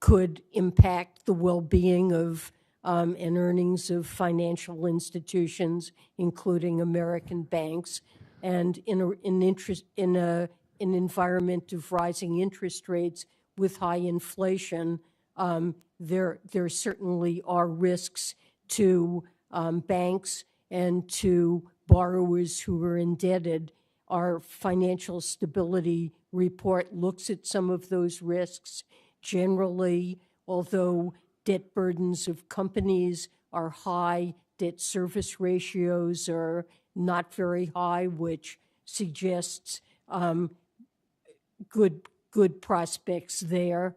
could impact the well-being of and earnings of financial institutions, including American banks. And in an environment of rising interest rates with high inflation, there certainly are risks to banks and to borrowers who are indebted. Our financial stability report looks at some of those risks. Generally, although debt burdens of companies are high, debt service ratios are not very high, which suggests good prospects there.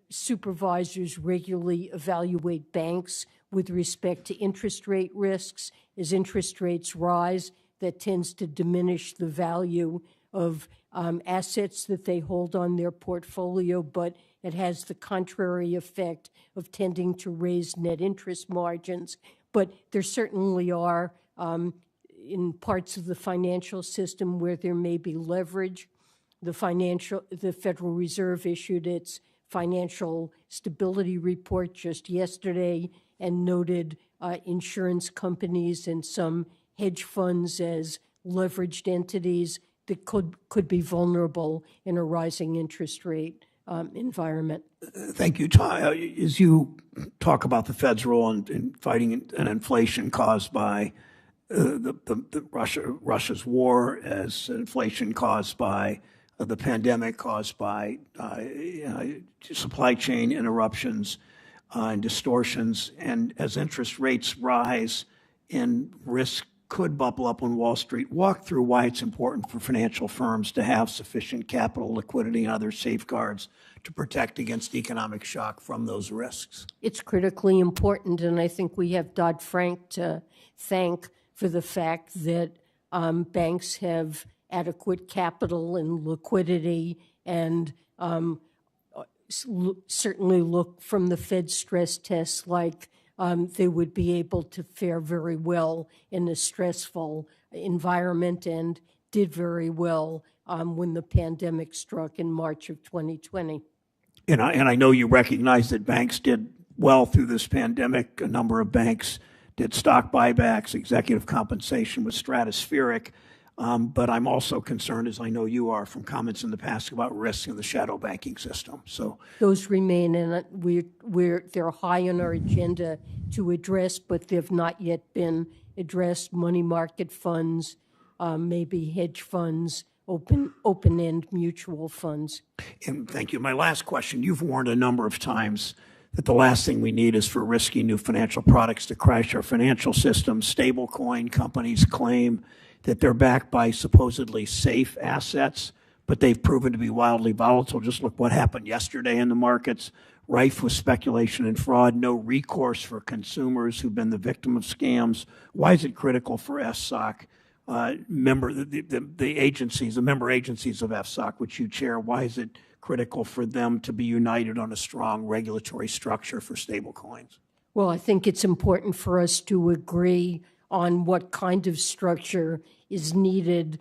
Supervisors regularly evaluate banks with respect to interest rate risks. As interest rates rise, that tends to diminish the value of assets that they hold on their portfolio, but it has the contrary effect of tending to raise net interest margins. But there certainly are in parts of the financial system where there may be leverage. The Federal Reserve issued its financial stability report just yesterday and noted insurance companies and some hedge funds as leveraged entities that could be vulnerable in a rising interest rate environment. Thank you, Ty. As you talk about the Fed's role in fighting an inflation caused by Russia's war, as inflation caused by the pandemic, caused by supply chain interruptions, and distortions. And as interest rates rise and risk could bubble up on Wall Street, walk through why it's important for financial firms to have sufficient capital, liquidity, and other safeguards to protect against economic shock from those risks. It's critically important, and I think we have Dodd-Frank to thank for the fact that banks have adequate capital and liquidity, and certainly look from the Fed stress tests like they would be able to fare very well in a stressful environment, and did very well when the pandemic struck in March of 2020. And I know you recognize that banks did well through this pandemic. A number of banks did stock buybacks. Executive compensation was stratospheric. But I'm also concerned, as I know you are, from comments in the past about risks in the shadow banking system. So those remain, and they're high on our agenda to address, but they've not yet been addressed. Money market funds, maybe hedge funds, open-end mutual funds. And thank you. My last question, you've warned a number of times that the last thing we need is for risky new financial products to crash our financial system. Stablecoin companies claim that they're backed by supposedly safe assets, but they've proven to be wildly volatile. Just look what happened yesterday in the markets, rife with speculation and fraud, no recourse for consumers who've been the victim of scams. Why is it critical for FSOC, the member agencies of FSOC, which you chair, why is it critical for them to be united on a strong regulatory structure for stablecoins? Well, I think it's important for us to agree on what kind of structure is needed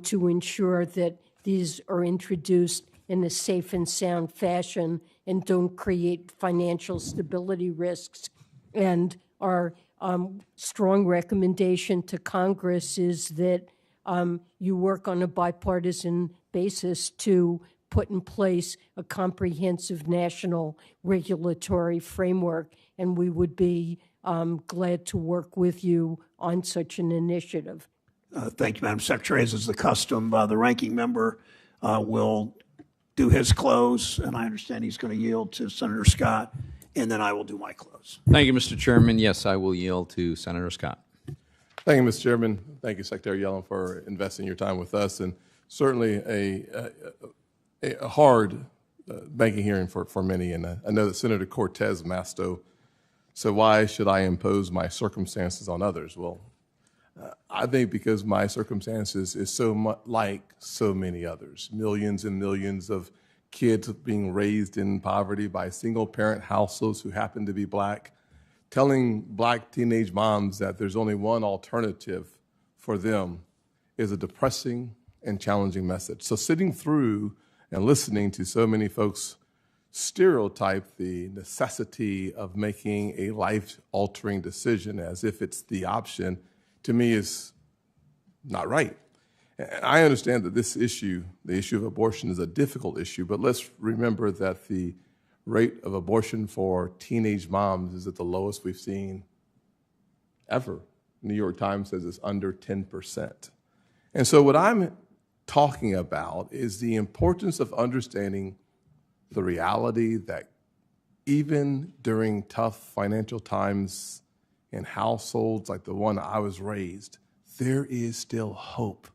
to ensure that these are introduced in a safe and sound fashion and don't create financial stability risks. And our strong recommendation to Congress is that you work on a bipartisan basis to put in place a comprehensive national regulatory framework, and we would be glad to work with you on such an initiative. Thank you, Madam Secretary. As is the custom, the ranking member will do his close, and I understand he's going to yield to Senator Scott, and then I will do my close. Thank you, Mr. Chairman. Yes, I will yield to Senator Scott. Thank you, Mr. Chairman. Thank you, Secretary Yellen, for investing your time with us, and certainly a hard banking hearing for many. And I know that Senator Cortez Masto said, why should I impose my circumstances on others? Well, I think because my circumstances is so much like so many others. Millions and millions of kids being raised in poverty by single-parent households who happen to be black, telling black teenage moms that there's only one alternative for them is a depressing and challenging message. So sitting through and listening to so many folks stereotype the necessity of making a life-altering decision as if it's the option, to me is not right. And I understand that this issue, the issue of abortion, is a difficult issue, but let's remember that the rate of abortion for teenage moms is at the lowest we've seen ever. New York Times says it's under 10%. And so what I'm talking about is the importance of understanding the reality that even during tough financial times in households like the one I was raised, there is still hope.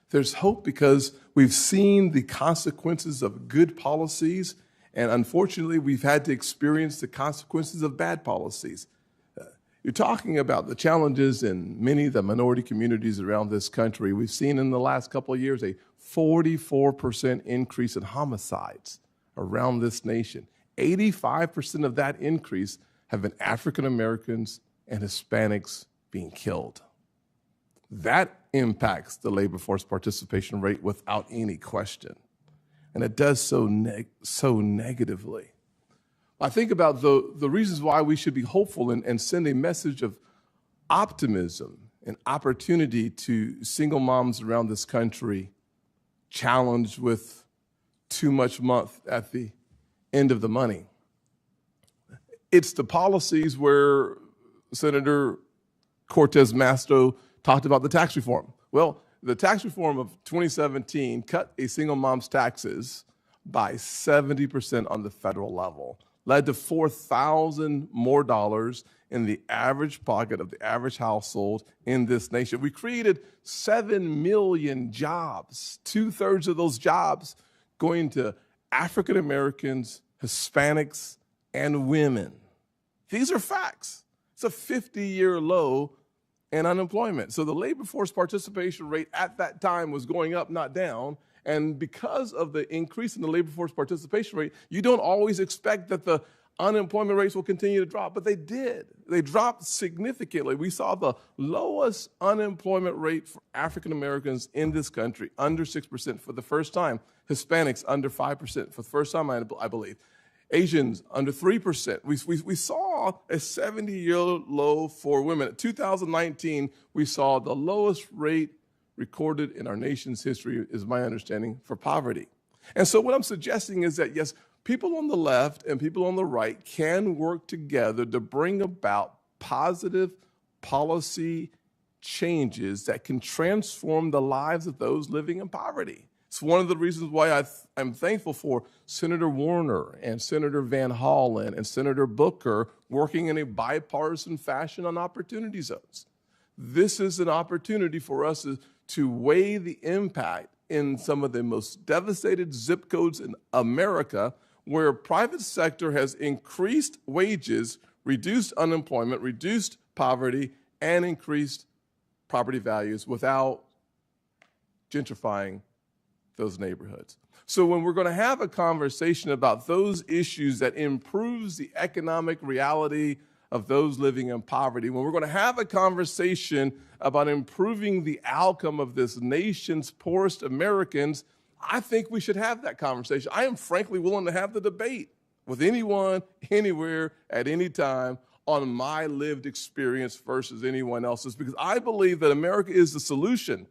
There's hope because we've seen the consequences of good policies, and unfortunately, we've had to experience the consequences of bad policies. You're talking about the challenges in many of the minority communities around this country. We've seen in the last couple of years a 44% increase in homicides around this nation. 85% of that increase have been African Americans and Hispanics being killed. That impacts the labor force participation rate without any question. And it does so negatively. I think about the reasons why we should be hopeful and send a message of optimism and opportunity to single moms around this country challenged with too much month at the end of the money. It's the policies where Senator Cortez Masto talked about the tax reform. Well, the tax reform of 2017 cut a single mom's taxes by 70% on the federal level. led to $4,000 more dollars in the average pocket of the average household in this nation. We created 7 million jobs, 2/3 of those jobs going to African Americans, Hispanics, and women. These are facts. It's a 50-year low in unemployment. So the labor force participation rate at that time was going up, not down. And because of the increase in the labor force participation rate, you don't always expect that the unemployment rates will continue to drop, but they did. They dropped significantly. We saw the lowest unemployment rate for African Americans in this country, under 6% for the first time. Hispanics, under 5% for the first time, I believe. Asians, under 3%. We saw a 70-year low for women. In 2019, we saw the lowest rate recorded in our nation's history, is my understanding, for poverty. And so what I'm suggesting is that, yes, people on the left and people on the right can work together to bring about positive policy changes that can transform the lives of those living in poverty. It's one of the reasons why I'm thankful for Senator Warner and Senator Van Hollen and Senator Booker working in a bipartisan fashion on opportunity zones. This is an opportunity for us to weigh the impact in some of the most devastated zip codes in America, where private sector has increased wages, reduced unemployment, reduced poverty, and increased property values without gentrifying those neighborhoods. So when we're going to have a conversation about those issues that improves the economic reality of those living in poverty, when we're going to have a conversation about improving the outcome of this nation's poorest Americans, I think we should have that conversation. I am frankly willing to have the debate with anyone, anywhere, at any time on my lived experience versus anyone else's, because I believe that America is the solution,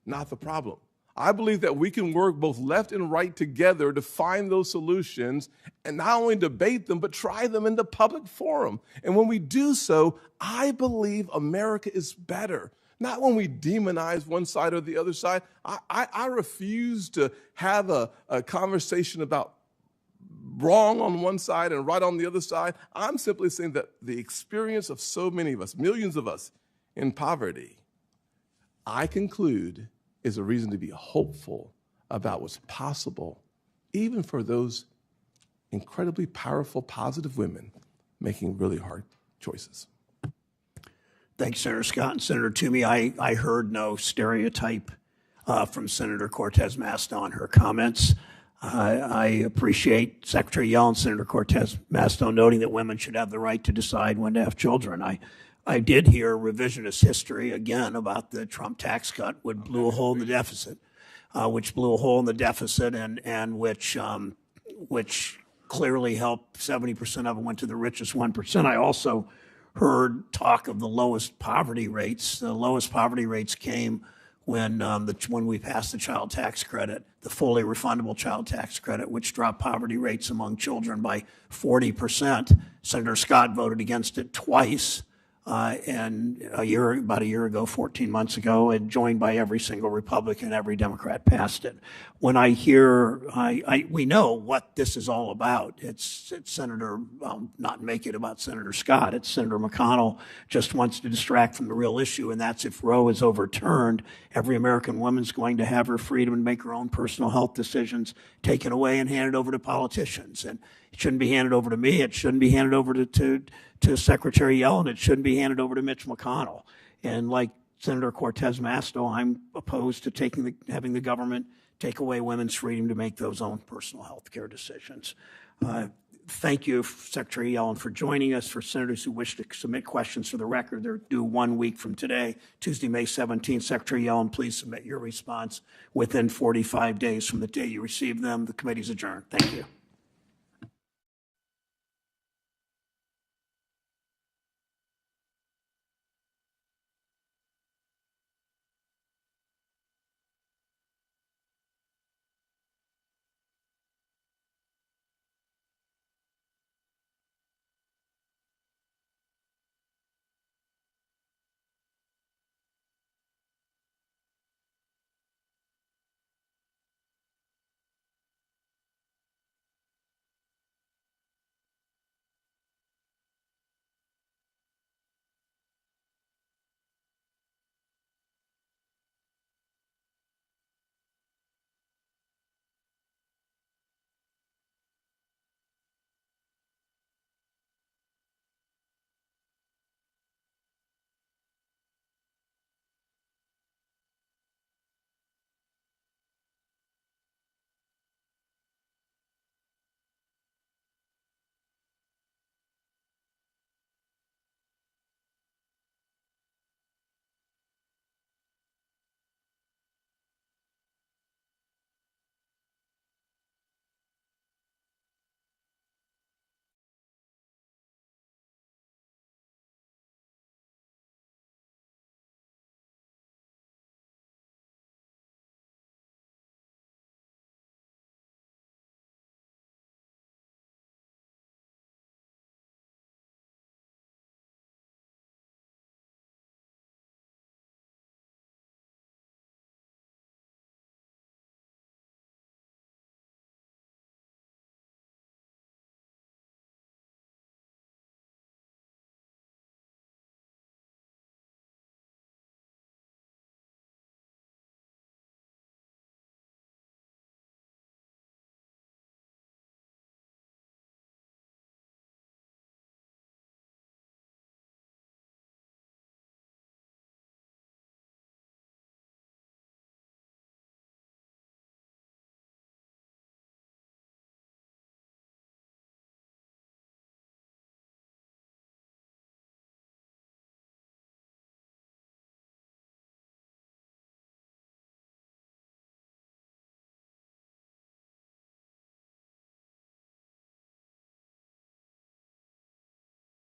not the problem. I believe that we can work both left and right together to find those solutions and not only debate them, but try them in the public forum. And when we do so, I believe America is better. Not when we demonize one side or the other side. I refuse to have a conversation about wrong on one side and right on the other side. I'm simply saying that the experience of so many of us, millions of us in poverty, I conclude is a reason to be hopeful about what's possible, even for those incredibly powerful, positive women making really hard choices. Thanks, Senator Scott and Senator Toomey. I heard no stereotype from Senator Cortez Masto on her comments. I appreciate Secretary Yellen, Senator Cortez Masto noting that women should have the right to decide when to have children. I did hear revisionist history again about the Trump tax cut, which blew a hole in the deficit, and which clearly helped. 70% of it went to the richest 1%. I also heard talk of the lowest poverty rates. The lowest poverty rates came when we passed the child tax credit, the fully refundable child tax credit, which dropped poverty rates among children by 40%. Senator Scott voted against it twice. And about a year ago, 14 months ago, and joined by every single Republican, every Democrat passed it. When I hear, we know what this is all about. It's Senator, not make it about Senator Scott. It's Senator McConnell just wants to distract from the real issue, and that's if Roe is overturned, every American woman's going to have her freedom to make her own personal health decisions taken away and handed over to politicians. And it shouldn't be handed over to me. It shouldn't be handed over to Secretary Yellen. It shouldn't be handed over to Mitch McConnell. And like Senator Cortez Masto, I'm opposed to having the government take away women's freedom to make those own personal health care decisions. Thank you, Secretary Yellen, for joining us. For senators who wish to submit questions for the record, they're due 1 week from today, Tuesday, May 17th. Secretary Yellen, please submit your response within 45 days from the day you receive them. The committee's adjourned. Thank you.